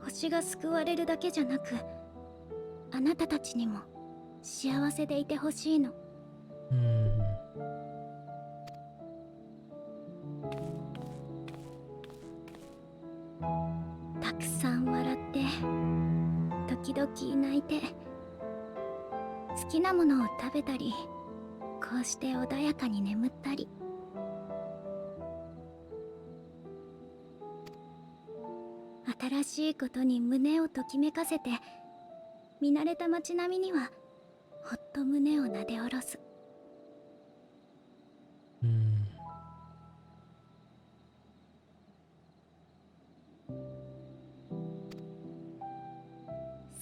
星が救われるだけじゃなく、あなたたちにも幸せでいてほしいの。 たくさん笑って時々泣いて、好きなものを食べたり、こうして穏やかに眠ったり。新しいことに胸をときめかせて、見慣れた街並みにはほっと胸をなで下ろす。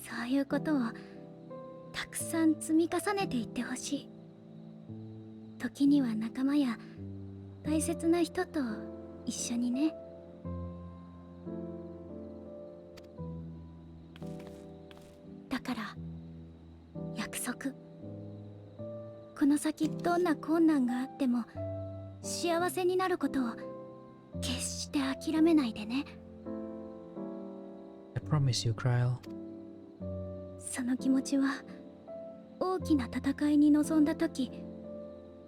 そういうことをたくさん積み重ねていってほしい。時には仲間や大切な人と一緒にね。だから約束。この先どんな困難があっても幸せになることを決して諦めないでね。
I promise you, Kryl.
その気持ちは大きな戦いに臨んだ時、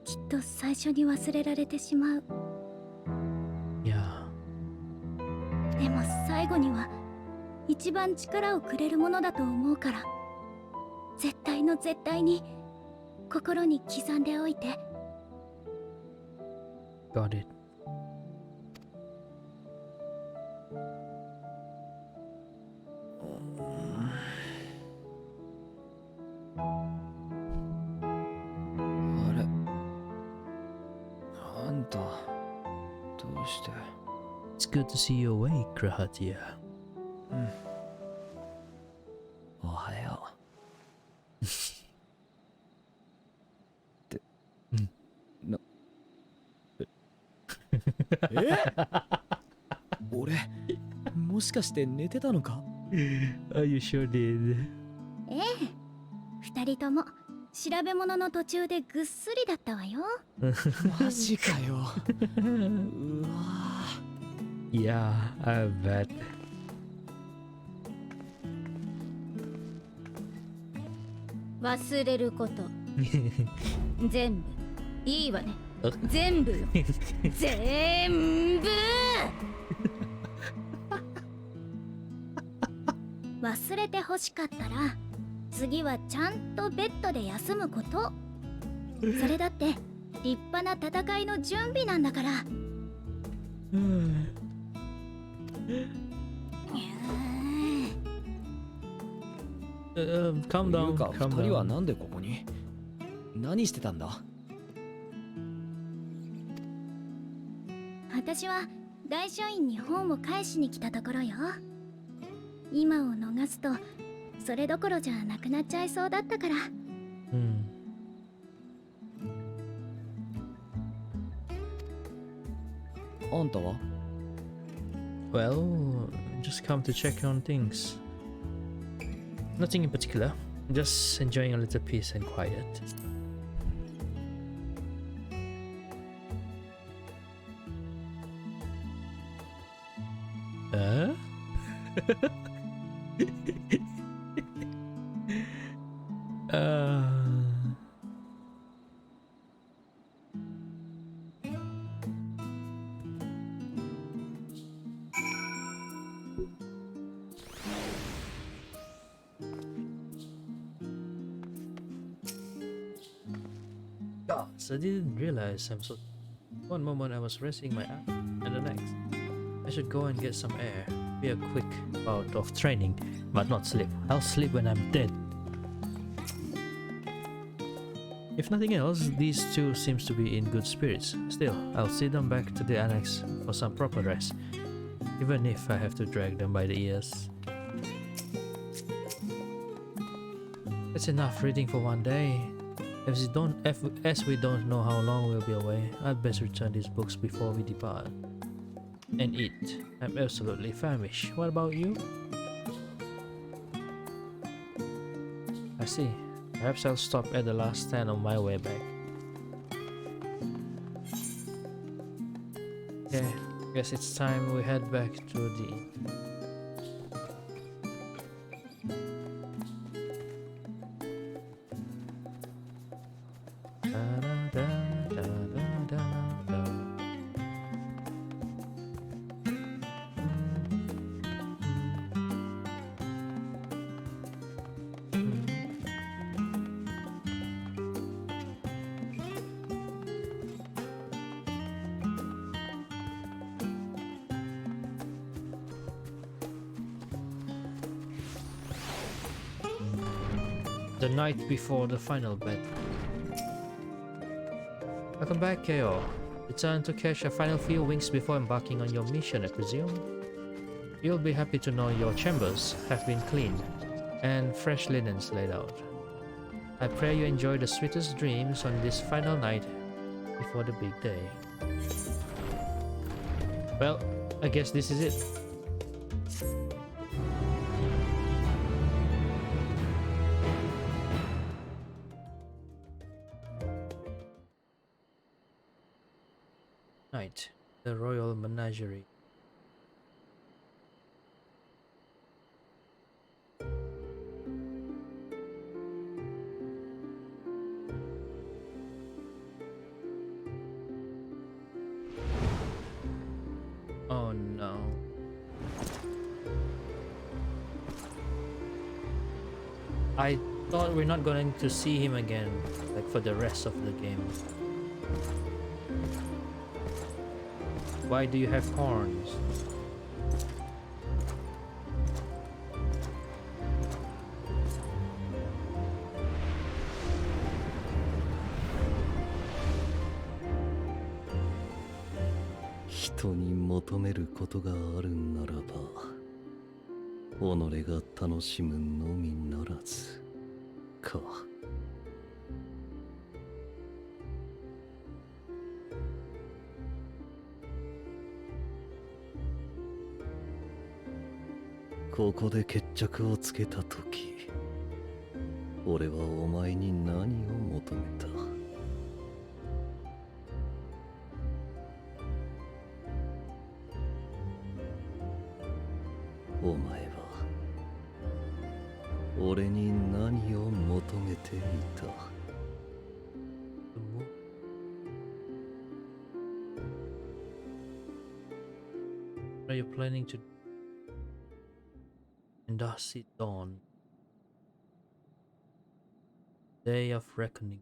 きっと最初に忘れられてしまう。
Yeah.
でも最後には一番力をくれるものだと思うから、絶対の絶対に心に刻んでおいて。
Got it.
あれ、あんたどうして？
It's good to see you awake, Krahatia.
おはよう。ってな俺もしかして寝てたのか？
Oh, you sure did.
ええ、二人とも調べ物の途中でぐっすりだったわよ。
マジかよ。うわ
Yeah, I bet.
忘れること全部いいわね。
あ
全部よ全部。
忘れて欲しかったら次はちゃんとベッドで休むこと。それだって立派な戦いの準備なんだから。
Calm
という
down,
か
calm
二人は
down.
なんでここに？何してたんだ？
私は大書院に本を返しに来たところよ。今を逃すとそれどころじゃなくなっちゃいそうだったから。
あんたは？
Well, just come to check on things. Nothing in particular. Just enjoying a little peace and quiet. Huh? Gosh, I didn't realize I'm so. One moment I was resting my app, and the next, I should go and get some air. Be a quick bout of training, but not sleep. I'll sleep when I'm dead. If nothing else, these two seems to be in good spirits. Still, I'll see them back to the annex for some proper rest, even if I have to drag them by the ears. That's enough reading for one day. As we don't know how long we'll be away, I'd best return these books before we depart. And eat. I'm absolutely famished. What about you? I see. Perhaps I'll stop at the last stand on my way back. Okay, guess it's time we head back to the inn. The night before the final battle. Welcome back, KO. Return to catch a final few winks before embarking on your mission, I presume? You'll be happy to know your chambers have been cleaned and fresh linens laid out. I pray you enjoy the sweetest dreams on this final night before the big day. Well, I guess this is it. Night, the Royal Menagerie. Oh no. I thought we're not going to see him again, like for the rest of the game. Why do you have horns?
人に求めることがあるならば、己が楽しむのみならずか。ここで決着をつけたとき、俺はお前に何を求めた？お前は俺に何を求めていた？
What are you planning to do? And thus it dawned. Day of reckoning.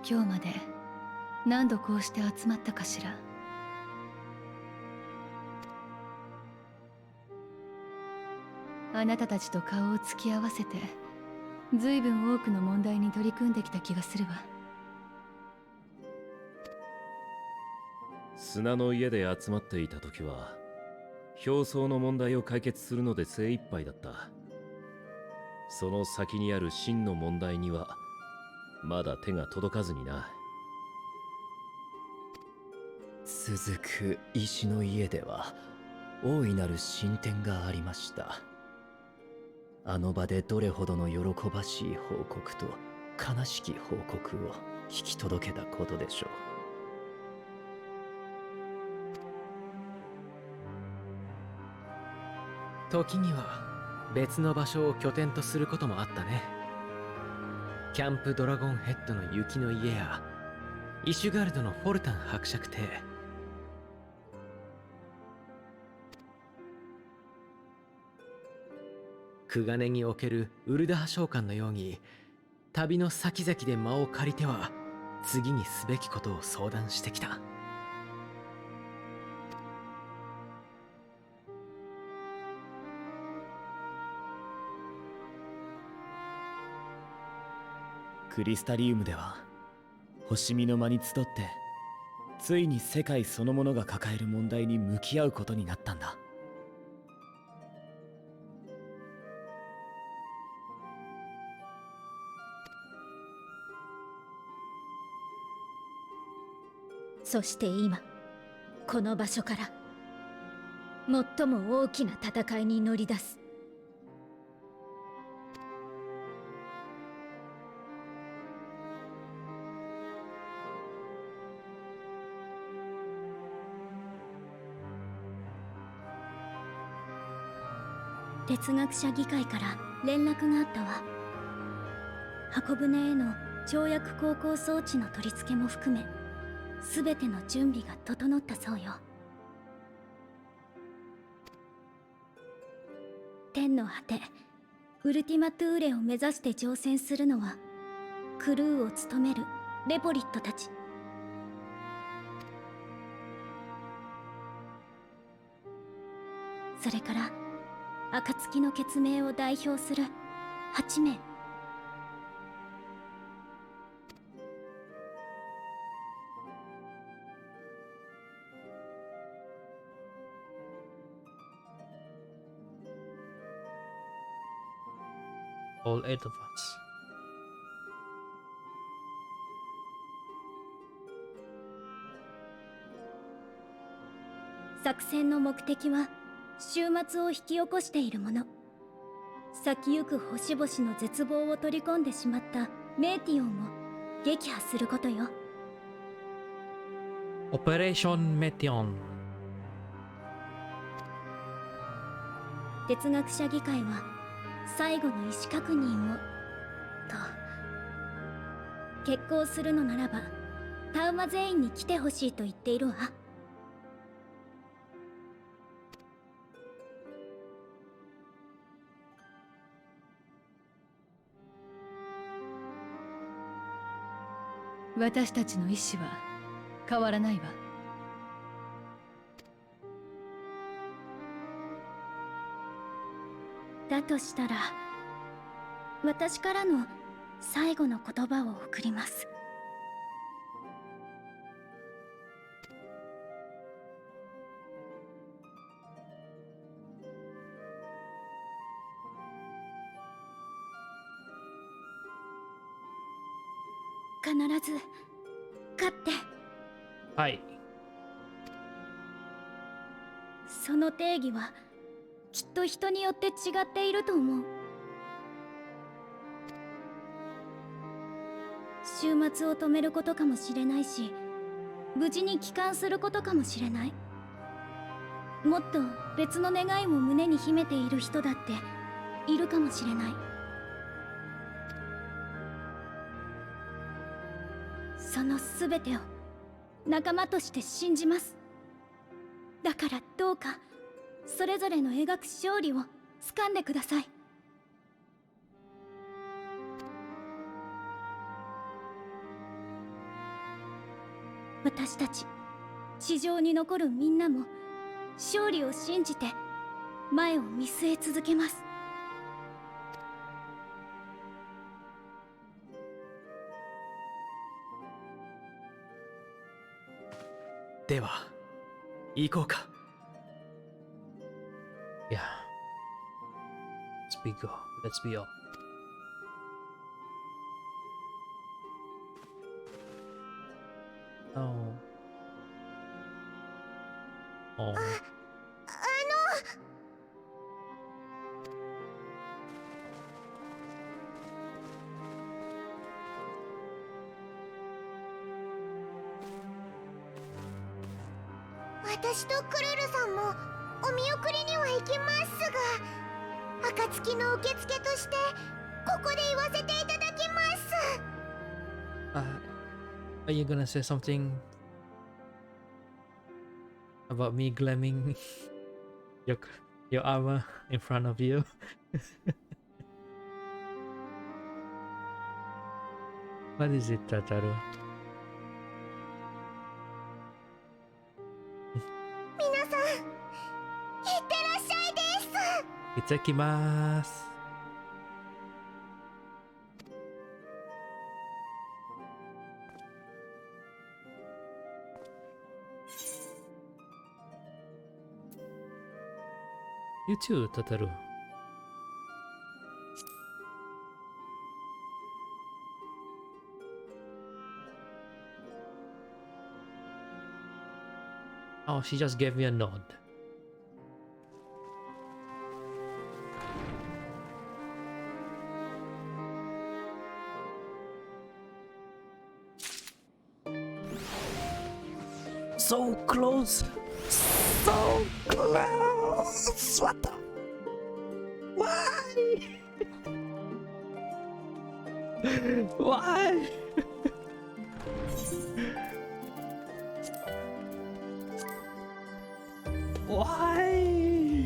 「今日まで何度こうして集まったかしら」あなたたちと顔を突き合わせて随分多くの問題に取り組んできた気がするわ。
砂の家で集まっていた時は表層の問題を解決するので精一杯だった。その先にある真の問題にはまだ手が届かずにな。
続く石の家では大いなる進展がありました。あの場でどれほどの喜ばしい報告と悲しき報告を聞き届けたことでしょ
う。時には別の場所を拠点とすることもあったね。キャンプドラゴンヘッドの雪の家やイシュガルドのフォルタン伯爵邸、クガネにおけるウルダハ召喚のように、旅の先々で間を借りては次にすべきことを相談してきた。
クリスタリウムでは星見の間に集ってついに世界そのものが抱える問題に向き合うことになったんだ。
そして今この場所から最も大きな戦いに乗り出す。
哲学者議会から連絡があったわ。箱舟への跳躍航行装置の取り付けも含め全ての準備が整ったそうよ。天の果てウルティマトゥーレを目指して乗船するのはクルーを務めるレポリットたち。それから暁の血盟を代表する8名。
All 8 of us.
作戦の目的は終末を引き起こしているもの。先行く星々の絶望を取り込んでしまったメーティオンを撃破することよ。
Operation Meteon.
哲学者議会は最後の意思確認をと決行するのならばタウマ全員に来てほしいと言っているわ。
私たちの意志は変わらないわ。
だとしたら私からの最後の言葉を送ります。必ず勝って。
はい。
その定義はきっと人によって違っていると思う。終末を止めることかもしれないし、無事に帰還することかもしれない。もっと別の願いを胸に秘めている人だっているかもしれない。その全てを仲間として信じます。だからどうかそれぞれの描く勝利を掴んでください。私たち地上に残るみんなも勝利を信じて前を見据え続けます。
では行こうか。
Yeah. Let's be go. Let's be off. Oh. Oh.
あの私とクルルさんもお見送りには行きますが、暁の受付としてここで言わせていただきます。
Are you gonna say something about me glamming your your armor in front of you? What is it, Tataru?
皆さん、いってらっしゃいです。
いただきます。You too, Tataru. Oh, she just gave me a nod. So close! So close! What the? Why? Why? Why?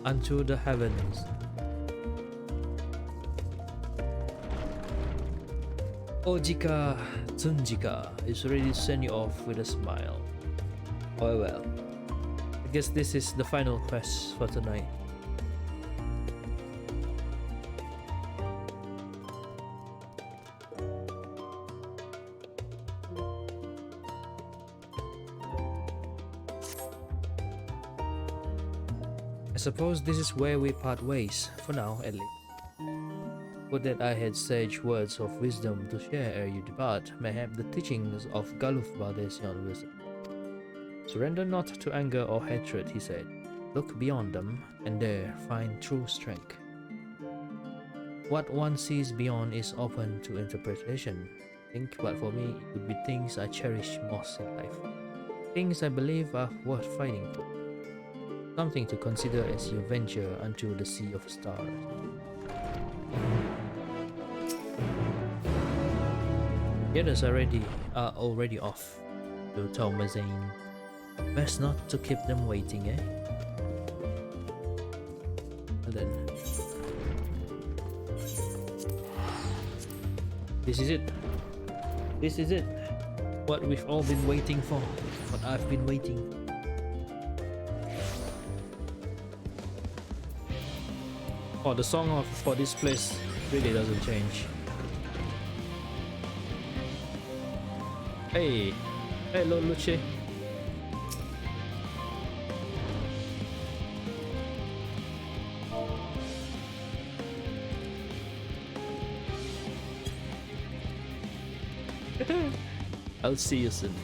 Unto the heavens. Ojika Tsunjika is ready to send you off with a smile. Oh well. I guess this is the final quest for tonight. I suppose this is where we part ways, for now at least. Would that I had sage words of wisdom to share ere you depart. Mayhap the teachings of Galuf Bades yon wisdom. Surrender not to anger or hatred, he said. Look beyond them, and there find true strength. What one sees beyond is open to interpretation. Think, but for me, it would be things I cherish most in life. Things I believe are worth fighting for. Something to consider as you venture unto the sea of stars. The others are already off to Talmazane. Best not to keep them waiting, eh? And then this is it. This is it. What we've all been waiting for. What I've been waiting for. Oh, the song for this place really doesn't change. Hey, hello Luce. I'll see you soon.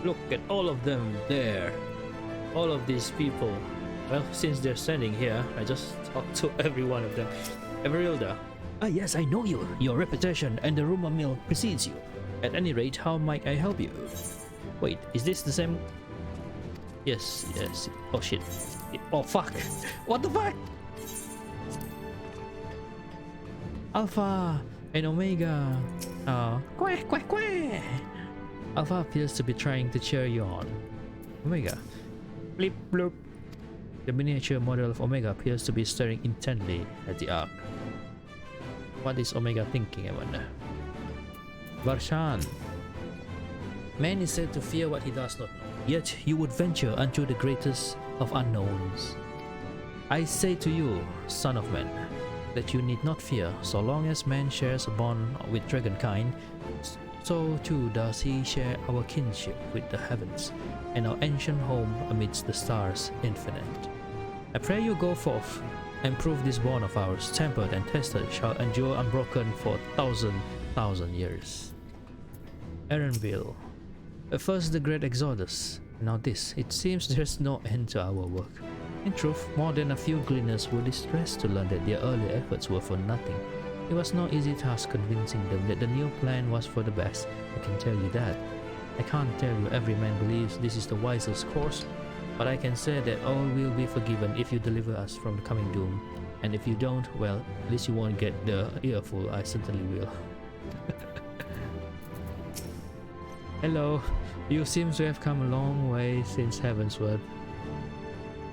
Look at all of them there. All of these people. Well, since they're standing here, I just talked to every one of them. Everilda. Ah, yes, I know you. Your reputation and the rumor mill precedes you. At any rate, how might I help you? Wait, is this the same? Yes, yes. Oh shit. Oh fuck. What the fuck? Alpha and Omega. Quack, quack, quack. Alpha appears to be trying to cheer you on. Omega. Blip, bloop. The miniature model of Omega appears to be staring intently at the Ark. What is Omega thinking, I wonder? Varshan. Man is said to fear what he does not know. Yet you would venture unto the greatest of unknowns. I say to you, son of man, that you need not fear so long as man shares a bond with dragonkind. So too does he share our kinship with the heavens and our ancient home amidst the stars infinite. I pray you go forth and prove this bond of ours, tempered and tested, shall endure unbroken for 1,000 years. Erenville. First the great Exodus, now this. It seems there's no end to our work. In truth, more than a few gleaners were distressed to learn that their earlier efforts were for nothing. It was no easy task convincing them that the new plan was for the best, I can tell you that. I can't tell you every man believes this is the wisest course, but I can say that all will be forgiven if you deliver us from the coming doom. And if you don't, well, at least you won't get the earful, I certainly will. Hello, you seem to have come a long way since Heavensward.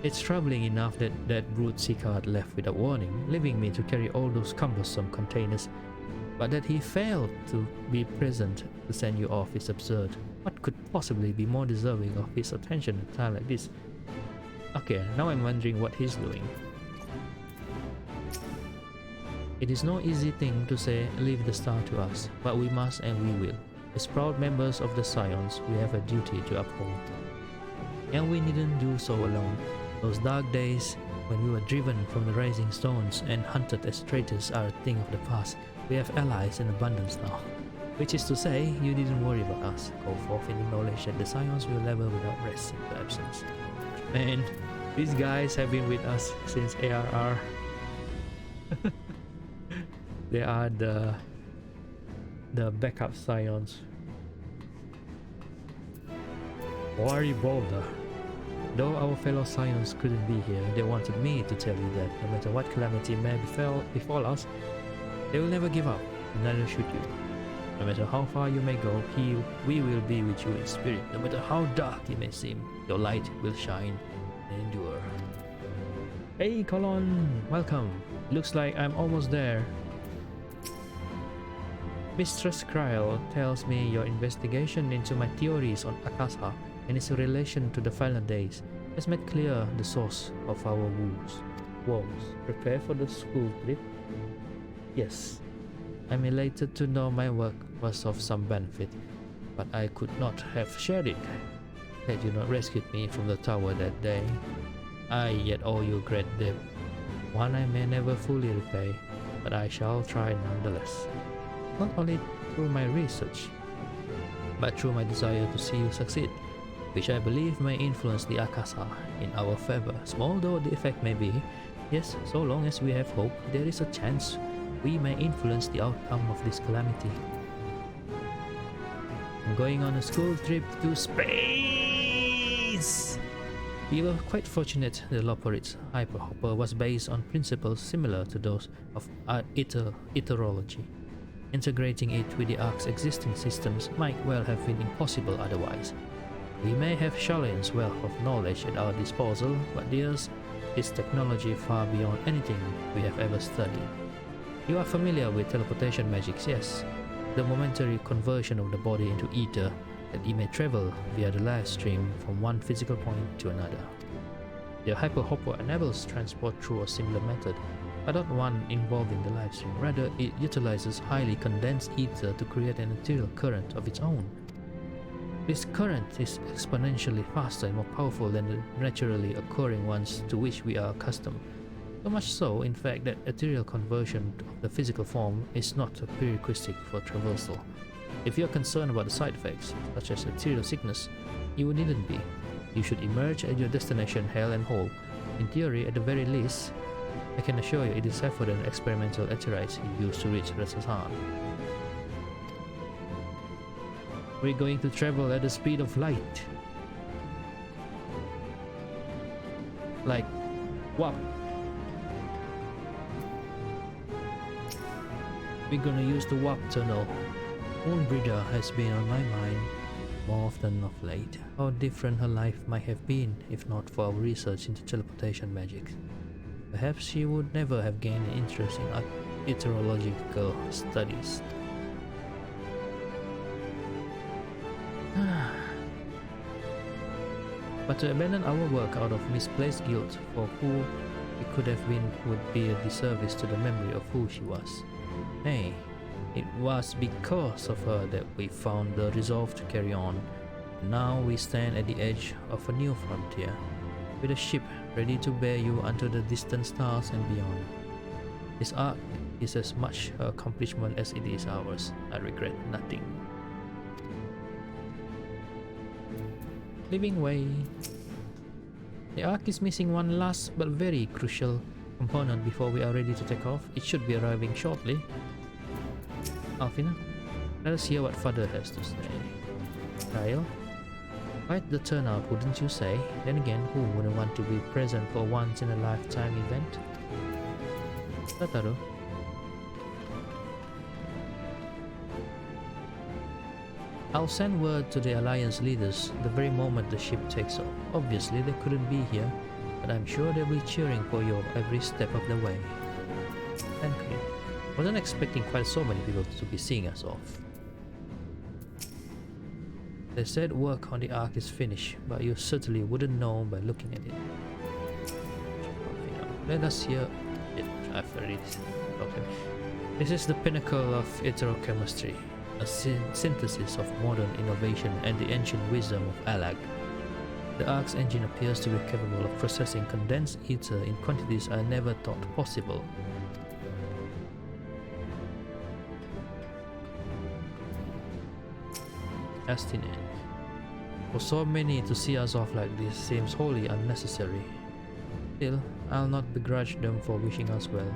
It's troubling enough that that brute Sicard left without warning, leaving me to carry all those cumbersome containers. But that he failed to be present to send you off is absurd. What could possibly be more deserving of his attention at a time like this? Okay, now I'm wondering what he's doing. It is no easy thing to say, leave the star to us, but we must and we will. As proud members of the Scions, we have a duty to uphold. And we needn't do so alone. Those dark days when we were driven from the rising stones and hunted as traitors are a thing of the past. We have allies in abundance now. Which is to say, you didn't worry about us. Go forth in the knowledge that the Scions will level without rest in the absence. Man, these guys have been with us since ARR. They are the backup Scions. Worry Boulder. Though our fellow Scions couldn't be here, they wanted me to tell you that no matter what calamity may befall us, they will never give up, and neither should you. No matter how far you may go, we will be with you in spirit. No matter how dark it may seem, your light will shine and endure. Hey Colon, welcome. Looks like I'm almost there. Mistress Kryl tells me your investigation into my theories on Akasa and its relation to the final days has made clear the source of our woes. Prepare for the school trip? Yes. I'm elated to know my work was of some benefit, but I could not have shared it had you not rescued me from the tower that day. I yet owe you a great debt, one I may never fully repay, but I shall try nonetheless. Not only through my research, but through my desire to see you succeed, which I believe may influence the Akasa in our favor, small though the effect may be. Yes, so long as we have hope, there is a chance we may influence the outcome of this calamity. I'm going on a school trip to space! We were quite fortunate the Loporit's hyperhopper was based on principles similar to those of iterology. Integrating it with the Ark's existing systems might well have been impossible otherwise. We may have Shalion's wealth of knowledge at our disposal, but theirs is technology far beyond anything we have ever studied. You are familiar with teleportation magics, yes? The momentary conversion of the body into ether that it may travel via the live stream from one physical point to another. The hyperhopper enables transport through a similar method, but not one involving the live stream. Rather, it utilizes highly condensed ether to create an ethereal current of its own. This current is exponentially faster and more powerful than the naturally occurring ones to which we are accustomed. So much so, in fact, that ethereal conversion of the physical form is not a prerequisite for traversal. If you are concerned about the side effects, such as ethereal sickness, You needn't be. You should emerge at your destination hale and whole. In theory, at the very least, I can assure you it is safer than experimental Etherites you used to reach Rasasan. We're going to travel at the speed of light. Like, wow. We're gonna use the warp tunnel. Moonbreeder has been on my mind more often of late. How different her life might have been if not for our research into teleportation magic. Perhaps she would never have gained an interest in meteorological studies. But to abandon our work out of misplaced guilt for who it could have been would be a disservice to the memory of who she was. Nay, it was because of her that we found the resolve to carry on. And now we stand at the edge of a new frontier, with a ship ready to bear you unto the distant stars and beyond. This arc is as much her accomplishment as it is ours. I regret nothing. Living way. The arc is missing one last but very crucial component before we are ready to take off. It should be arriving shortly. Alfina, let us hear what father has to say. Kyle, quite the turnout, wouldn't you say? Then again, who wouldn't want to be present for once in a lifetime event? Tataru. I'll send word to the Alliance leaders the very moment the ship takes off. Obviously they couldn't be here, but I'm sure they'll be cheering for you every step of the way. Thank you. Wasn't expecting quite so many people to be seeing us off. They said work on the arc is finished, but you certainly wouldn't know by looking at it. Let us hear it. I've already okay. This is the pinnacle of heterochemistry, a synthesis of modern innovation and the ancient wisdom of Alag. The arc's engine appears to be capable of processing condensed ether in quantities I never thought possible. Astine. For so many to see us off like this seems wholly unnecessary. Still, I'll not begrudge them for wishing us well.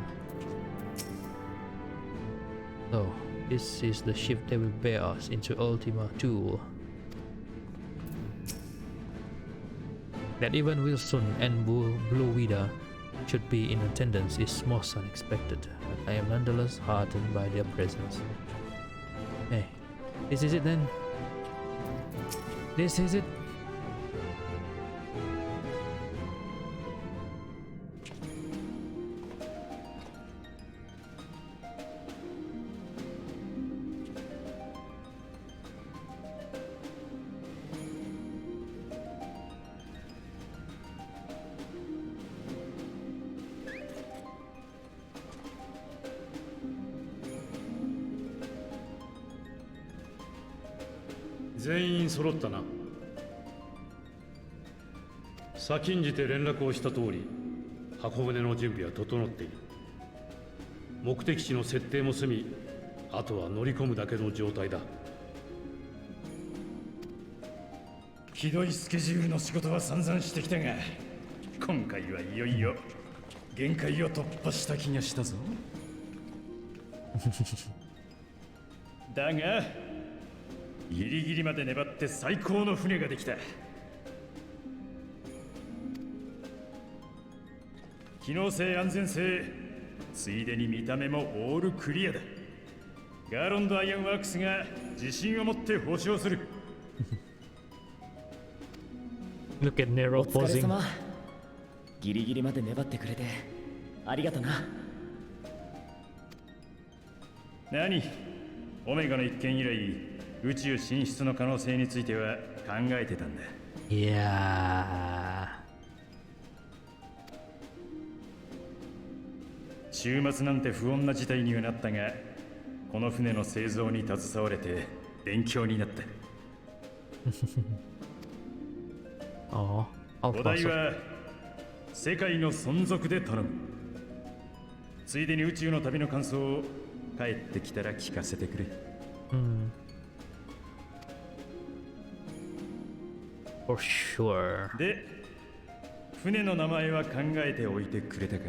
So, this is the ship that will bear us into Ultima Thule. That even Wilson and Blue Widow should be in attendance is most unexpected, but I am nonetheless heartened by their presence. Hey, this is it then? This is it?
全員揃ったな。先んじて連絡をした通り、箱舟の準備は整っている。目的地の設定も済み、あとは乗り込むだけの状態だ。
ひどいスケジュールの仕事は散々してきたが、今回はいよいよ限界を突破した気がしたぞ。だがギリギリまで粘って最高の船ができた。機能性、安全性、ついでに見た目もオールクリアだ。ガーロンド・アイアンワークスが自信を持って保証する。
Look at Nero
お疲れ
posing.
様。ギリギリまで粘ってくれてありがとな。
何？オメガの一件以来、宇宙進出の可能性については考えてたんだ。
いや
週末なんて不穏な事態にはなったが、この船の製造に携われて勉強になった。
ー。Oh,
お題は世界の存続で頼む。ついでに宇宙の旅の感想を帰ってきたら聞かせてくれ。
For sure.
で、船の名前は考えておいてくれたか？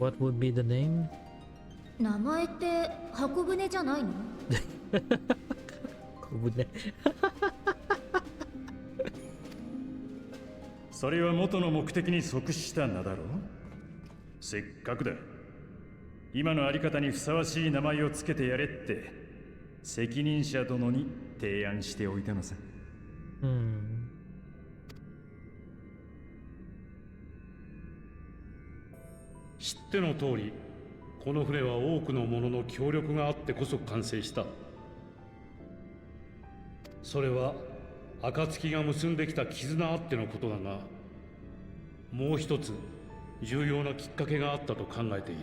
What would be the name?
名前って箱舟じゃないの？
それは元の目的に即した名だろう。せっかくだ。今のあり方にふさわしい名前をつけてやれって責任者殿に提案しておいたのさ。
知っての通り、この船は多くの者の協力があってこそ完成した。それは暁が結んできた絆あってのことだが、もう一つ重要なきっかけがあったと考えている。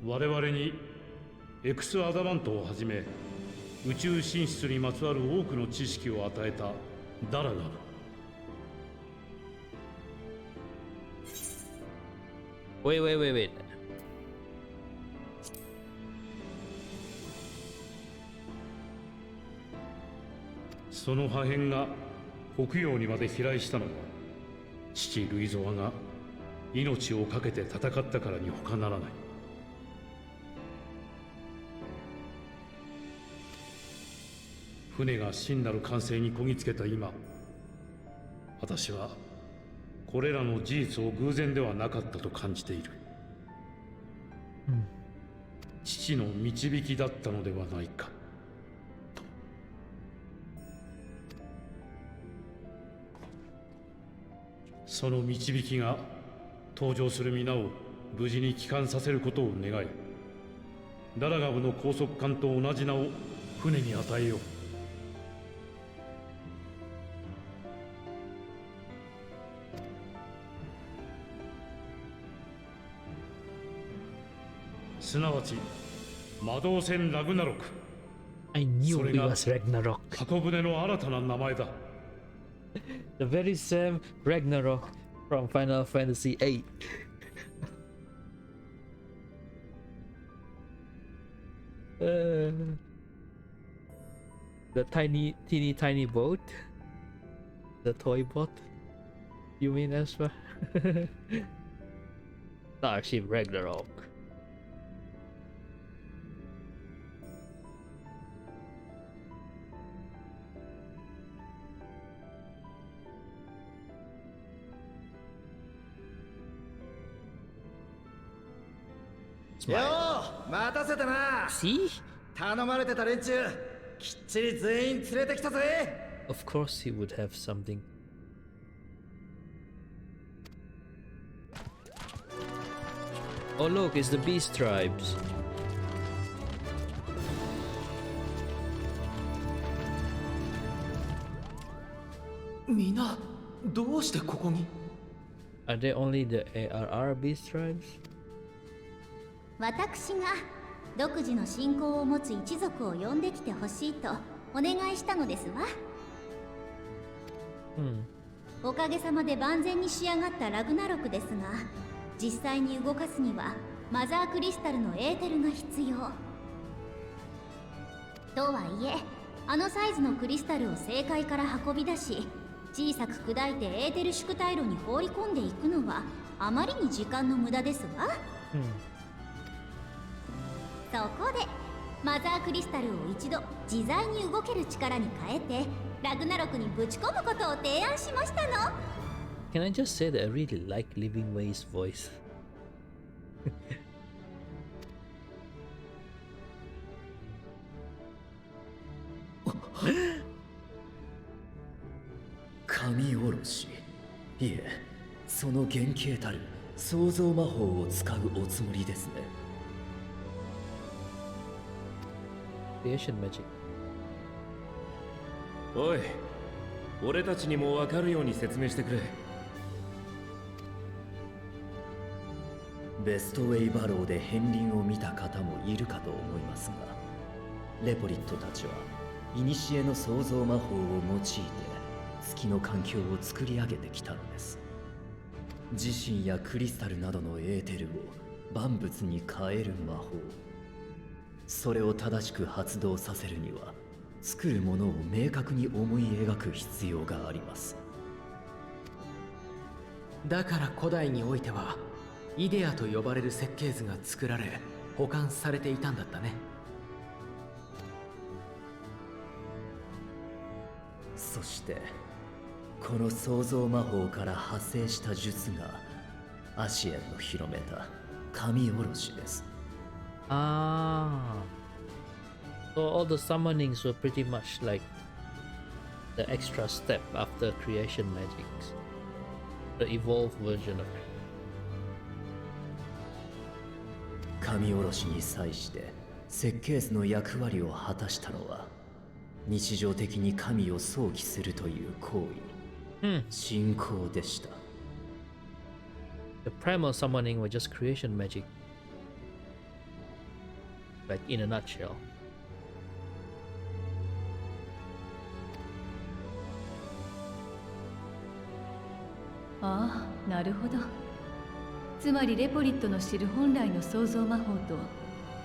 我々にエクスアダマントをはじめ宇宙進出にまつわる多くの知識を与えたダラガム。
Wait.
その破片が北洋にまで飛来したのは、父ルイゾワが命を懸けて戦ったからに他ならない。船が真なる完成にこぎつけた今、私はこれらの事実を偶然ではなかったと感じている。父の導きだったのではないかと。その導きが登場する皆を無事に帰還させることを願い、ダラガムの高速艦と同じ名を船に与えよう。すなわち魔導船ラグナロク。
I knew
それ
it
が
was Ragnarok.
箱舟の新たな名前だ。
The very same Ragnarok from Final Fantasy VIII. The teeny tiny boat, the toy boat. You mean Ezra? Starship Ragnarok.
よう待たせたな。
See?
頼まれてた連中きっちり全員連れてきたぜ。
Of course he would have something. Oh look, it's the Beast Tribes.
みんなどうしてここに？
Are they only the ARR Beast Tribes?
私が独自の信仰を持つ一族を呼んできてほしいとお願いしたのですわ。おかげさまで万全に仕上がったラグナロクですが、実際に動かすにはマザークリスタルのエーテルが必要。とはいえ、あのサイズのクリスタルを正界から運び出し、小さく砕いてエーテル縮体炉に放り込んでいくのはあまりに時間の無駄ですわ。そこでマザークリスタルを一度自在に動ける力に変えてラグナロクにぶち込むことを提案しましたの。
Can I just say that I really like Living Way's voice?
神おろし、いえ、その原型たる創造魔法を使うおつもりですね。
Creation magic.
おい、俺たちにも分かるように説明してくれ。
ベストウェイバローで片鱗を見た方もいるかと思いますが、レポリットたちは古の創造魔法を用いて月の環境を作り上げてきたのです。自身やクリスタルなどのエーテルを万物に変える魔法。それを正しく発動させるには、作るものを明確に思い描く必要があります。
だから古代においてはイデアと呼ばれる設計図が作られ保管されていたんだったね。
そしてこの創造魔法から派生した術がアシエンの広めた神おろしです。
Ah. So all the summonings were pretty much like the extra step after creation magics. The evolved version of it.
神おろしに際して設計図の役割を果たしたのは、日常的に神を想起するという行為、信仰でした。
The primal summoning were just creation magic. Like in a nutshell.
ああ、なるほど。つまりレポリットの知る本来の創造魔法と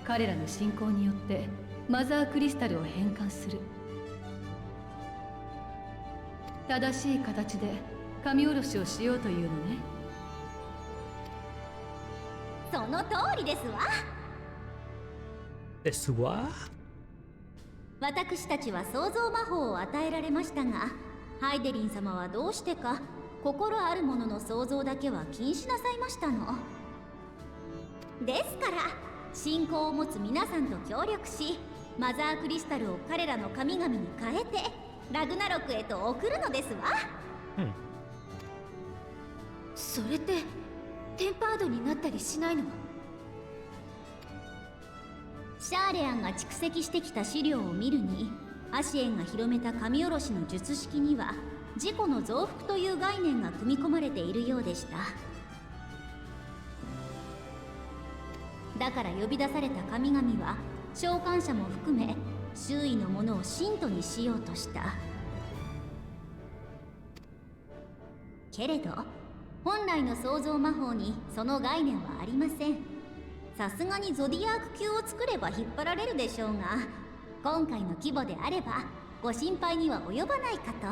彼らの信仰によってマザークリスタルを変換する。正しい形で神おろしをしようというのね。
その通りですわ。
ですわ。
私たちは創造魔法を与えられましたが、ハイデリン様はどうしてか心あるものの創造だけは禁止なさいましたの。ですから信仰を持つ皆さんと協力し、マザークリスタルを彼らの神々に変えてラグナロクへと送るのですわ。
それってテンパードになったりしないの？
シャーレアンが蓄積してきた資料を見るに、アシエンが広めた神おろしの術式には自己の増幅という概念が組み込まれているようでした。だから呼び出された神々は召喚者も含め周囲のものを信徒にしようとした。けれど本来の創造魔法にその概念はありません。さすがにゾディアーク級を作れば引っ張られるでしょうが、今回の規模であればご心配には及ばないかと。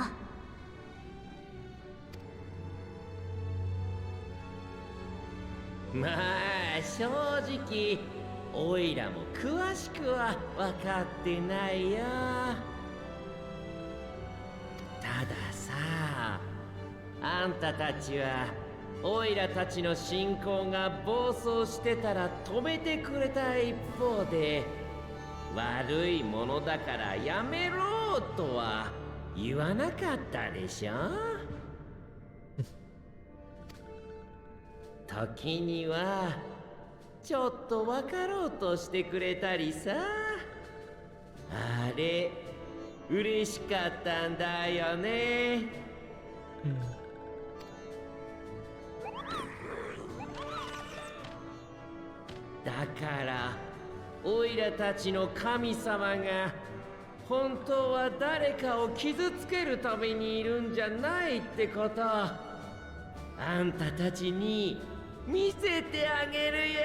まあ正直オイラも詳しくは分かってないよ。たださ、あんたたちはオイラたちの信仰が暴走してたら止めてくれた一方で、悪いものだからやめろとは言わなかったでしょ。時にはちょっと分かろうとしてくれたりさ。あれ嬉しかったんだよね。だからオイラたちの神様が本当は誰かを傷つけるためにいるんじゃないってこと、あんたたちに見せてあげるよ。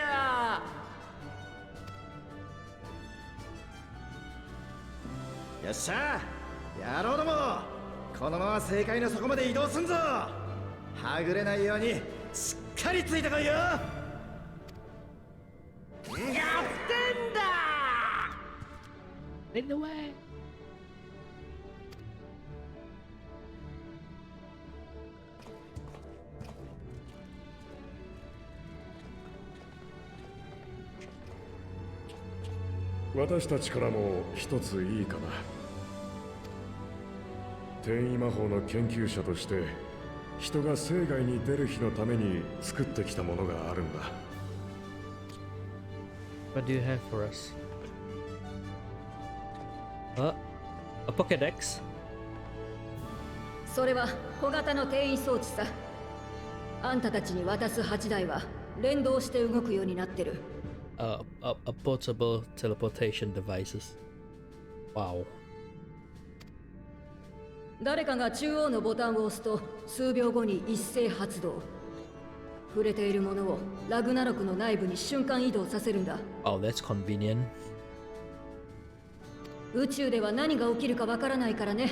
よっしゃ、野郎ども、このまま正解の底まで移動すんぞ。はぐれないようにしっかりついてこいよ。
やってんだ。
In the way.
私たちからも一ついいかな。転移魔法の研究者として人が生涯に出る日のために作ってきたものがあるんだ。
What do you have for us? A Pokédex?
それは小型の転移装置さ。あんたたちに渡す8台は連動して動くようになってる。
A portable teleportation devices. Wow.
誰かが中央のボタンを押すと数秒後に一斉発動。触れているものをラグナロクの内部に瞬間移動させるんだ。
Oh, that's convenient.
宇宙では何が起きるかわからないからね。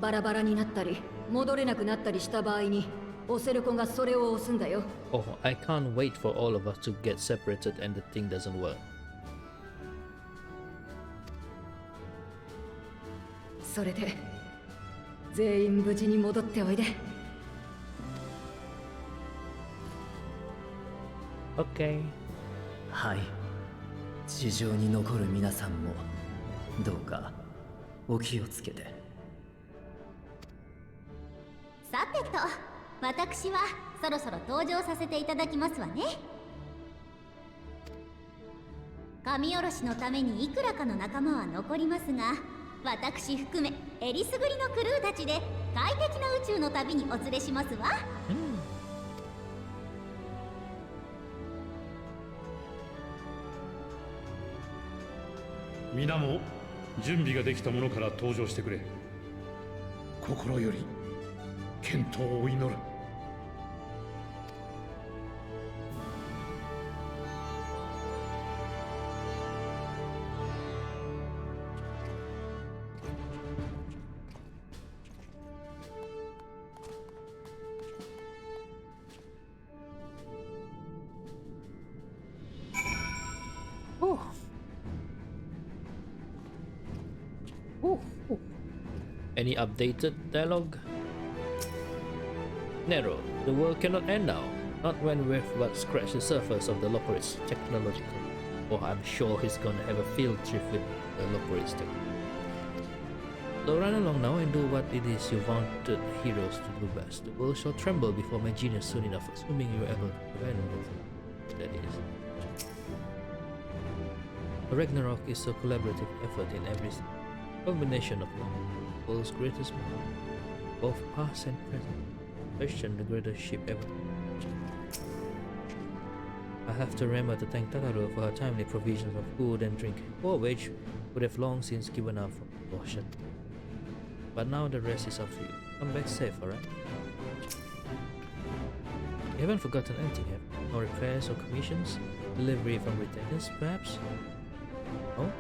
バラバラになったり戻れなくなったりした場合にオセルコがそれを押すんだよ。
Oh, I can't wait for all of us to get separated and the thing doesn't work.
それで全員無事に戻っておいで。
Okay.
はい。地上に残る皆さんもどうかお気をつけて。
さてと、私はそろそろ登場させていただきますわね。神おろしのためにいくらかの仲間は残りますが、私含めえりすぐりのクルーたちで快適な宇宙の旅にお連れしますわ。
皆も準備ができたものから登場してくれ。心より健闘を祈る。
Any updated dialogue? Nero, the world cannot end now. Not when we've but scratched the surface of the Loporis technological. Oh, I'm sure he's gonna have a field trip with the Loporis tech. So run along now and do what it is you wanted heroes to do best. The world shall tremble before my genius soon enough, assuming you are able to prevent it. That is. Ragnarok is a collaborative effort in every combination of the world's greatest men, both past and present. Question the greatest ship ever. I have to remember to thank Takaru for her timely provisions of food and drink, for which would have long since given up from exhaustion. But now the rest is up to you. Come back safe, alright? You haven't forgotten anything, have you? No repairs or commissions? Delivery from retainers, perhaps? Oh?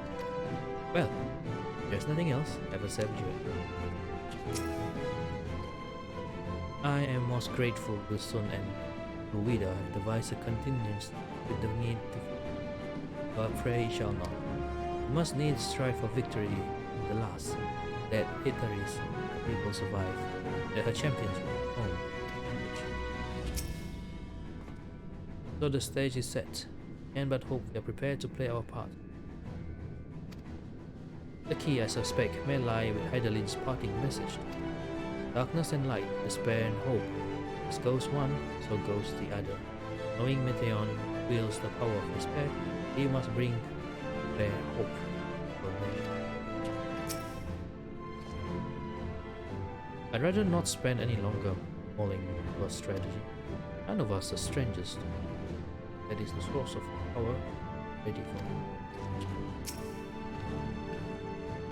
Well, there's nothing else. Have a safe journey. I am most grateful Wilson and Ruida have devised a contingency with the need to, but I pray it shall not. We must needs strive for victory in the last, that Italy's people survive, that her champions will home. So the stage is set, and but hope we are prepared to play our part. The key, I suspect, may lie with Heidelin's parting message. Darkness and light, despair and hope. As goes one, so goes the other. Knowing Meteon wields the power of despair, he must bring their hope for them. I'd rather not spend any longer mulling over strategy. None of us are strangers to it. That is the source of power ready for me.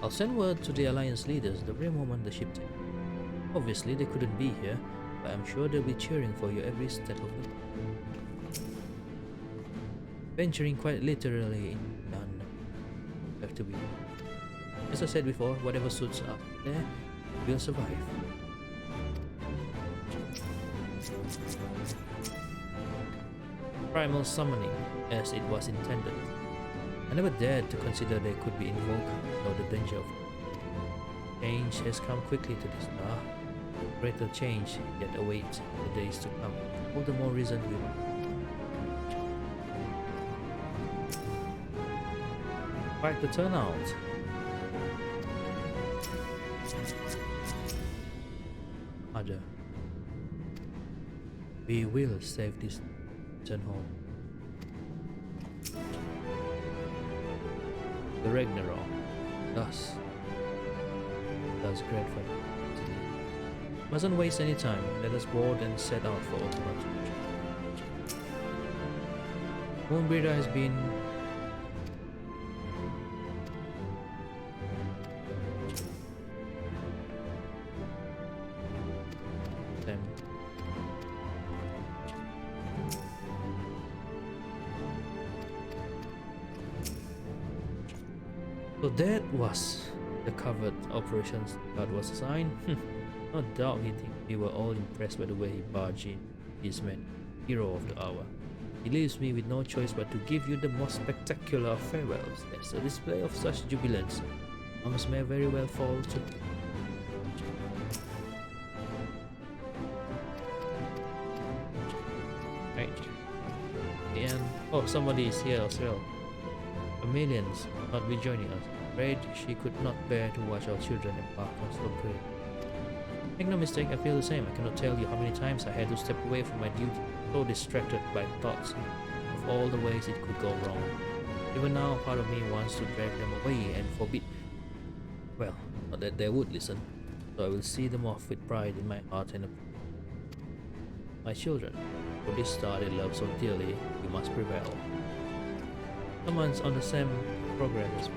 I'll send word to the Alliance leaders the very moment the ship takes. Obviously they couldn't be here, but I'm sure they'll be cheering for you every step of the way. Venturing quite literally in the unknown. Have to be. As I said before, whatever suits up there, we'll survive. Primal summoning, as it was intended. I never dared to consider they could be invoked without the danger of change has come quickly to this star. Greater change yet awaits the days to come. All the more reason we quite the turnout. Other. We will save this turn home. The Ragnarok. Thus grateful. Mustn't waste any time. Let us board and set out for ultimate. Moonbreeder has been them. So that was the covert operations God was assigned. No doubt he thinks we were all impressed by the way he barged in. His man, hero of the hour. He leaves me with no choice but to give you the most spectacular of farewells. As a display of such jubilance, arms may very well fall to. Right. And oh, somebody is here as well. Amelian's not be joining us. Afraid she could not bear to watch our children embark on so great. Make no mistake, I feel the same. I cannot tell you how many times I had to step away from my duty, so distracted by thoughts of all the ways it could go wrong. Even now, part of me wants to drag them away and forbid. Well, not that they would listen, so I will see them off with pride in my heart and my children. For this star they love so dearly, you must prevail. Someone's on the same progress as me.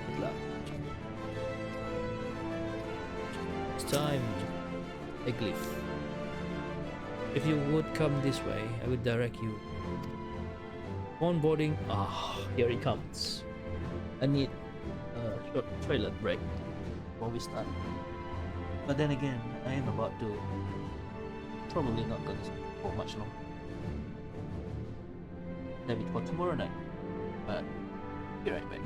Good luck. It's time, a glyph. If you would come this way, I will direct you. Onboarding. Here it comes. I need a short toilet break before we start. But then again, I am about to probably not gonna speak for much longer. Maybe for tomorrow night. But be right back.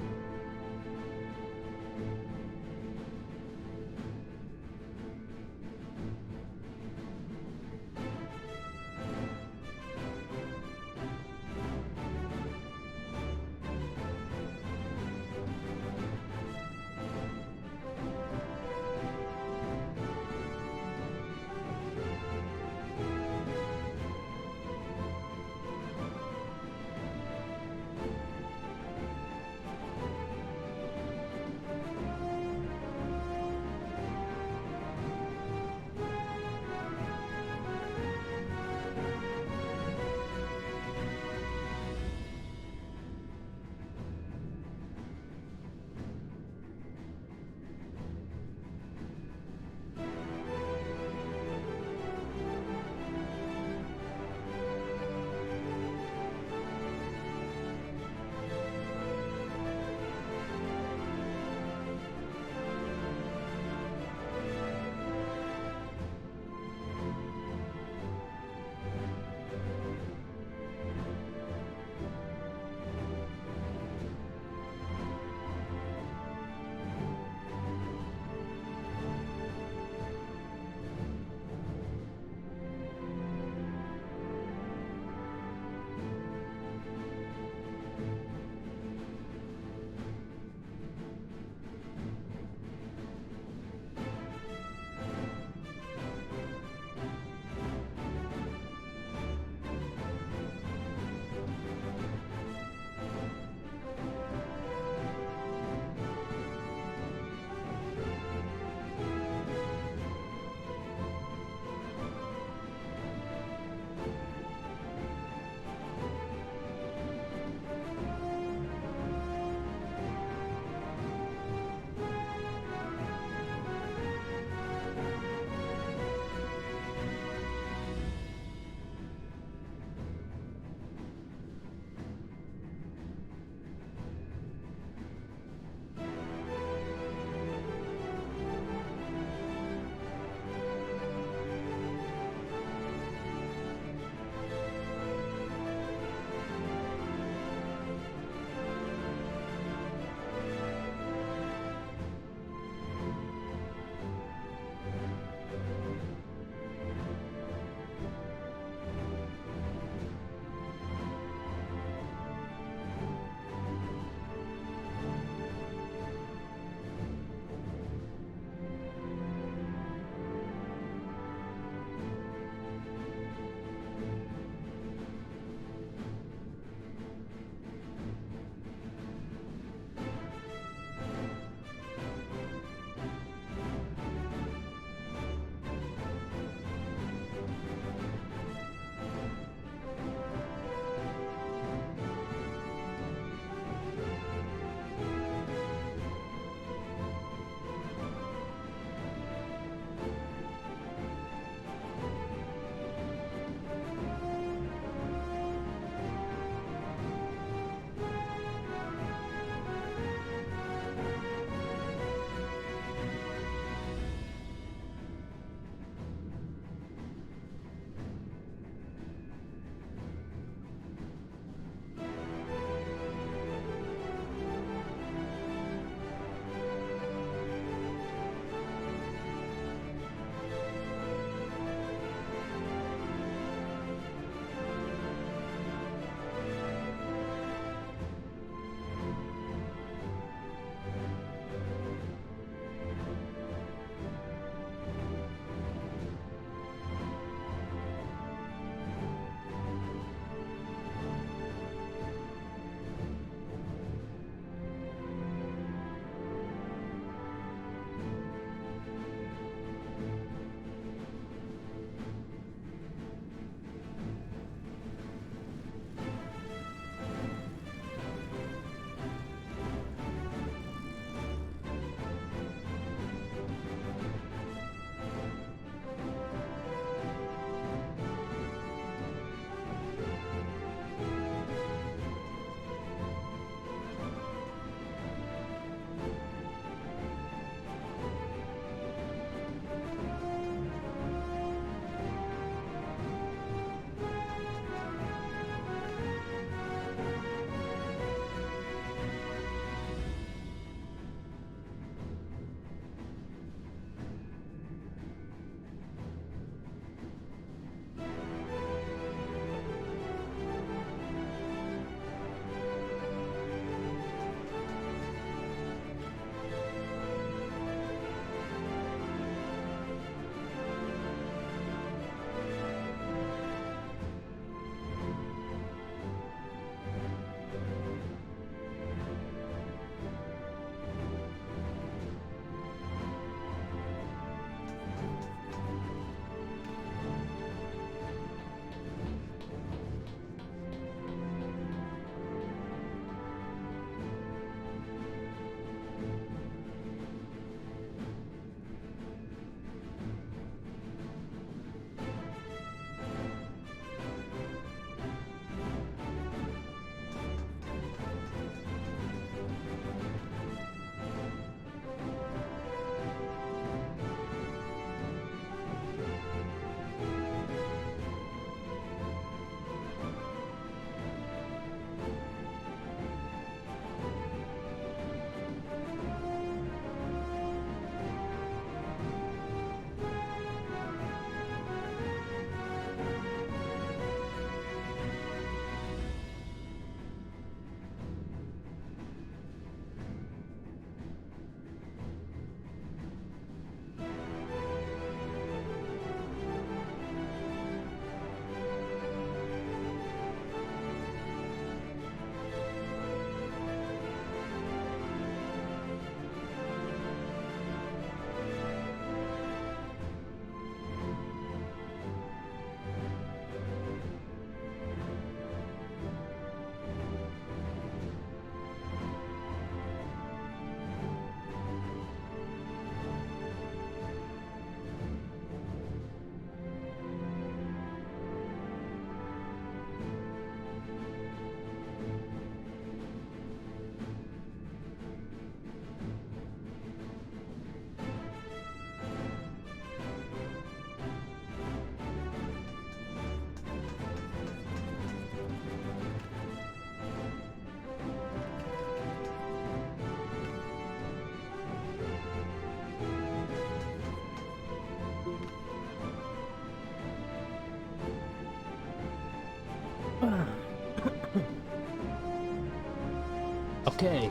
Okay,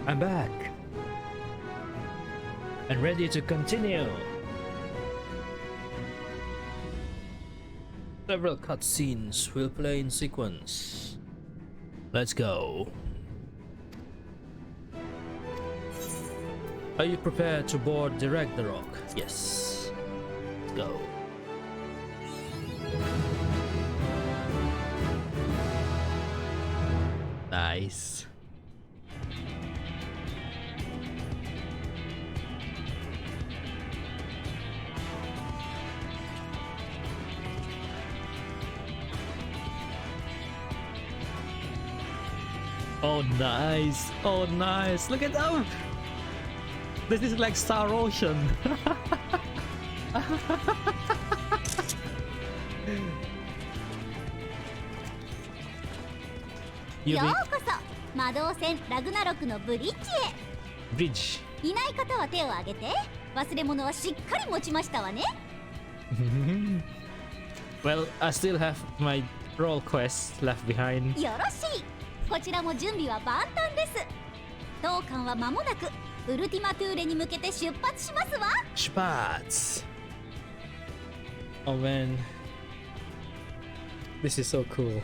I'm back and ready to continue. Several cutscenes will play in sequence. Let's go. Are you prepared to board the Ragnarok? Yes. Let's go. Nice. Oh nice, oh nice, look at them! This is like Star Ocean. You
ようこそ魔導戦ラグナロクのブリッジへ。
bridge.
いない方は手を挙げて。忘れ物はしっかり持ちましたわね。
Well, I still have my role quests left behind.
よろしい。こちらも準備は万端です。当館は間もなくウルティマトゥーレに向けて出発しますわ。
Spats. Oh man, this is so cool.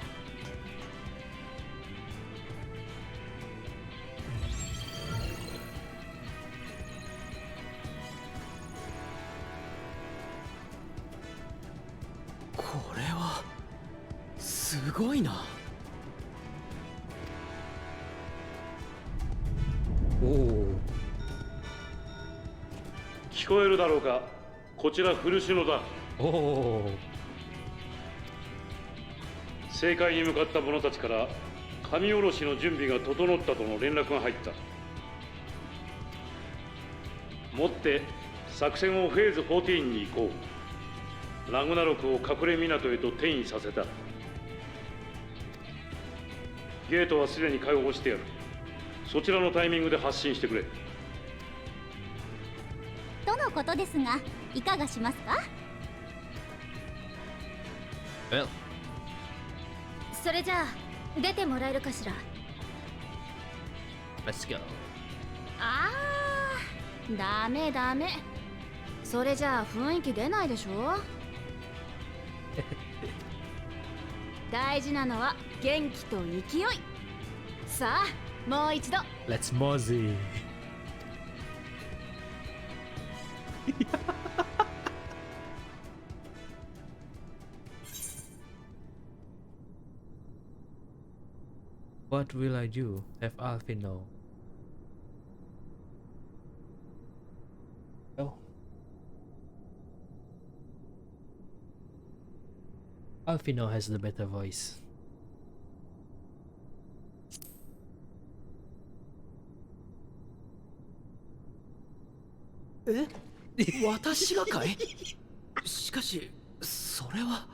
これはすごいな。
おお。
聞こえるだろうか。こちら古篠だ。
おお。
正解に向かった者たちから神下ろしの準備が整ったとの連絡が入った。もって作戦をフェーズ14に行こう。ラグナロクを隠れ港へと転移させた。ゲートはすでに開放してやる。そちらのタイミングで発進してくれ。
とのことですが、いかがしますか？
Well,
それじゃあ出てもらえるかしら。
let's go.
あー、ダメダメ。それじゃあ雰囲気出ないでしょ。大事なのは元気と勢い。さあもう一度。
Let's mosey. What will I do? Have Alfino? Oh. Alfino has the better voice.
え？私がかい？しかしそれは。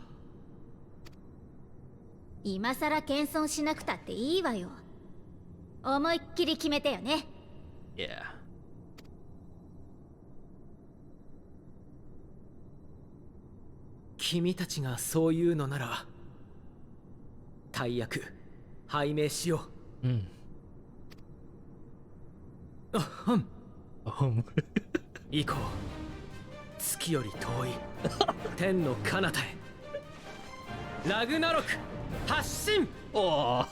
今さら謙遜しなくたっていいわよ。思いっきり決めてよね。
Yeah.
君たちがそういうのなら大役拝命しよう。あはん。行こう。月より遠い天の彼方へ。ラグナロク発進。
おお。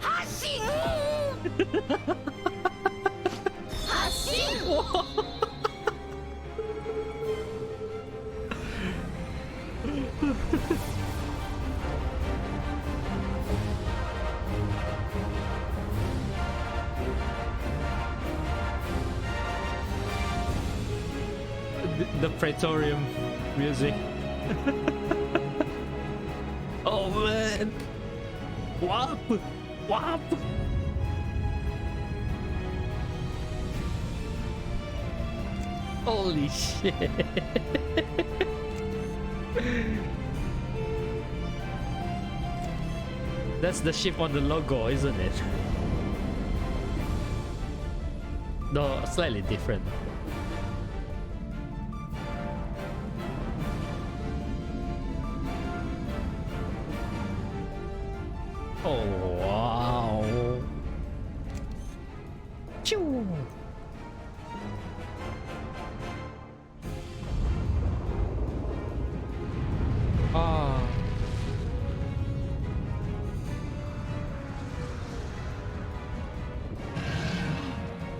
発進発進
The Praetorium music. Oh man! Wap! Wap! Holy shit! That's the ship on the logo, isn't it? No, slightly different.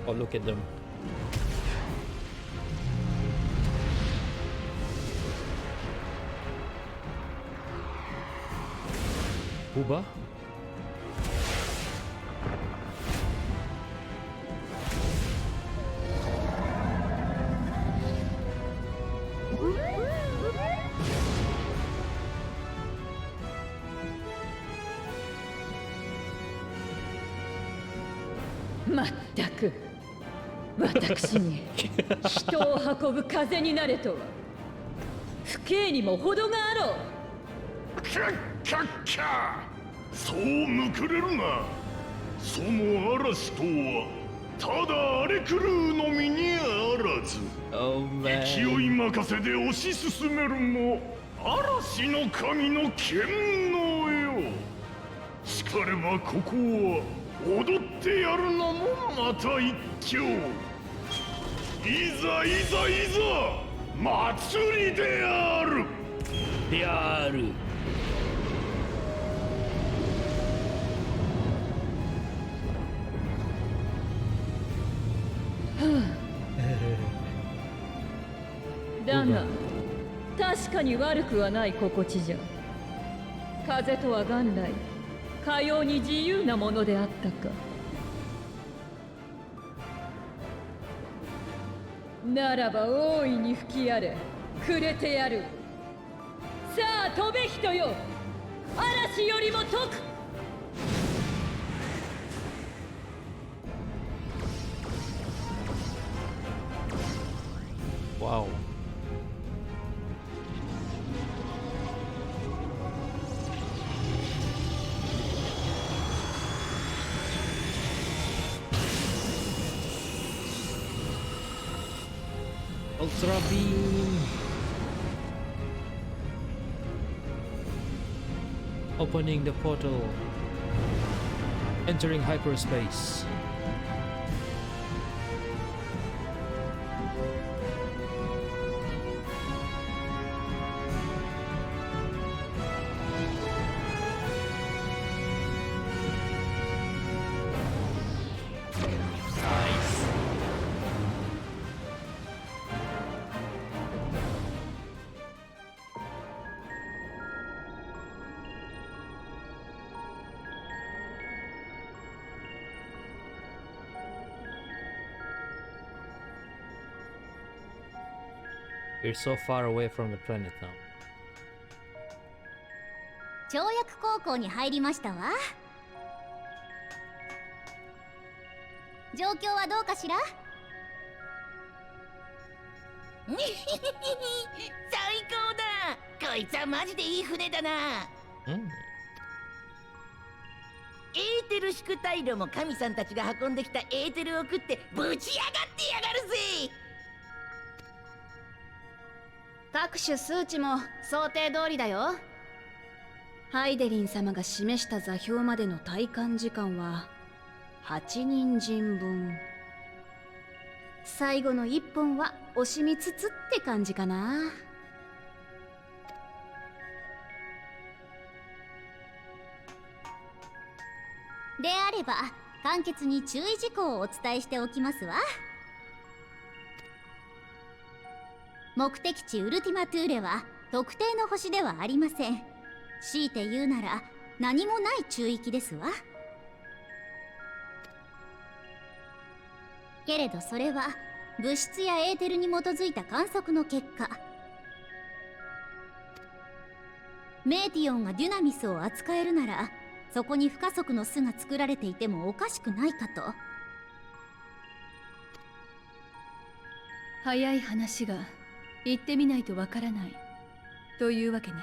Oh, look at them. Uba?
まったく私に人を運ぶ風になれとは不敬にも程があろう。
キャッキャッキャそうむくれるな。その嵐とはただ荒れ狂うのみにあらず、
Oh man.
勢い任せで推し進めるも嵐の神の剣のよ。しかればここは踊ってやるのもまた一興。いざいざいざ祭りである。
である。
だが確かに悪くはない心地じゃ。風とは元来かように自由なものであったか。ならば大いに吹き荒れくれてやる。さあ飛べ人よ、嵐よりも解く。
Wow. Ultra beam. Opening the portal. Entering hyperspace. We're so far away from the planet now.
跳躍高校に入りましたわ。状況はどうかしら？
最高だ。こいつはマジでいい船だな。エーテル宿隊路も神さんたちが運んできたエーテルを食ってぶち上がってやがるぜ。
各種数値も想定通りだよ。
ハイデリン様が示した座標までの体感時間は8人陣分。最後の1本は惜しみつつって感じかな。
であれば簡潔に注意事項をお伝えしておきますわ。目的地ウルティマトゥーレは特定の星ではありません。強いて言うなら何もない中域ですわ。けれどそれは物質やエーテルに基づいた観測の結果、メーティオンがデュナミスを扱えるならそこに不可測の巣が作られていてもおかしくないかと。
早い話が行ってみないとわからないというわけね。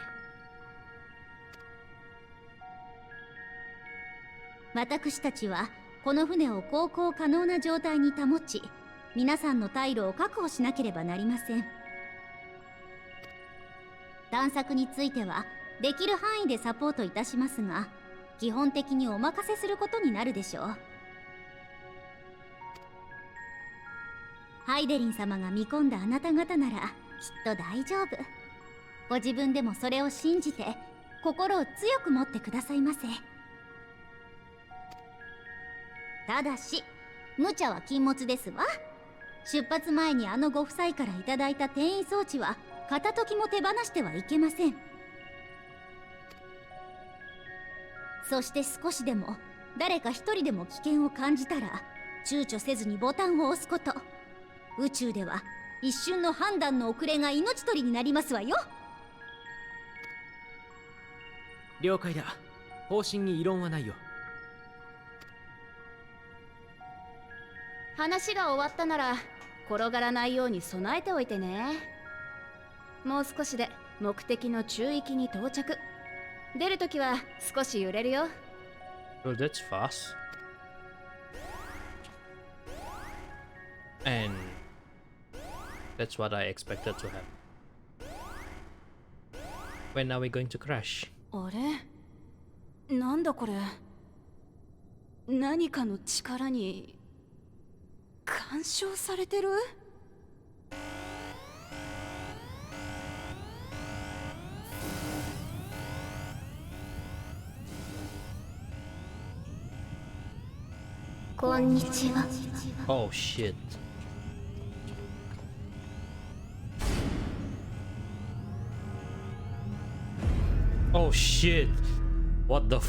私たちはこの船を航行可能な状態に保ち、皆さんの退路を確保しなければなりません。探索についてはできる範囲でサポートいたしますが、基本的にお任せすることになるでしょう。ハイデリン様が見込んだあなた方ならきっと大丈夫。ご自分でもそれを信じて心を強く持ってくださいませ。ただし無茶は禁物ですわ。出発前にあのご夫妻からいただいた転移装置は片時も手放してはいけません。そして少しでも誰か一人でも危険を感じたら躊躇せずにボタンを押すこと。宇宙では一瞬の判断の遅れが命取りになりますわよ。
了解だ。方針に異論はないよ。
話が終わったなら転がらないように備えておいてね。もう少しで目的の中域に到着。出るときは少し揺れるよ。
Well, that's fast. And that's what I expected to happen. When are we going to crash?
あれ、なんだこれ。何かの力に干渉されてる？
こんにちは。
Oh shit. Oh shit. What the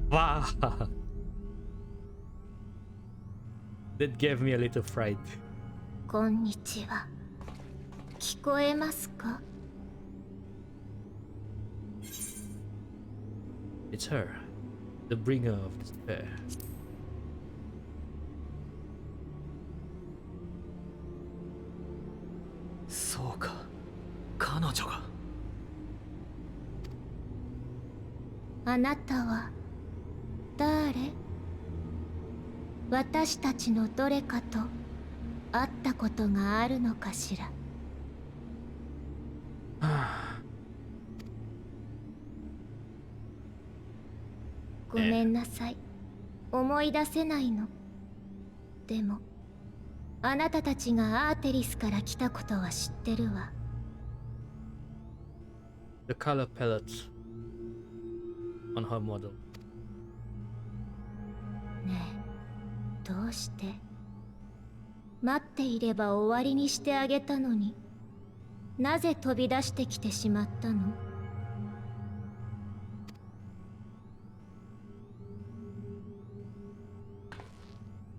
fuck? That gave me a little fright.
こんにちは。聞こえますか？
It's her, the bringer of despair.
そうか、彼女が。
あなたは誰？私たちのどれかと会ったことがあるのかしら。ごめんなさい、思い出せないの。でもあなたたちがアーテリスから来たことは知ってるわ。
The color palettes on her model.
ねえ、どうして？待っていれば終わりにしてあげたのに、なぜ飛び出してきてしまったの？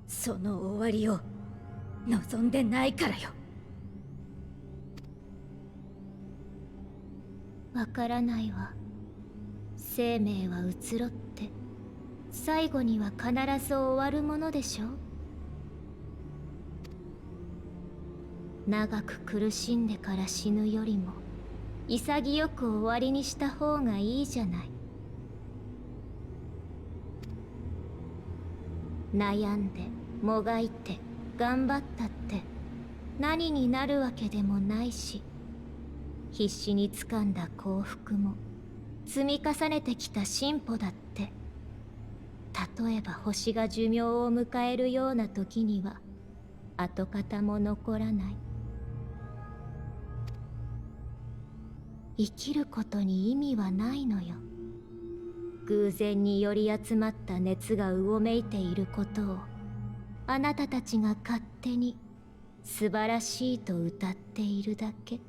その終わりを望んでないからよ。
わからないわ。生命は移ろって最後には必ず終わるものでしょう。長く苦しんでから死ぬよりも潔く終わりにした方がいいじゃない。悩んでもがいて頑張ったって何になるわけでもないし、必死に掴んだ幸福も積み重ねてきた進歩だって、例えば星が寿命を迎えるような時には跡形も残らない。生きることに意味はないのよ。偶然により集まった熱がうごめいていることをあなたたちが勝手に素晴らしいと歌っているだけ。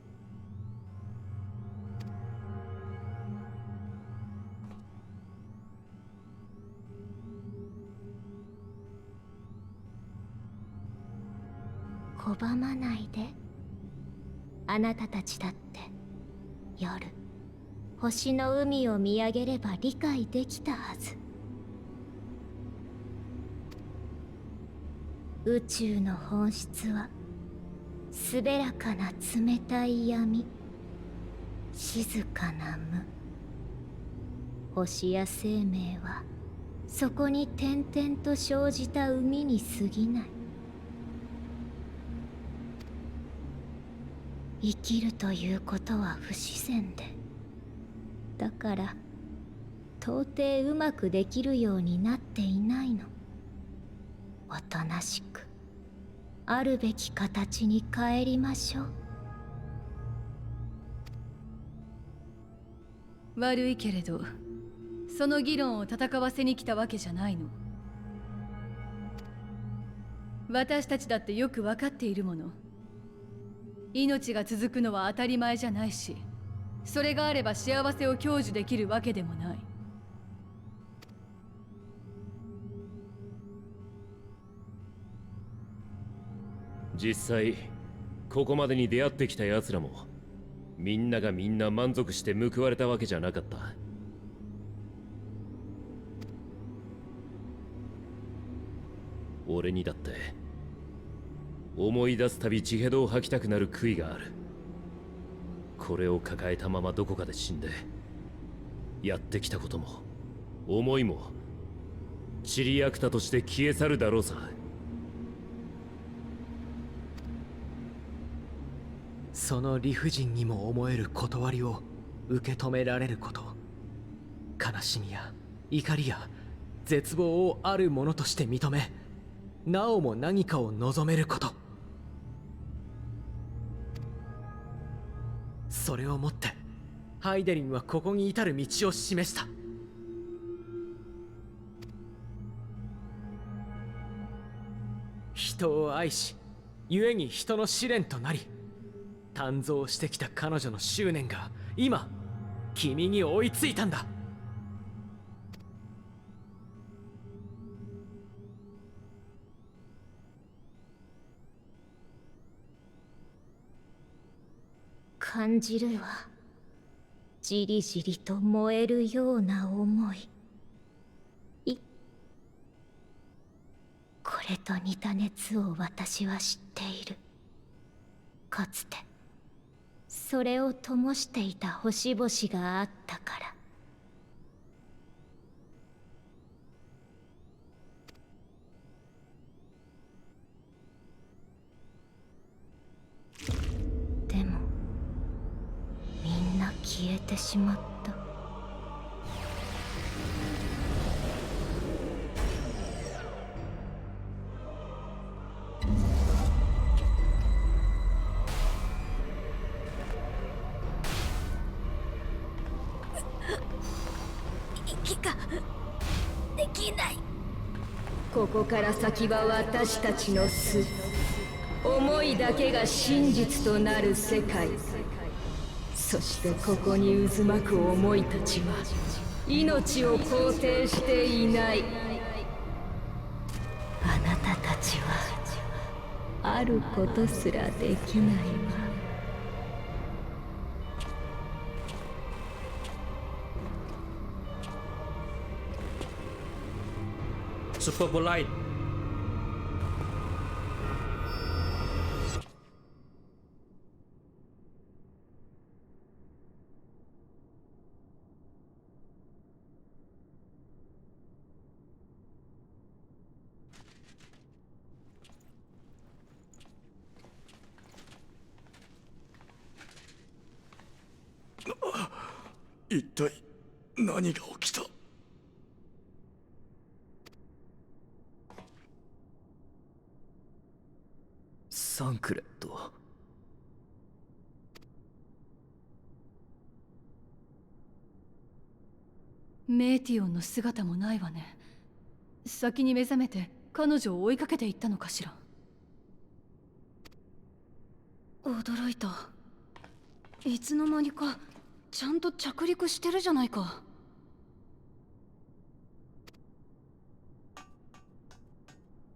拒まないで。あなたたちだって夜星の海を見上げれば理解できたはず。宇宙の本質はすべらかな冷たい闇、静かな無。星や生命はそこに点々と生じた海に過ぎない。生きるということは不自然で、だから到底うまくできるようになっていないの。おとなしくあるべき形に帰りましょう。
悪いけれど、その議論を戦わせに来たわけじゃないの。私たちだってよく分かっているもの。命が続くのは当たり前じゃないし、それがあれば幸せを享受できるわけでもない。
実際ここまでに出会ってきた奴らもみんながみんな満足して報われたわけじゃなかった。俺にだって思い出すたび血へどを吐きたくなる悔いがある。これを抱えたままどこかで死んで、やってきたことも思いも散りあくたとして消え去るだろうさ。
その理不尽にも思える断りを受け止められること、悲しみや怒りや絶望をあるものとして認め、なおも何かを望めること、それをもってハイデリンはここに至る道を示した。人を愛し、故に人の試練となり、誕生してきた彼女の執念が今君に追いついたんだ。
感じるわ。じりじりと燃えるような思い。これと似た熱を私は知っている。かつてそれを灯していた星々があったから。でもみんな消えてしまった。
息ができない。
ここから先は私たちの巣。思いだけが真実となる世界。そしてここに渦巻く思いたちは命を肯定していない。あなたたちはあることすらできないわ。
Super polite. .
一体何が起きた。サンクレット。
メーティオンの姿もないわね。先に目覚めて彼女を追いかけていったのかしら。
驚いた。いつの間にかちゃんと着陸してるじゃないか。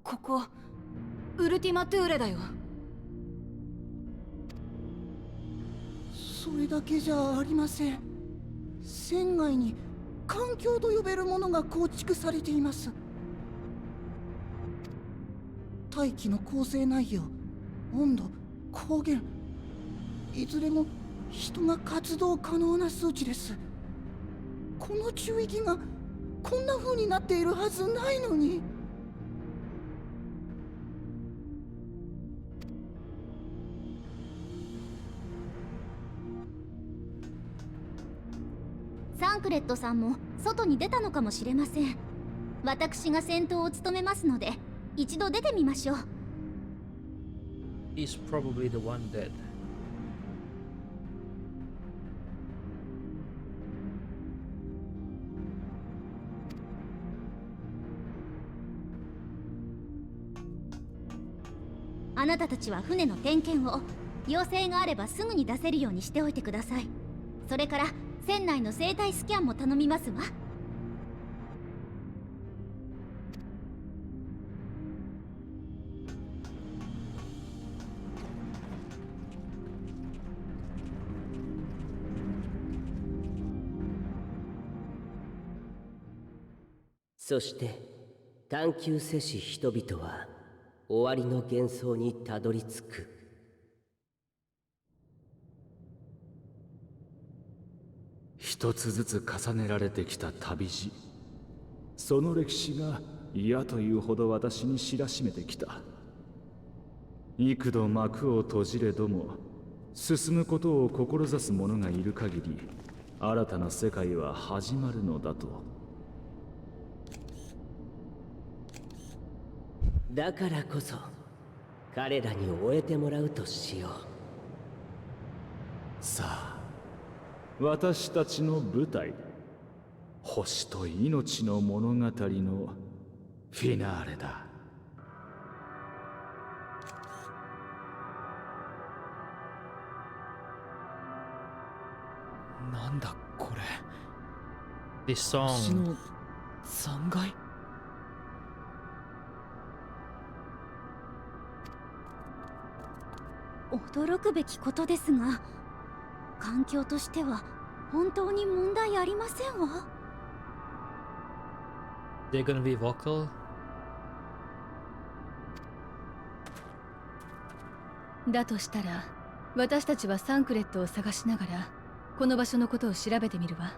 ここウルティマトゥーレだよ。
それだけじゃありません。船外に環境と呼べるものが構築されています。大気の構成内容、温度、光源、いずれも人が活動可能な数値です。この中域がこんな風になっているはずないのに。
サンクレットさんも外に出たのかもしれません。私が先頭を務めますので一度出てみましょう。
He's probably the one dead.
あなたたちは船の点検を、要請があればすぐに出せるようにしておいてください。それから船内の生体スキャンも頼みますわ。
そして探求せし人々は終わりの幻想にたどり着く。
一つずつ重ねられてきた旅路、その歴史が嫌というほど私に知らしめてきた。幾度幕を閉じれども進むことを志す者がいる限り、新たな世界は始まるのだと。
だからこそ彼らに終えてもらうとしよう。
さあ、私たちの舞台、星と命の物語のフィナーレだ。
なんだこれ。
This
星
song.
の残骸。
驚くべきことですが、環境としては本当に問題ありませんわ。
They're gonna be vocal.
だとしたら、私たちはサンクレットを探しながらこの場所のことを調べてみるわ。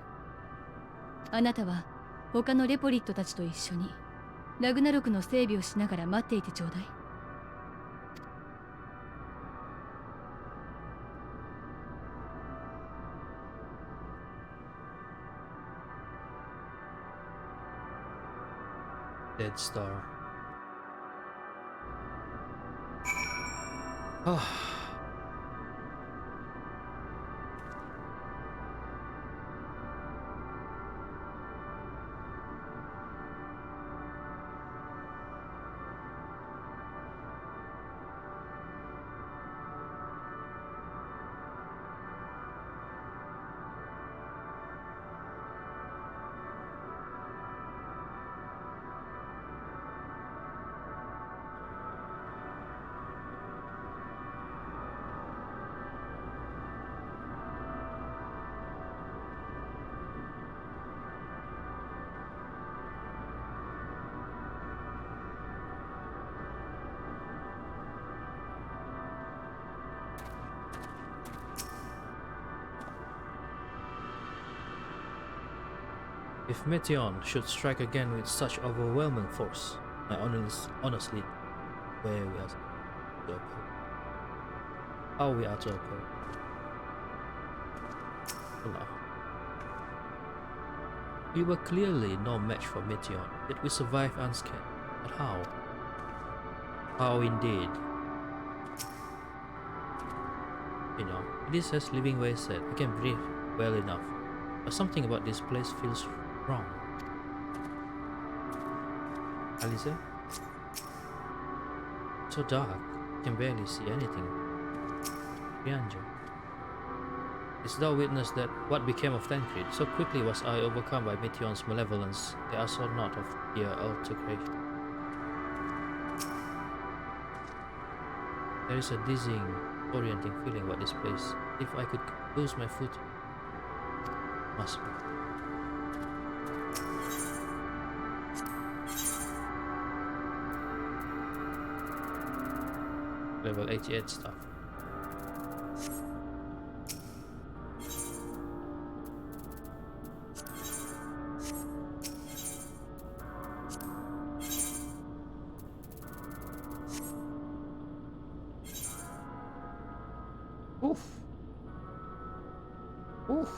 あなたは他のレポリットたちと一緒にラグナロクの整備をしながら待っていてちょうだい。
Dead Star. Ah. If Meteon should strike again with such overwhelming force, I honestly, where we are to oppose. How we are to oppose. Hello. We were clearly no match for Meteon, yet we survived unscathed. But how? How indeed? You know, it is as Living Way said, I can breathe well enough, but something about this place feels wrong. Alice? So dark, I can barely see anything. Rianjo. Is thou witness that what became of Tancred? So quickly was I overcome by Meteon's malevolence, they are so not of dear altercation. There is a dizzying, orienting feeling about this place. If I could lose my foot, must be. Level 88 stuff. Oof. Oof.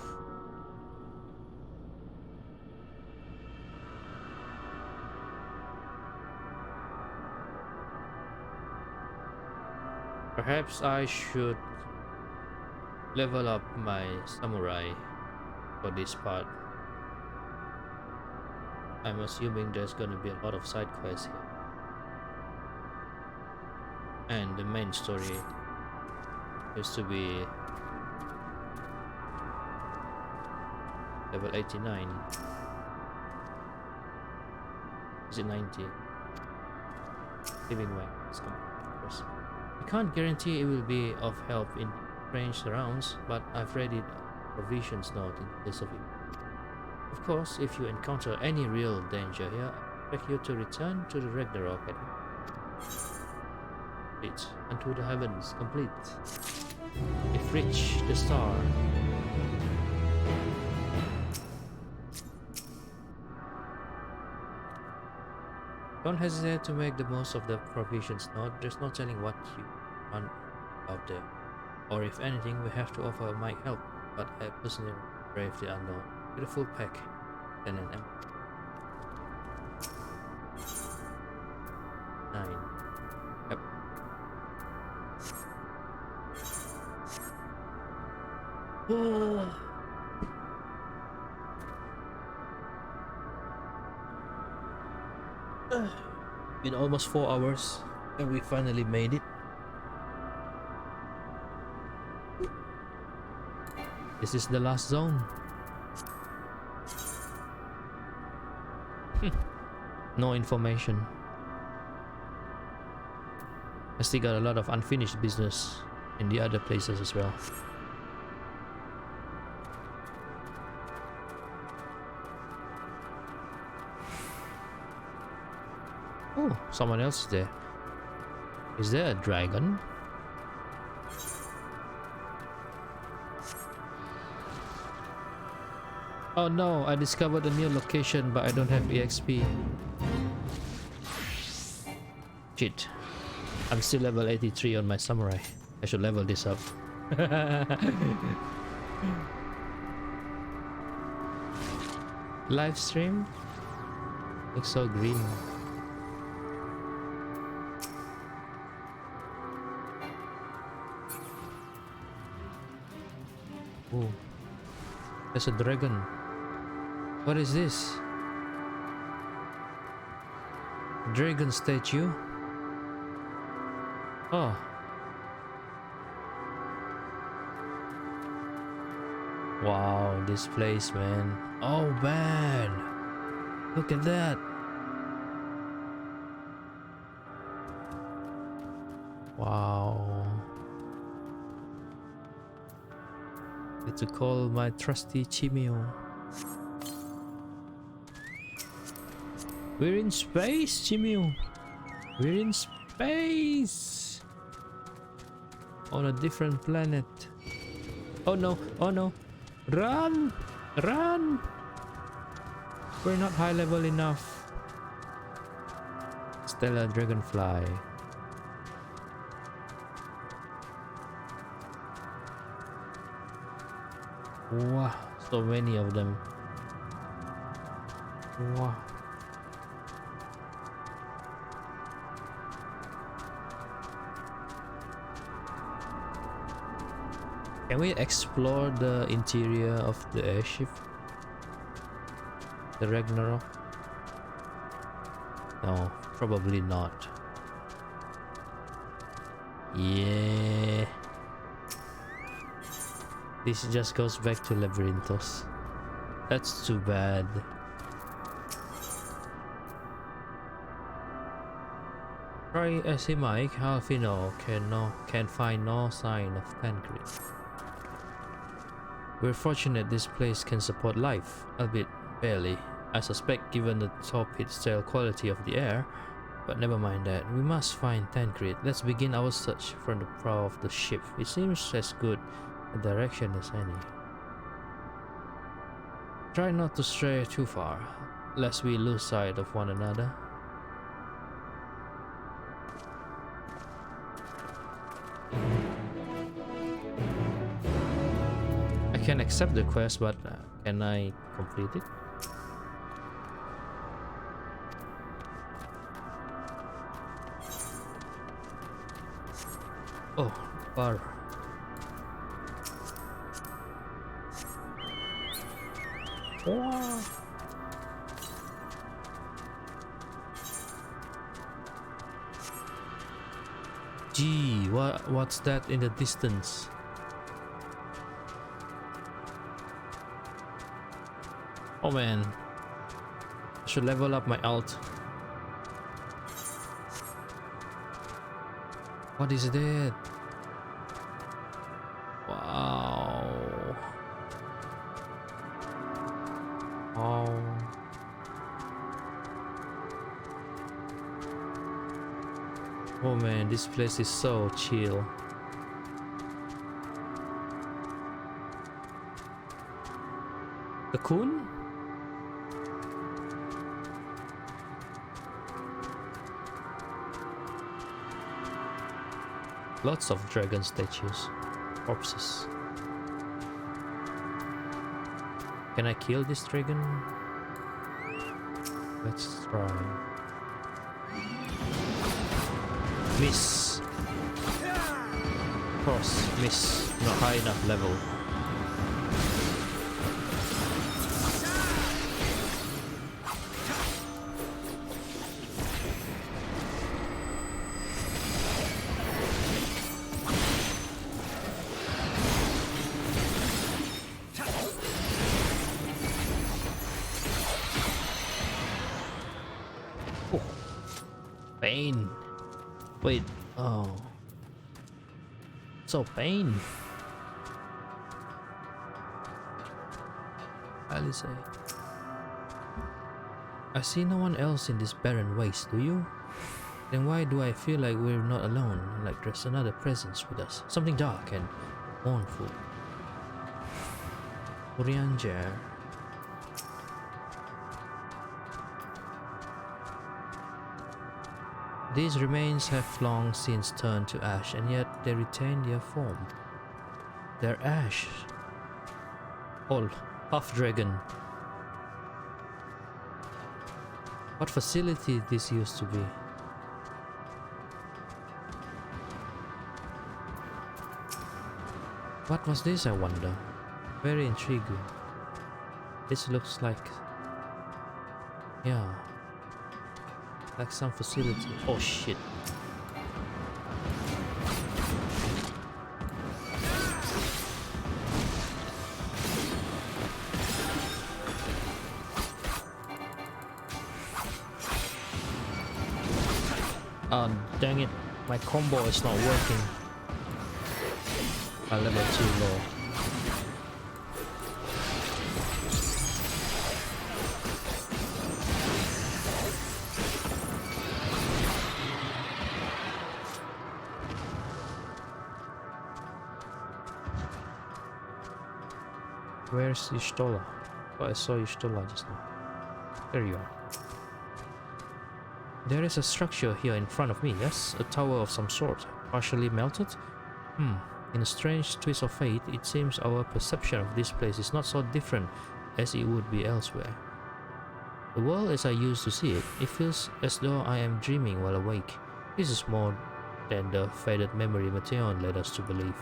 Perhaps I should level up my samurai for this part. I'm assuming there's gonna be a lot of side quests here. And the main story used to be level 89. Is it 90? Living way. I can't guarantee it will be of help in strange surrounds, but I've read it provisions note in case of it. Of course, if you encounter any real danger here, I expect you to return to the Ragnarok and unto the heavens complete. If reach the star. Don't hesitate to make the most of the provisions note. There's no telling what you want out there. Or if anything, we have to offer might help, but I personally brave the unknown. With a full pack and an M. 9. Yep. Been almost 4 hours and we finally made it. This is the last zone. No information. I still got a lot of unfinished business in the other places as well. Oh, someone else is there. Is there a dragon? Oh no, I discovered a new location but I don't have EXP. Shit. I'm still level 83 on my samurai. I should level this up. Live stream? Looks so green. Oh, there's a dragon. What is this? Dragon statue? Oh. Wow, this place, man. Oh man, look at that. Wow. Need to call my trusty Chimio. We're in space, Chimio. We're in space. On a different planet. Oh no, oh no. Run! Run! We're not high level enough. Stellar Dragonfly. Wow, so many of them. Wow. Can we explore the interior of the airship? The Ragnarok? No, probably not. Yeah. This just goes back to Labyrinthos. That's too bad. Try as he might, Alfino can find no sign of Tancred. We're fortunate this place can support life, albeit barely. I suspect given the torpid stale quality of the air, but never mind that. We must find Tancred. Let's begin our search from the prow of the ship. It seems as good a direction as any. Try not to stray too far, lest we lose sight of one another. I can accept the quest, but can I complete it? Oh, bar. Wow. Gee, what's that in the distance? Oh man, I should level up my ult. What is that? Wow. Oh. Oh man, this place is so chill. The Cocoon? Lots of dragon statues, corpses. Can I kill this dragon? Let's try. Miss. Of course, miss. Not high enough level. Pain. Wait. Oh. So pain. Alice. I see no one else in this barren waste, do you? Then why do I feel like we're not alone? Like there's another presence with us. Something dark and mournful. Orianger. These remains have long since turned to ash, and yet they retain their form. Their ash. All half dragon. What facility this used to be? What was this, I wonder? Very intriguing. This looks like... yeah. Like some facility. Oh shit. Oh dang it. My combo is not working. I level too low. Where's Ishtola? Oh, I saw Ishtola just now. There you are. There is a structure here in front of me, yes? A tower of some sort, partially melted? In a strange twist of fate, it seems our perception of this place is not so different as it would be elsewhere. The world as I used to see it, it feels as though I am dreaming while awake. This is more than the faded memory Mateon led us to believe.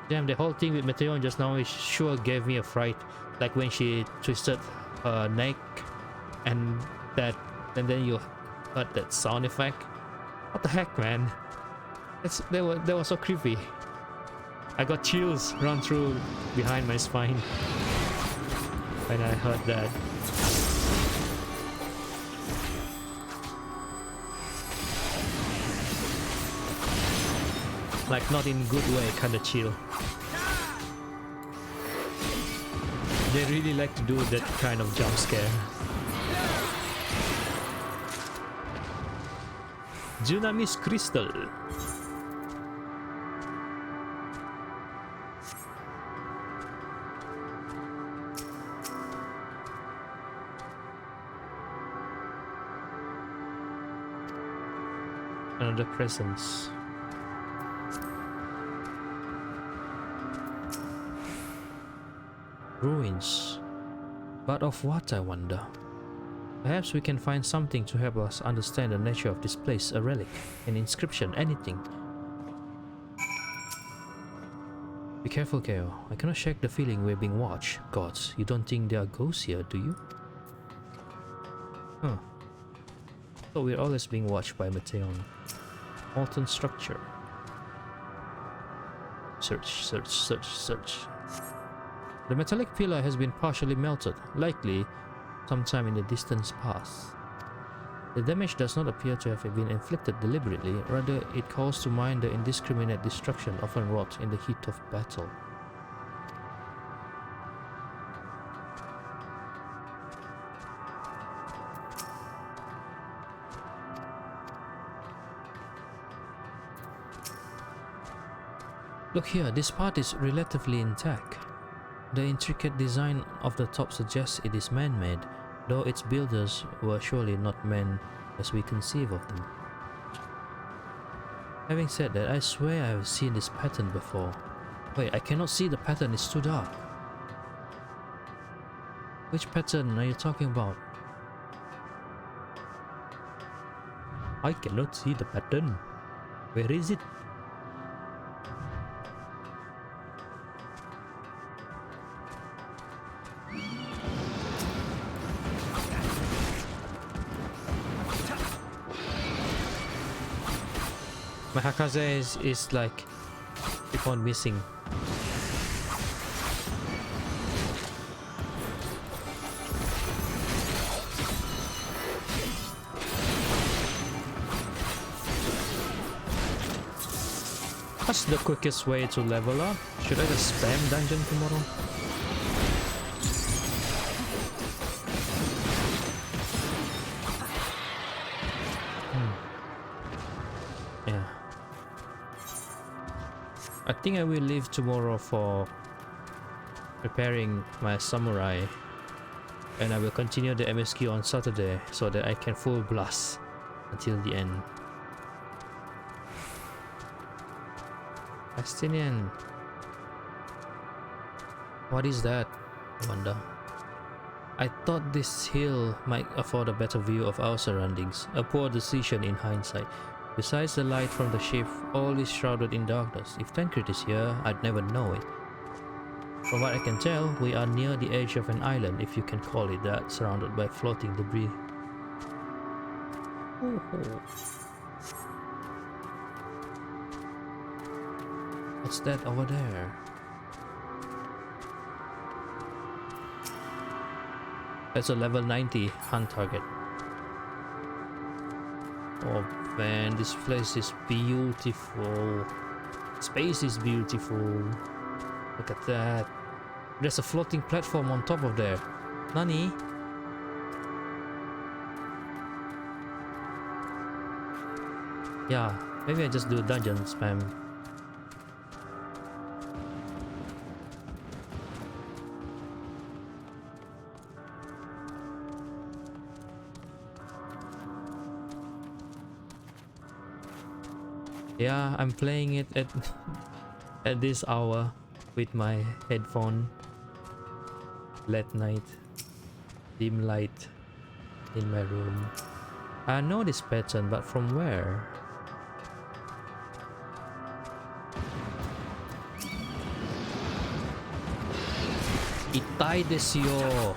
Damn, the whole thing with Mateon just now is sure gave me a fright. Like when she twisted her neck and then you heard that sound effect. What the heck, man? That was so creepy. I got chills run through behind my spine when I heard that. Like not in good way, kinda chill. They really like to do that kind of jump scare. Dunamis Crystal. Another presence. Ruins. But of what, I wonder? Perhaps we can find something to help us understand the nature of this place, a relic, an inscription, anything. Be careful, Keo. I cannot shake the feeling we're being watched. Gods, you don't think there are ghosts here, do you? Huh. So we're always being watched by Mateon. Molten structure. Search. The metallic pillar has been partially melted, likely sometime in the distant past. The damage does not appear to have been inflicted deliberately, rather it calls to mind the indiscriminate destruction often wrought in the heat of battle. Look here, this part is relatively intact. The intricate design of the top suggests it is man-made, though its builders were surely not men as we conceive of them. Having said that, I swear I have seen this pattern before. Wait, I cannot see the pattern, it's too dark. Which pattern are you talking about? I cannot see the pattern. Where is it? My Hakaze is like keep on missing. What's the quickest way to level up? Should I just spam dungeon tomorrow? Yeah. I think I will leave tomorrow for preparing my samurai, and I will continue the MSQ on Saturday so that I can full blast until the end. Palestinian. What is that? I wonder. I thought this hill might afford a better view of our surroundings. A poor decision in hindsight. Besides the light from the ship, all is shrouded in darkness. If Tancred is here, I'd never know it. From what I can tell, we are near the edge of an island, if you can call it that, surrounded by floating debris. Oh. What's that over there? That's a level 90 hunt target. Oh man, this place is beautiful. Space is beautiful. Look at that. There's a floating platform on top of there. Nani? Yeah, maybe I just do dungeon spam. Yeah, I'm playing it at at this hour with my headphone. Late night, dim light in my room. I know this pattern, but from where? Itai desu yo.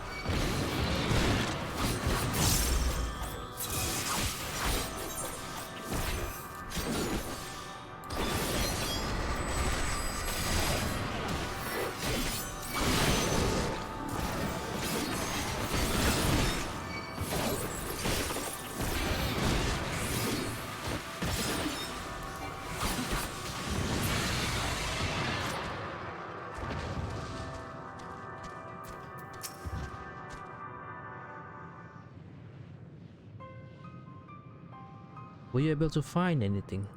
Were you able to find anything?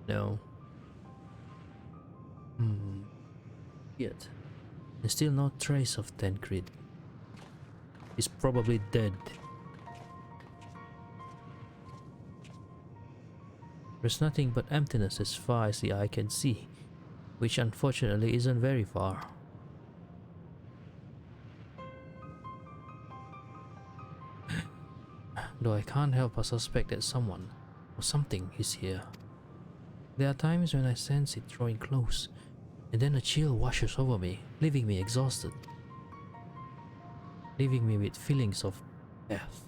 No. Yet. There's still no trace of Tancred. He's probably dead. There's nothing but emptiness as far as the eye can see, which unfortunately isn't very far. Though I can't help but suspect that someone or something is here. There are times when I sense it drawing close, and then a chill washes over me, leaving me exhausted. Leaving me with feelings of death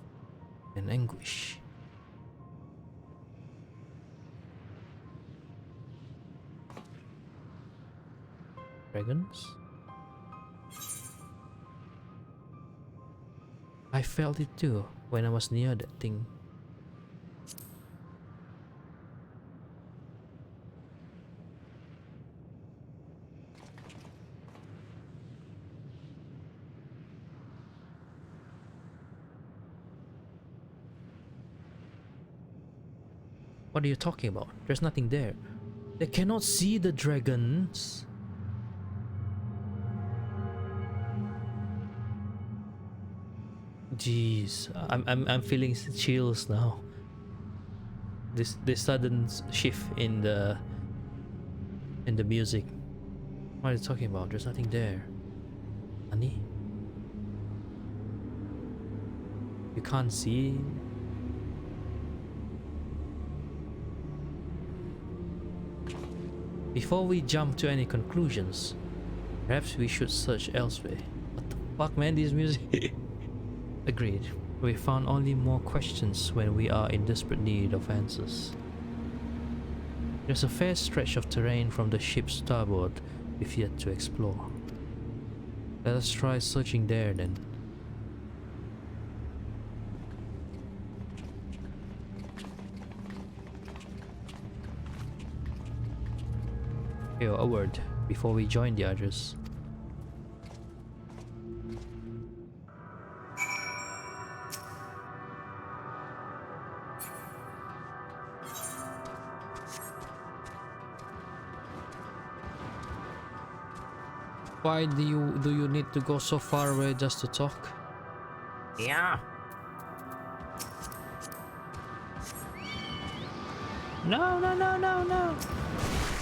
and anguish. Dragons? I felt it too when I was near that thing. What are you talking about? There's nothing there. They cannot see the dragons. Jeez, I'm feeling chills now. This sudden shift in the music. What are you talking about? There's nothing there. Honey? You can't see. Before we jump to any conclusions, perhaps we should search elsewhere. What the fuck, man, this music? Agreed. We found only more questions when we are in desperate need of answers. There's a fair stretch of terrain from the ship's starboard we've yet to explore. Let us try searching there then. Here, a word before we join the others. Why do you need to go so far away just to talk?
Yeah.
No.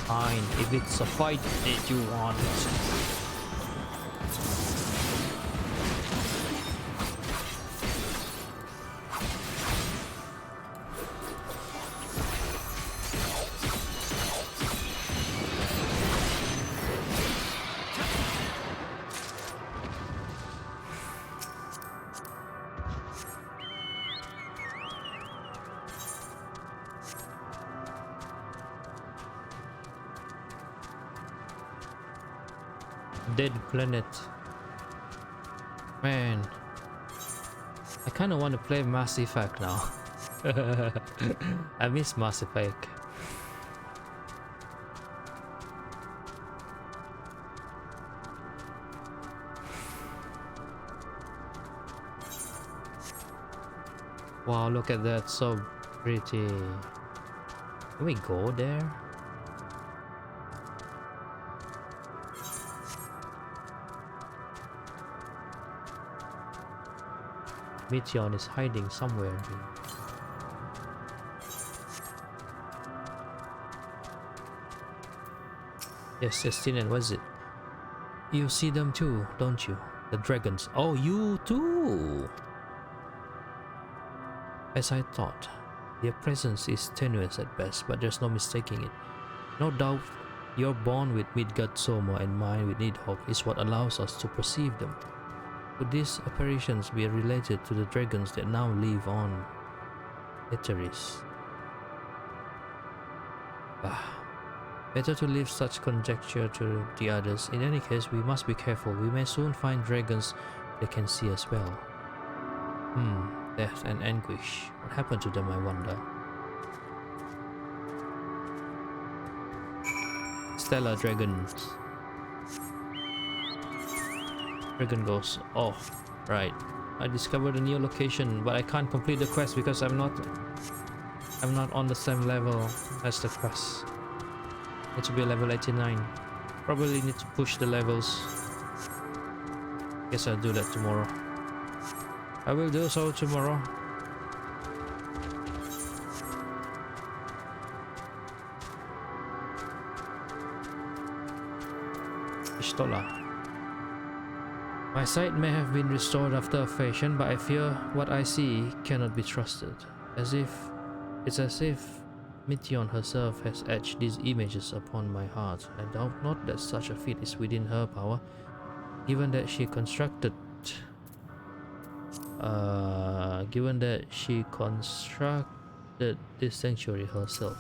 Fine, if it's a fight that you want. Dead planet. Man, I kind of want to play Mass Effect now. I miss Mass Effect. Wow, look at that, so pretty. Can we go there? Meteon is hiding somewhere here. Yes, Justinian, was it? You see them too, don't you? The dragons. Oh, you too! As I thought, their presence is tenuous at best, but there's no mistaking it. No doubt, your bond with Midgard Soma and mine with Nidhogg is what allows us to perceive them. Could these apparitions be related to the dragons that now live on Eteris? Better to leave such conjecture to the others. In any case, we must be careful. We may soon find dragons that can see as well. Death and anguish. What happened to them, I wonder? Stellar dragons. Dragon goes. Oh, right. I discovered a new location, but I can't complete the quest because I'm not on the same level as the quest. Need to be level 89. Probably need to push the levels. Guess I'll do that tomorrow. I will do so tomorrow. Pistola. My sight may have been restored after a fashion, but I fear what I see cannot be trusted. It's as if Meteon herself has etched these images upon my heart. I doubt not that such a feat is within her power, given that she constructed this sanctuary herself.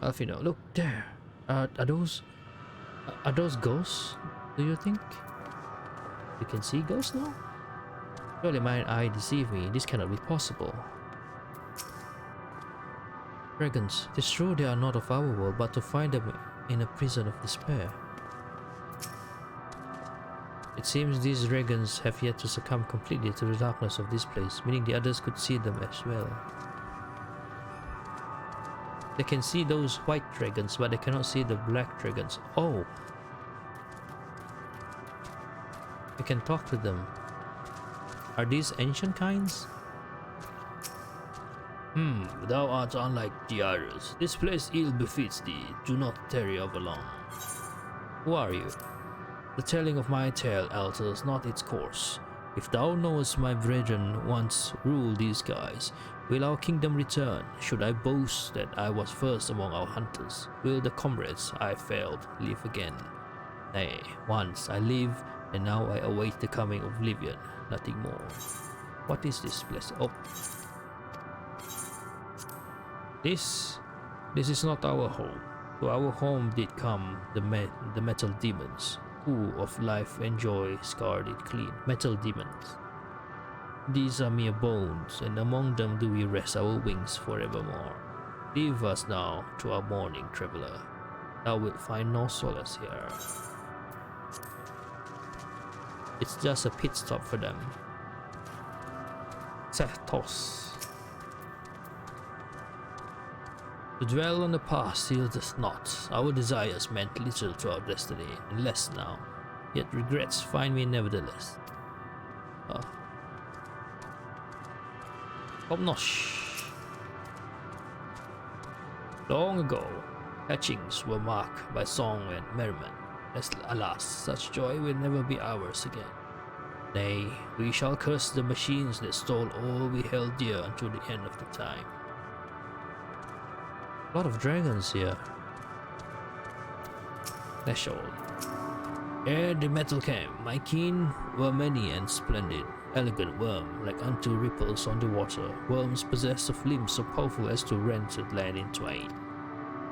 Alfino, look there. Are those Are those ghosts, do you think? You can see ghosts now? Surely my eye deceive me. This cannot be possible. Dragons. It is true they are not of our world, but to find them in a prison of despair. It seems these dragons have yet to succumb completely to the darkness of this place, meaning the others could see them as well. They can see those white dragons, but they cannot see the black dragons. Oh! I can talk to them. Are these ancient kinds? Thou art unlike the others. This place ill befits thee. Do not tarry over long. Who are you? The telling of my tale alters not its course. If thou knowest my brethren once ruled these skies, will our kingdom return? Should I boast that I was first among our hunters? Will the comrades I failed live again? Nay, once I lived, and now I await the coming of oblivion, nothing more. What is this place? Oh. This is not our home. To our home did come the metal demons, who of life and joy scarred it clean. Metal demons. These are mere bones, and among them do we rest our wings forevermore. Leave us now to our mourning, traveler. Thou wilt find no solace here. It's just a pit stop for them. Sathos. To dwell on the past yieldeth not. Our desires meant little to our destiny, and less now. Yet regrets find me nevertheless. Omnosh. Long ago, hatchings were marked by song and merriment. Alas, such joy will never be ours again. Nay, we shall curse the machines that stole all we held dear until the end of the time. A lot of dragons here. Threshold. Ere the metal came, my kin were many and splendid. Elegant worm, like unto ripples on the water. Worms possessed of limbs so powerful as to rend the land in twain.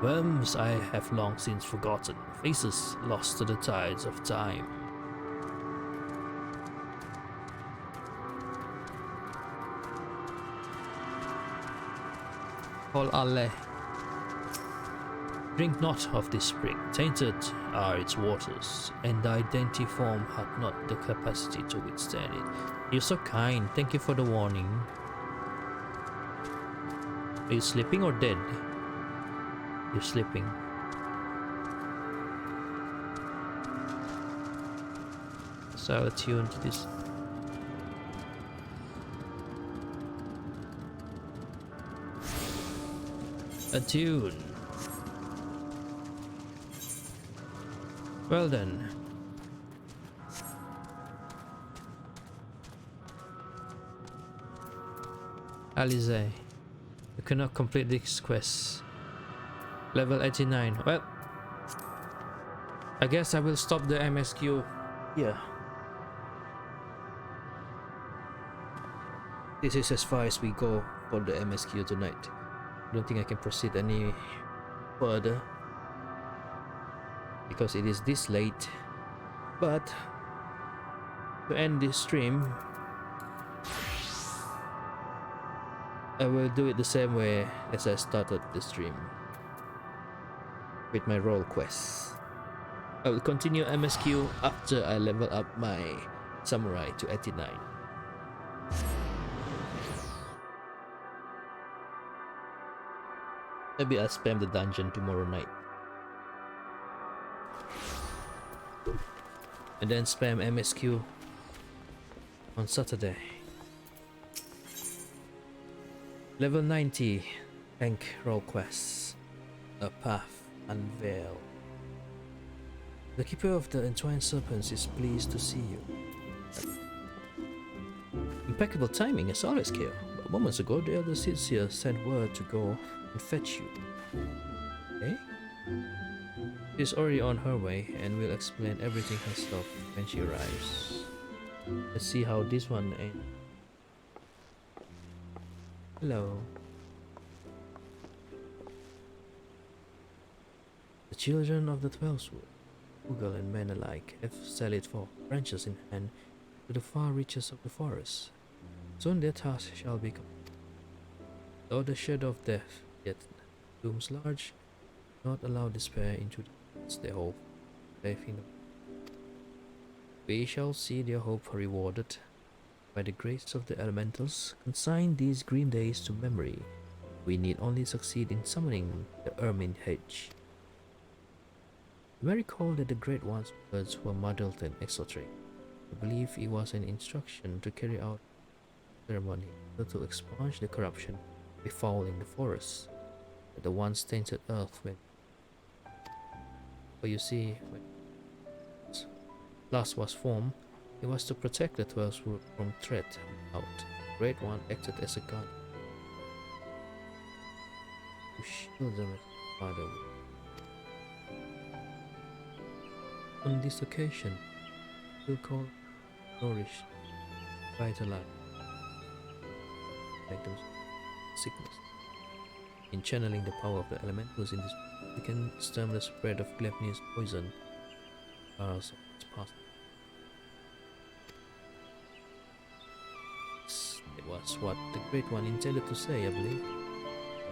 Worms I have long since forgotten, faces lost to the tides of time. Call alle. Drink not of this spring, tainted are its waters, and thy dainty form hath not the capacity to withstand it. You're so kind, thank you for the warning. Are you sleeping or dead? You're sleeping. So I'll attune to this. Attune. Well then. Alize, you cannot complete this quest. Level 89. Well, I guess I will stop the MSQ here. This is as far as we go for the MSQ tonight. I don't think I can proceed any further because it is this late. But to end this stream, I will do it the same way as I started the stream with my role quests. I will continue MSQ after I level up my samurai to 89. Maybe I'll spam the dungeon tomorrow night. And then spam MSQ on Saturday. Level 90 Tank Role Quests. A Path Unveiled. The Keeper of the Entwined Serpents is pleased to see you. Impeccable timing as always, Kale. But moments ago, the Elder Sidsia sent word to go and fetch you. Eh? She's already on her way and will explain everything herself when she arrives. Let's see how this one ends. Hello. The children of the 12th Wood. Google and men alike have sallied forth, branches in hand, to the far reaches of the forest. Soon their task shall be complete. Though the shadow of death yet looms large, not allow despair into their hope, faith in the we shall see their hope rewarded. By the grace of the elementals, consign these grim days to memory. We need only succeed in summoning the ermine hedge. You may recall that the Great One's words were muddled and exoteric. I believe it was an instruction to carry out the ceremony to expunge the corruption befouling the forest that the once tainted earth went. But you see, when last was formed, it was to protect the 12 from threat out. The Great One acted as a guard to shield them as Father would. On this occasion, we'll call nourish, vitalize, make them sickness. In channeling the power of the elementals in this, we can stem the spread of Gleipnir's poison as it's possible. It was what the Great One intended to say, I believe.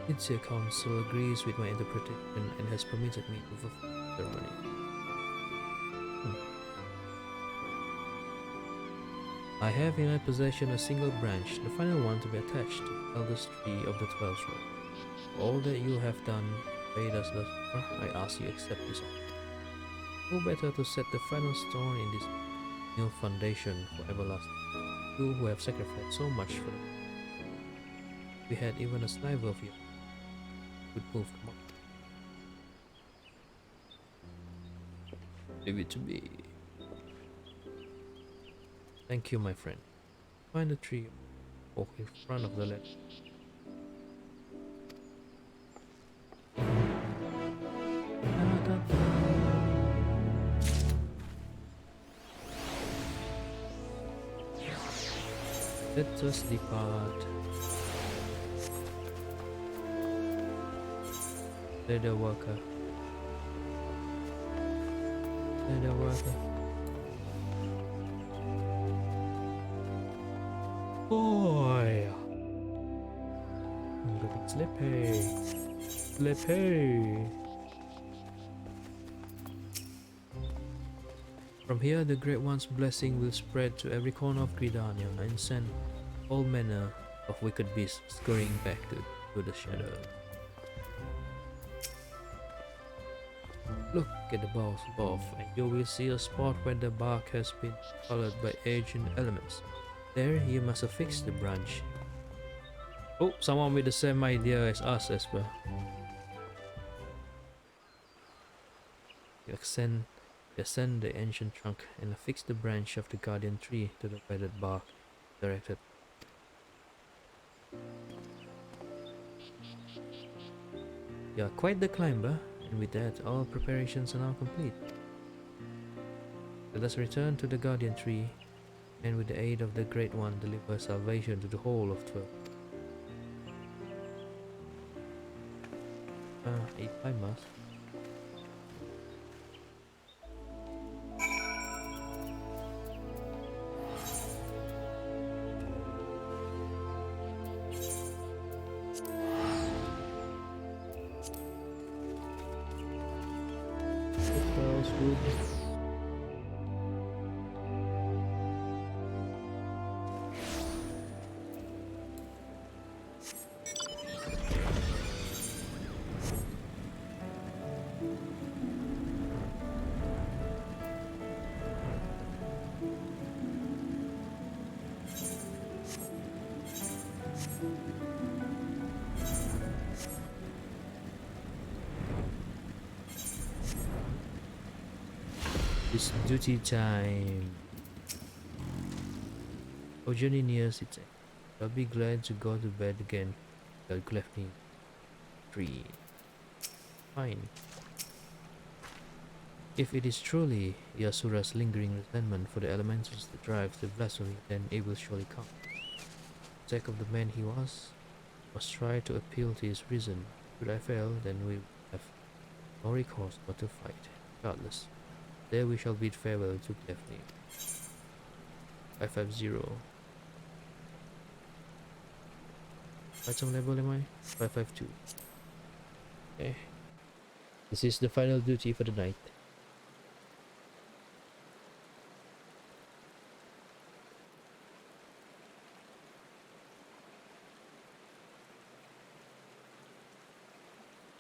Sincere Council agrees with my interpretation and has permitted me to fulfill the ceremony. I have in my possession a single branch, the final one to be attached to the eldest tree of the 12th row. For all that you have done, paid us thus far, I ask you accept this offer. Who better to set the final stone in this new foundation for everlasting? You who have sacrificed so much for them. We had even a sniper of you would move them up. Leave it to me. Thank you, my friend. Find the tree oak in front of the ledge. Let us depart. Leather worker. Leather worker. Boy, I'm getting sleepy. Sleepy. From here, the Great One's blessing will spread to every corner of Gridania and send all manner of wicked beasts scurrying back to the shadow. Look at the boughs above, and you will see a spot where the bark has been colored by ancient elements. There, you must affix the branch. Oh, someone with the same idea as us as well. You ascend the ancient trunk and affix the branch of the guardian tree to the weathered bark directed. You are quite the climber, and with that, all preparations are now complete. Let us return to the guardian tree, and with the aid of the Great One, deliver salvation to the whole of 12. If I must. It's duty time. Our journey nears its end. I'll be glad to go to bed again. God left me 3. Fine. If it is truly Yasura's lingering resentment for the elementals that drives the blasphemy, then it will surely come. For the sake of the man he was, must try to appeal to his reason. Should I fail, then we have no recourse but to fight, regardless. There we shall bid farewell to Daphne. 550. Item level am I? 552. Okay. This is the final duty for the night.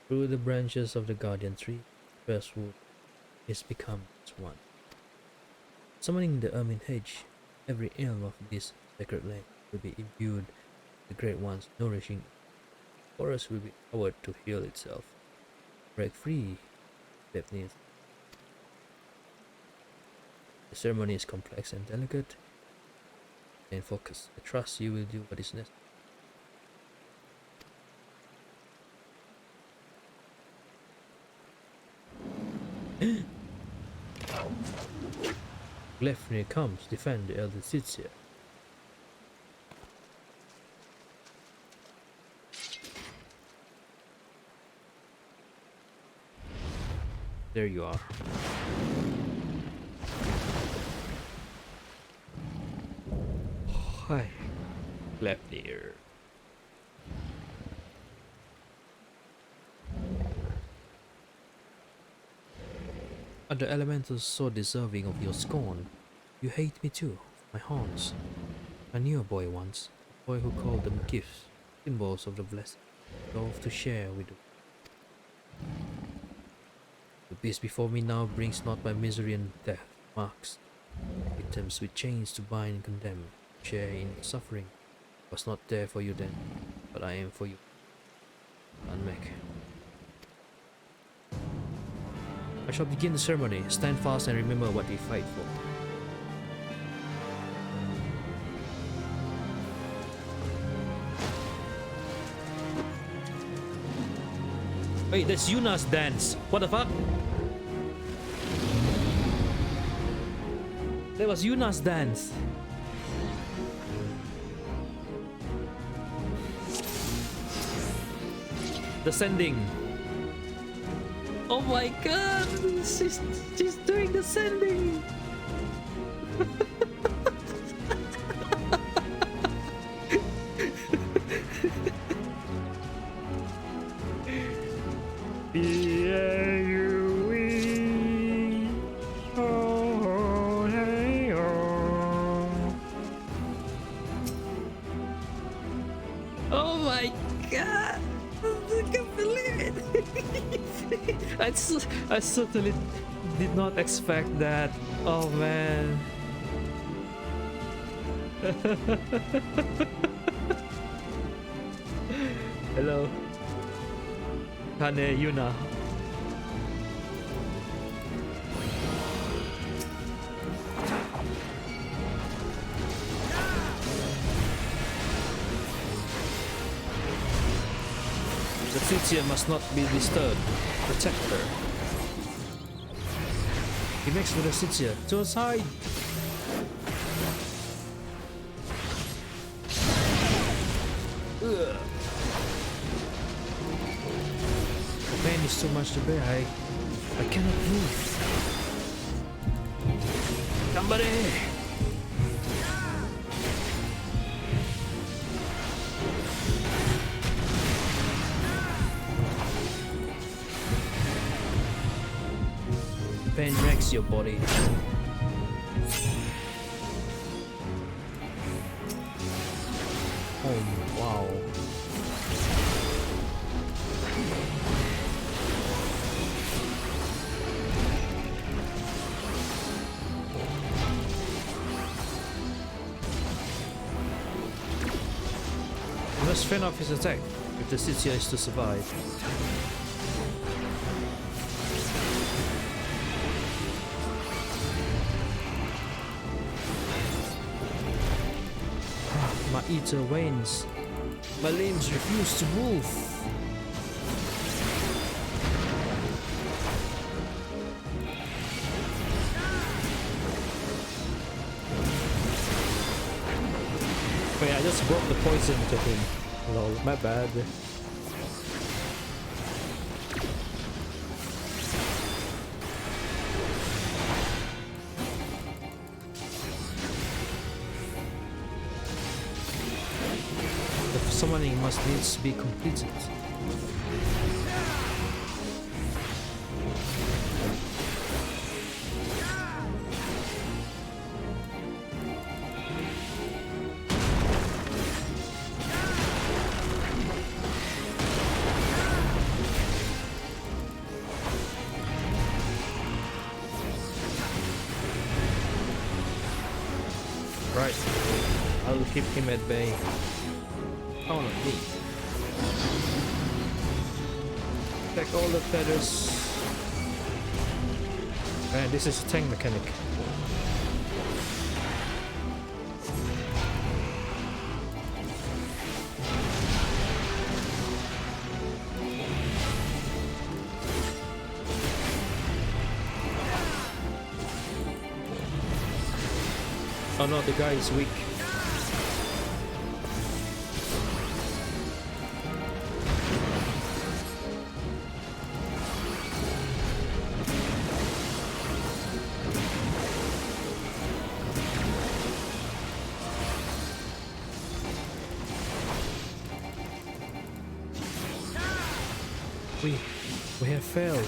Through the branches of the guardian tree, Westwood is become as one. Summoning the ermine hedge, every elm of this sacred land will be imbued with the great ones nourishing it. The forest will be powered to heal itself. Break free, Daphne. The ceremony is complex and delicate. And focus. I trust you will do what is necessary. Glefnir comes, defend the elder Sitsia. There you are. Hi, Glefnir. Are the elementals so deserving of your scorn? You hate me too, my horns. I knew a boy once, a boy who called them gifts, symbols of the blessed, resolved to share with the The beast before me now brings not my misery and death, marks victims with chains to bind and condemn, share in suffering. Was not there for you then, but I am for you. Unmake. I shall begin the ceremony. Stand fast and remember what we fight for. Wait, that's Yuna's dance. What the fuck? That was Yuna's dance. Descending. Oh my god, she's doing the sending. Oh my god, I can't believe it. I certainly did not expect that. Oh man. Hello. Kane Yuna. The Fitzian must not be disturbed. Protect her. He makes for the Sitsia. To the side! Ugh. The pain is too much to bear. I cannot move. Somebody! Pain wrecks your body. Oh wow. We must fend off his attack if the Sitsia is to survive. My ether wanes. My limbs refuse to move. Wait, I just brought the poison to him. Lol, my bad. summoning must needs be completed. Right, I'll keep him at bay. Oh no, me. Take all the feathers. Man, this is a tank mechanic. Oh no, the guy is weak. We have failed.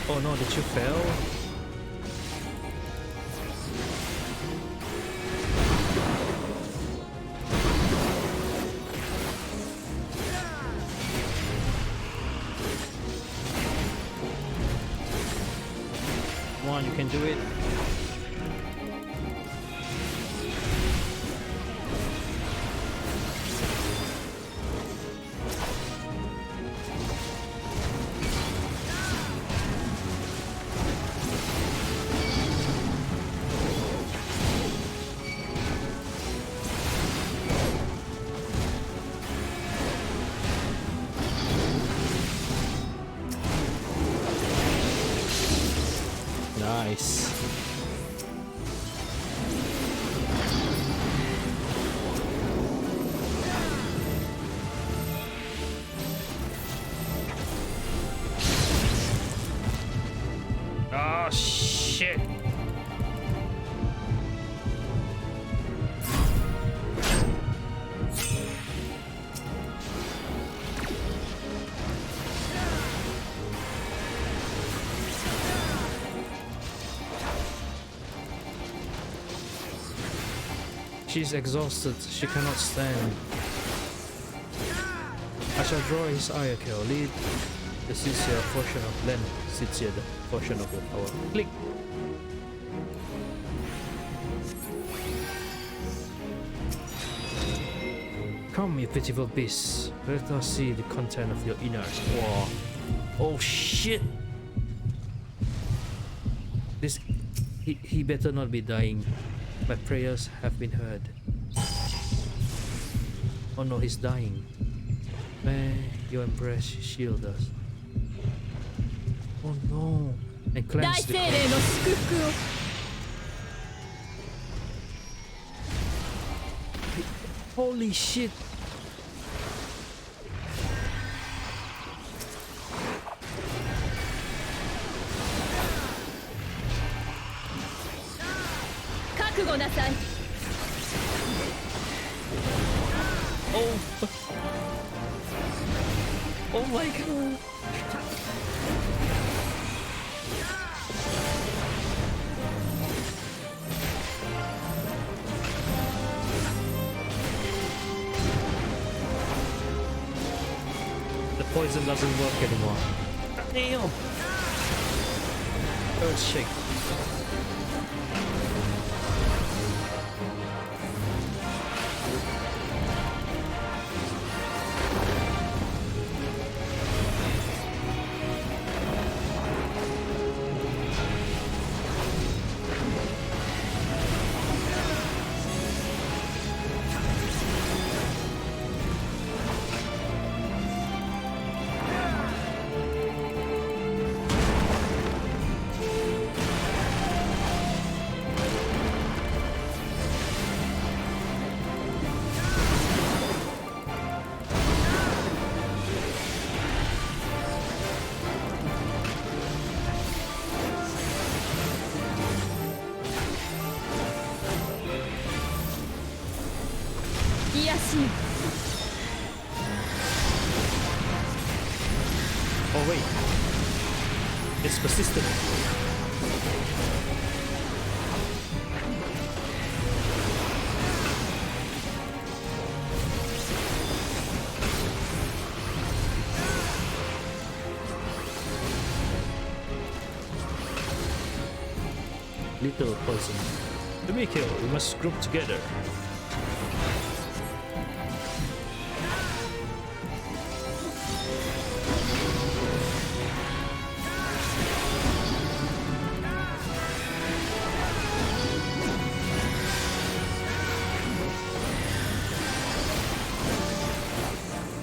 Oh no, did you fail? Come on, you can do it. Nice. Oh shit. She's exhausted, she cannot stand. I shall draw his Ayako, lead the Sitsia portion of Len, Sitsia the portion of the power. Click! Come, you pitiful beast, let us see the content of your innards. Wow. Oh shit! This... He better not be dying. My prayers have been heard. Oh no, he's dying. May your embrace shield us. Oh no. And cleanse the Holy shit. Oh. Oh my god. The poison doesn't work anymore. Damn. Earthshake. Oh wait, it's persistent. Little poison. To be killed, we must group together.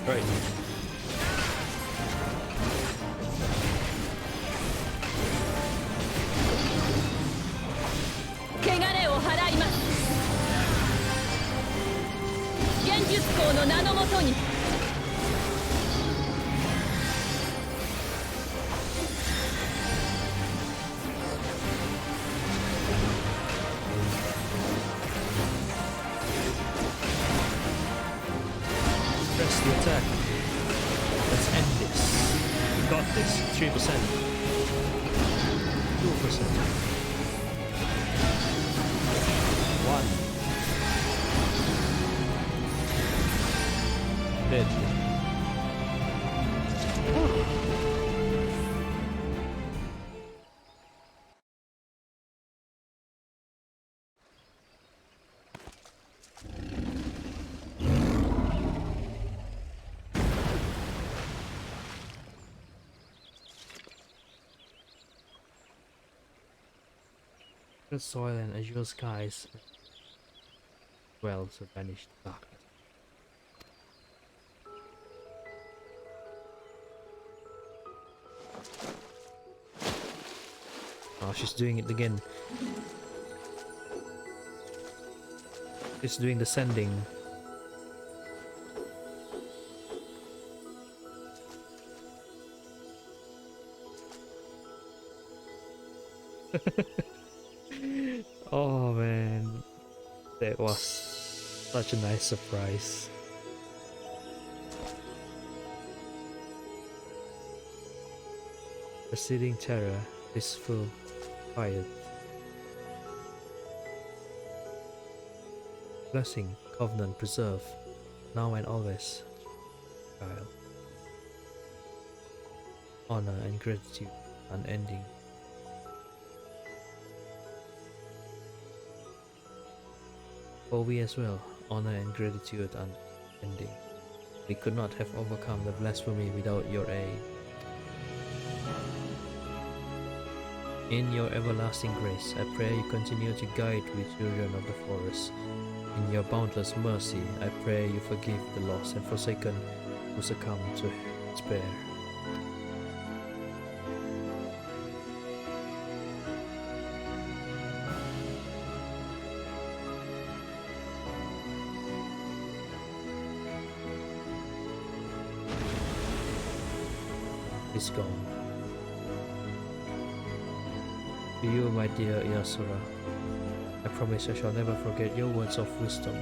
Right. Press the attack. Let's end this. We got this. 3%. 2%. 1. Dead. The soil and azure skies wells of vanished darkness. Oh, she's doing it again. She's doing the sending. Oh man, that was such a nice surprise. Receding terror, peaceful, quiet. Blessing, covenant, preserve, now and always. Child. Honor and gratitude, unending. For we as well, honor and gratitude unending. We could not have overcome the blasphemy without your aid. In your everlasting grace, I pray you continue to guide the children of the forest. In your boundless mercy, I pray you forgive the lost and forsaken who succumb to despair. Is gone. To you, my dear Yasura, I promise I shall never forget your words of wisdom.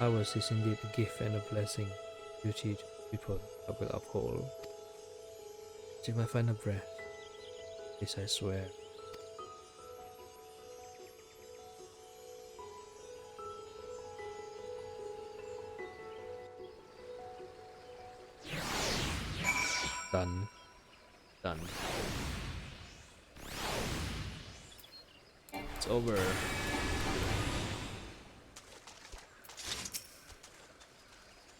Ours is indeed a gift and a blessing. Duty to people I will uphold. Till my final breath, this I swear. Done. Done. It's over.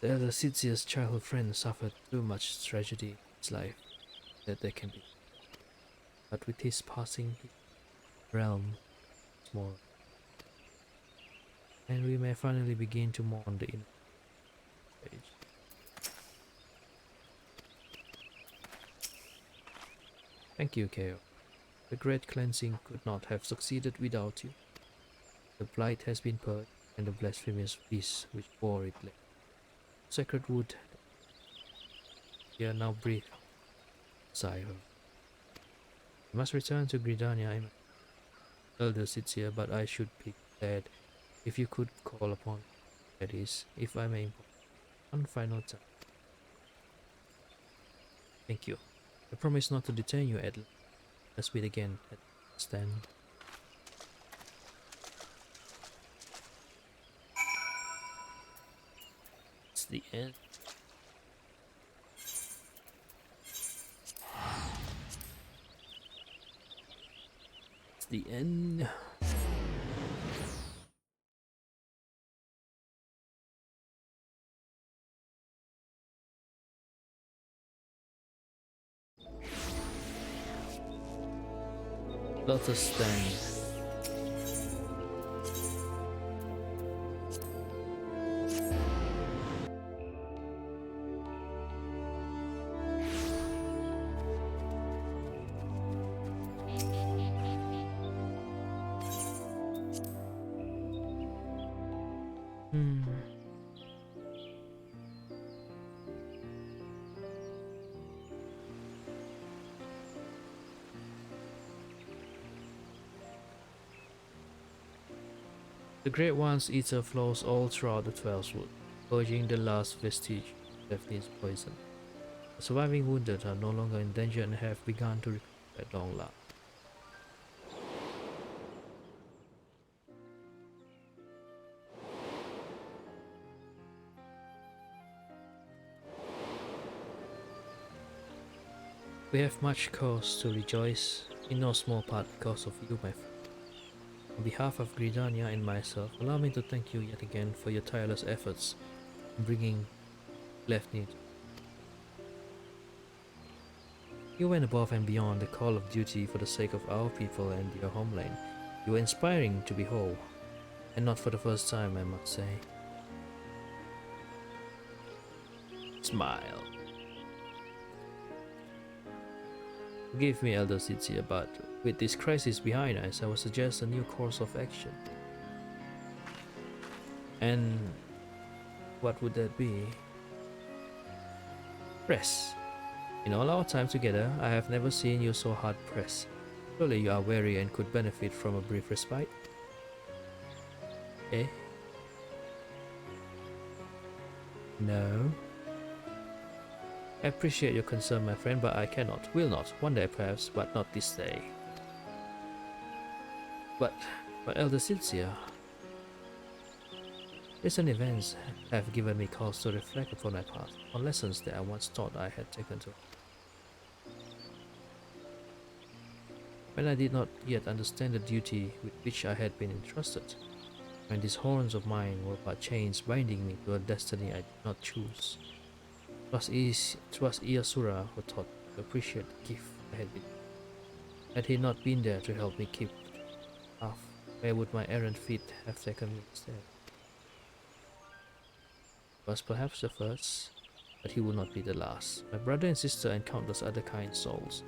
The elder Sidsia's childhood friend suffered too much tragedy in his life that there can be. But with his passing, his realm is small. And we may finally begin to mourn the inner age. Thank you, Keo. The great cleansing could not have succeeded without you. The blight has been purged, and the blasphemous beast which bore it lay. Sacred wood, here now breathe. Sigh her. I must return to Gridania, Elder Sitsia, but I should be glad if you could call upon me. That is, if I may, one final time. Thank you. I promise not to detain you at Let's meet again at the stand. It's the end. It's the end. Lotus stand. The Great One's ether flows all throughout the 12th wood, purging the last vestige of Daphne's poison. The surviving wounded are no longer in danger and have begun to recover at long last. We have much cause to rejoice, in no small part because of you, my friend. On behalf of Gridania and myself, allow me to thank you yet again for your tireless efforts in bringing Lefnid. You went above and beyond the call of duty for the sake of our people and your homeland. You were inspiring to behold, and not for the first time, I must say. Smile. Forgive me, Elder Sitzia, but with this crisis behind us, I would suggest a new course of action. And what would that be? Rest. In all our time together, I have never seen you so hard pressed. Surely you are weary and could benefit from a brief respite? Eh? No? I appreciate your concern, my friend, but I cannot, will not, one day perhaps, but not this day. But Elder Sitzia, recent events have given me cause to reflect upon my past, on lessons that I once thought I had taken to. When I did not yet understand the duty with which I had been entrusted, when these horns of mine were but chains binding me to a destiny I did not choose. It was Iasura who taught me to appreciate the gift I had been. Had he not been there to help me keep the path, where would my errant feet have taken me instead? It was perhaps the first, but he would not be the last. My brother and sister and countless other kind souls,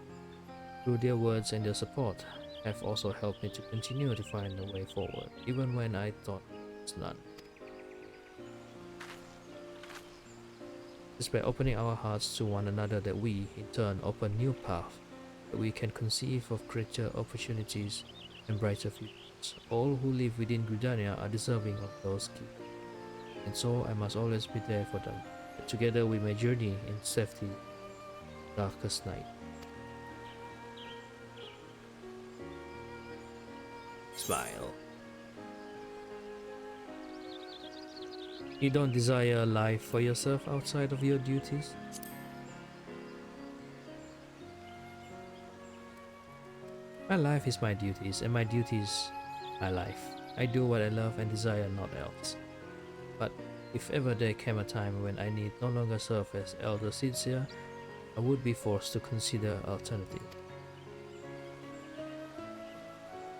through their words and their support, have also helped me to continue to find a way forward, even when I thought there was none. It is by opening our hearts to one another that we, in turn, open new paths, that we can conceive of greater opportunities and brighter futures. All who live within Gridania are deserving of those gifts, and so I must always be there for them, that together we may journey in safety darkest night. Smile. You don't desire a life for yourself outside of your duties? My life is my duties, and my duties my life. I do what I love and desire, not else. But if ever there came a time when I need no longer serve as Elder Sitzia, I would be forced to consider alternative.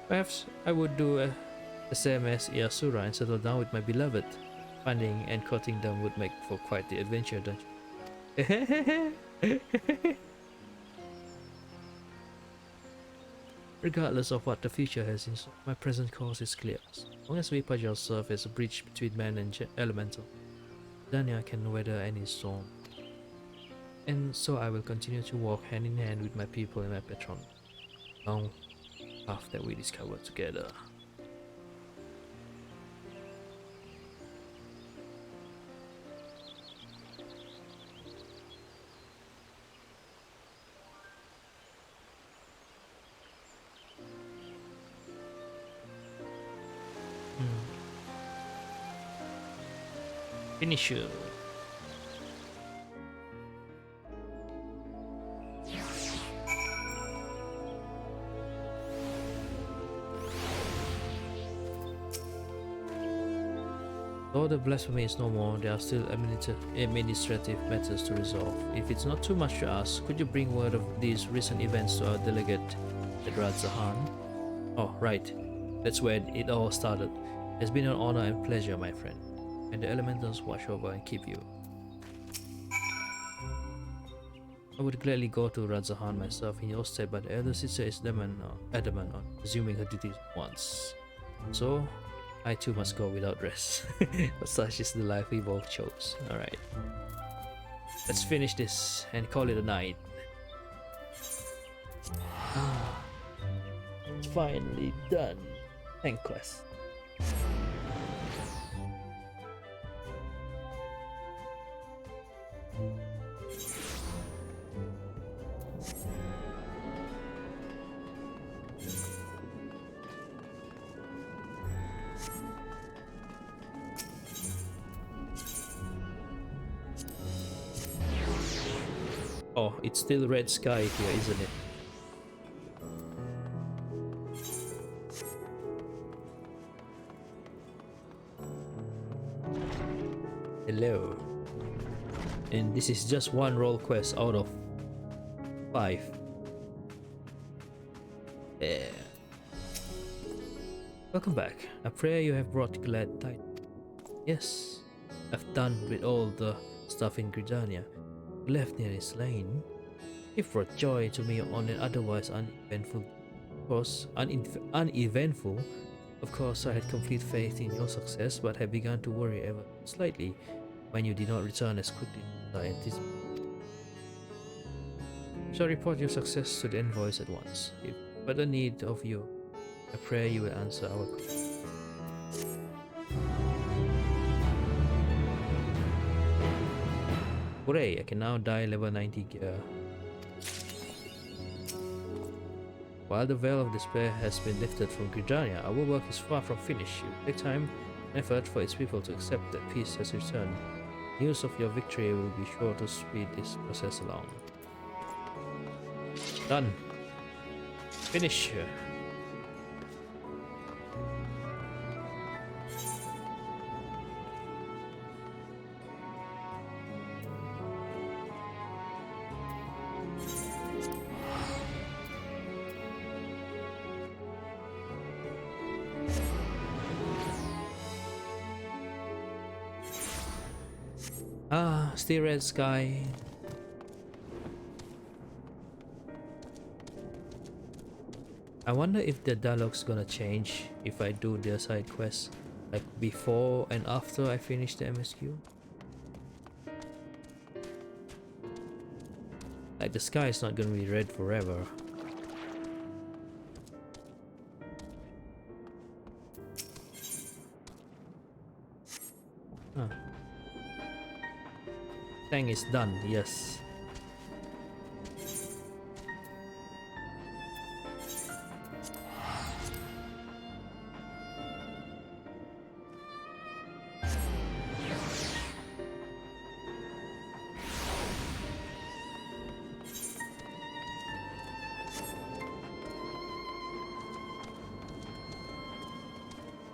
Perhaps I would do the same as Iasura and settle down with my beloved. Finding and courting them would make for quite the adventure, don't you? Regardless of what the future has in store, my present course is clear. As long as we Pajal serve as a bridge between man and elemental, Dania can weather any storm. And so I will continue to walk hand in hand with my people and my patron, along the path that we discovered together. Finisher. Though the blasphemy is no more, there are still administrative matters to resolve. If it's not too much to ask, could you bring word of these recent events to our delegate at Radzahan? Oh, right. That's where it all started. It's been an honor and pleasure, my friend. And the elementals watch over and keep you. I would gladly go to Radzahan myself in your stead, but the elder sister is adamant on resuming her duties once. So, I too must go without rest. But such is the life we both chose. Alright. Let's finish this and call it a night. It's finally done. Thank quest. Oh, it's still red sky here, isn't it? Hello. And this is just one roll quest out of 5. Yeah. Welcome back. I pray you have brought glad tidings. Yes, I've done with all the stuff in Gridania. Left near is slain. It brought joy to me on an otherwise uneventful uneventful. Of course, I had complete faith in your success, but had begun to worry ever slightly when you did not return as quickly as I anticipated. So report your success to the envoys at once. If further need of you, I pray you will answer our call. Hooray, I can now dye level 90 gear. While the veil of despair has been lifted from Gridania, our work is far from finished. It will take time and effort for its people to accept that peace has returned. News of your victory will be sure to speed this process along. Done. Finish. Ah, still red sky. I wonder if the dialogue's gonna change if I do the side quest, like before and after I finish the MSQ. Like the sky is not gonna be red forever. Huh. Thing is done, yes.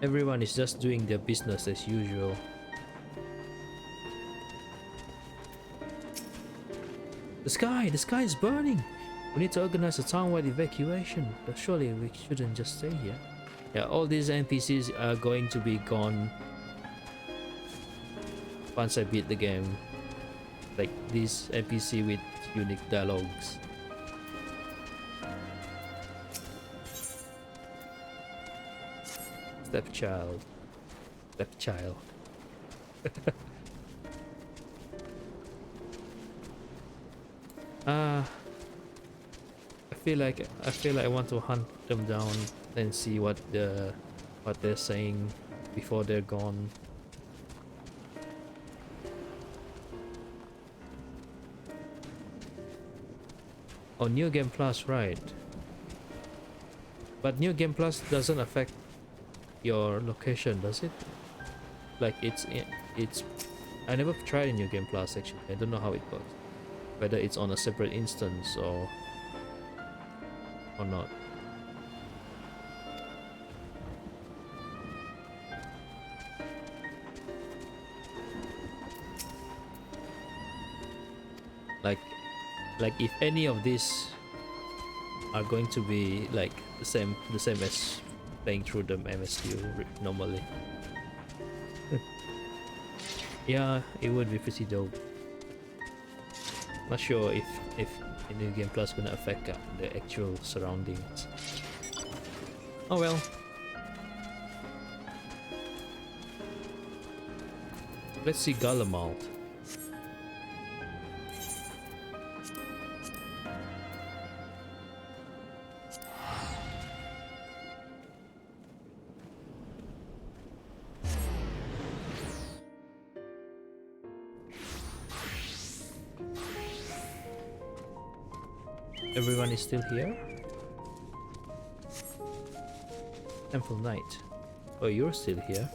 Everyone is just doing their business as usual. The sky is burning! We need to organize a town-wide evacuation, but surely we shouldn't just stay here. Yeah, all these NPCs are going to be gone once I beat the game. Like these NPC with unique dialogues. Stepchild. I feel like I want to hunt them down and see what they're saying before they're gone. Oh, New Game Plus, right? But New Game Plus doesn't affect your location, does it? Like it's I never tried New Game Plus actually. I don't know how it works. Whether it's on a separate instance or not. Like if any of these are going to be like the same as playing through the MSQ normally. Yeah, it would be pretty dope. Not sure if the New Game Plus gonna affect the actual surroundings. Oh well. Let's see Gallimalt. Everyone is still here? Temple Knight. Oh, you're still here.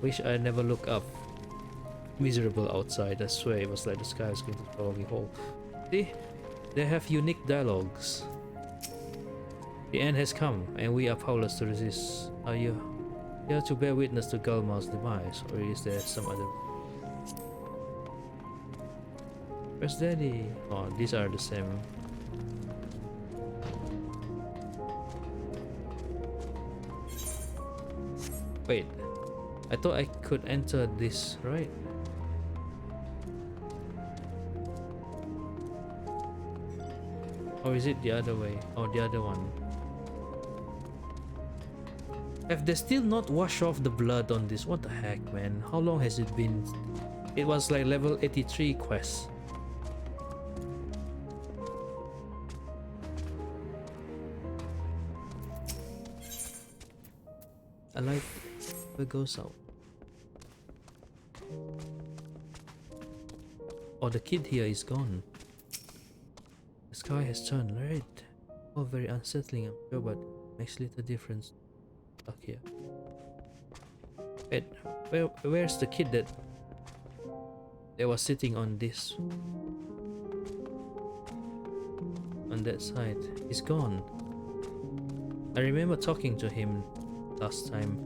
Wish I never look up. Miserable outside, I swear it was like the sky was going to swallow me whole. See? They have unique dialogues. The end has come, and we are powerless to resist. Are you here to bear witness to Galmal's demise, or is there some other... Where's Daddy? Oh, these are the same. Wait, I thought I could enter this, right? Or is it the other way? Or the other one? Have they still not washed off the blood on this? What the heck, man? How long has it been? It was like level 83 quest. I like where it goes out. Oh, the kid here is gone. The sky has turned red. Oh, very unsettling, I'm sure, but makes little difference. Stuck here. Wait, where's the kid that was sitting on this? On that side. He's gone. I remember talking to him last time.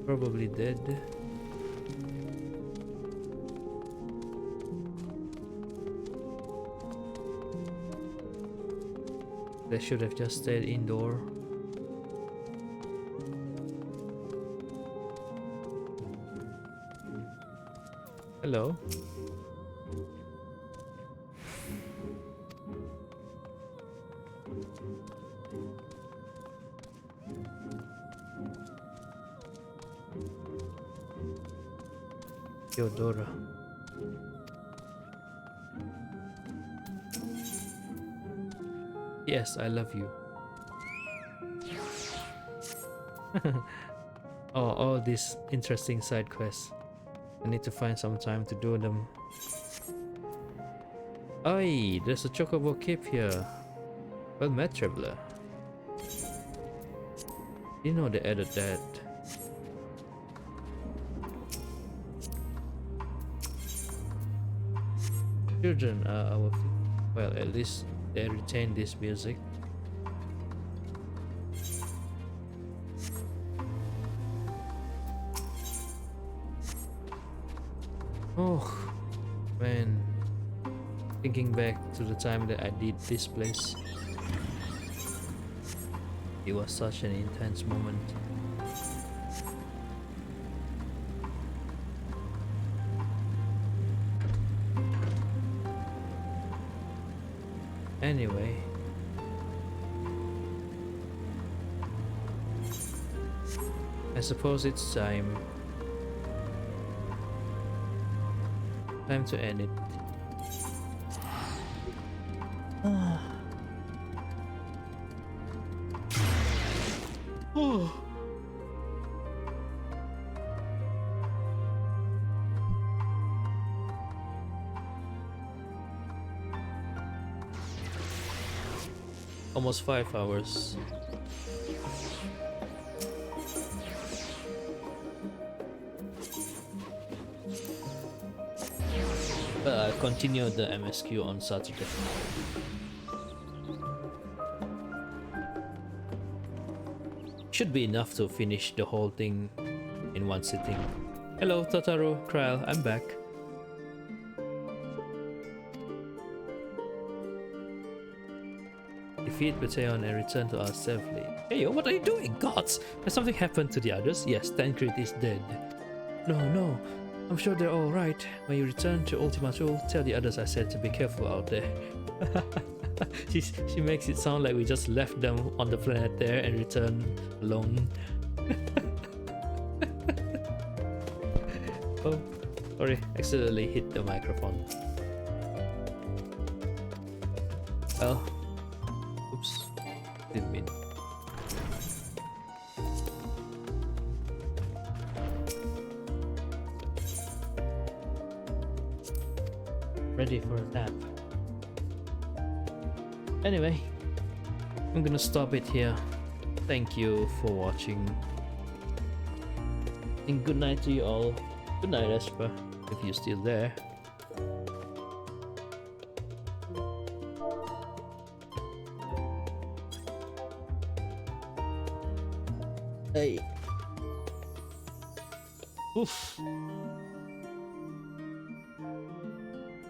Probably dead. They should have just stayed indoor. Hello. Theodora. Yes, I love you. Oh, all these interesting side quests. I need to find some time to do them. Oi, there's a chocobo cape here. Well met, traveler. You know they added that. Children are our well, at least they retain this music. Oh man, thinking back to the time that I did this place, it was such an intense moment. Anyway, I suppose it's time to end it. Oh. almost 5 hours. But I continued the MSQ on Saturday. Should be enough to finish the whole thing in one sitting. Hello Totaro, Kryl, I'm back. Defeat Battalion and return to us safely. Hey yo, what are you doing, gods? Has something happened to the others? Yes, Tancred is dead. No, I'm sure they're alright. When you return to Ultima Thule, tell the others I said to be careful out there. She makes it sound like we just left them on the planet there and returned alone. Oh, sorry, accidentally hit the microphone. Oh, oops, didn't mean. Ready for a nap. Anyway, I'm gonna stop it here. Thank you for watching. And good night to you all. Good night, Esper, if you're still there. Hey. Oof.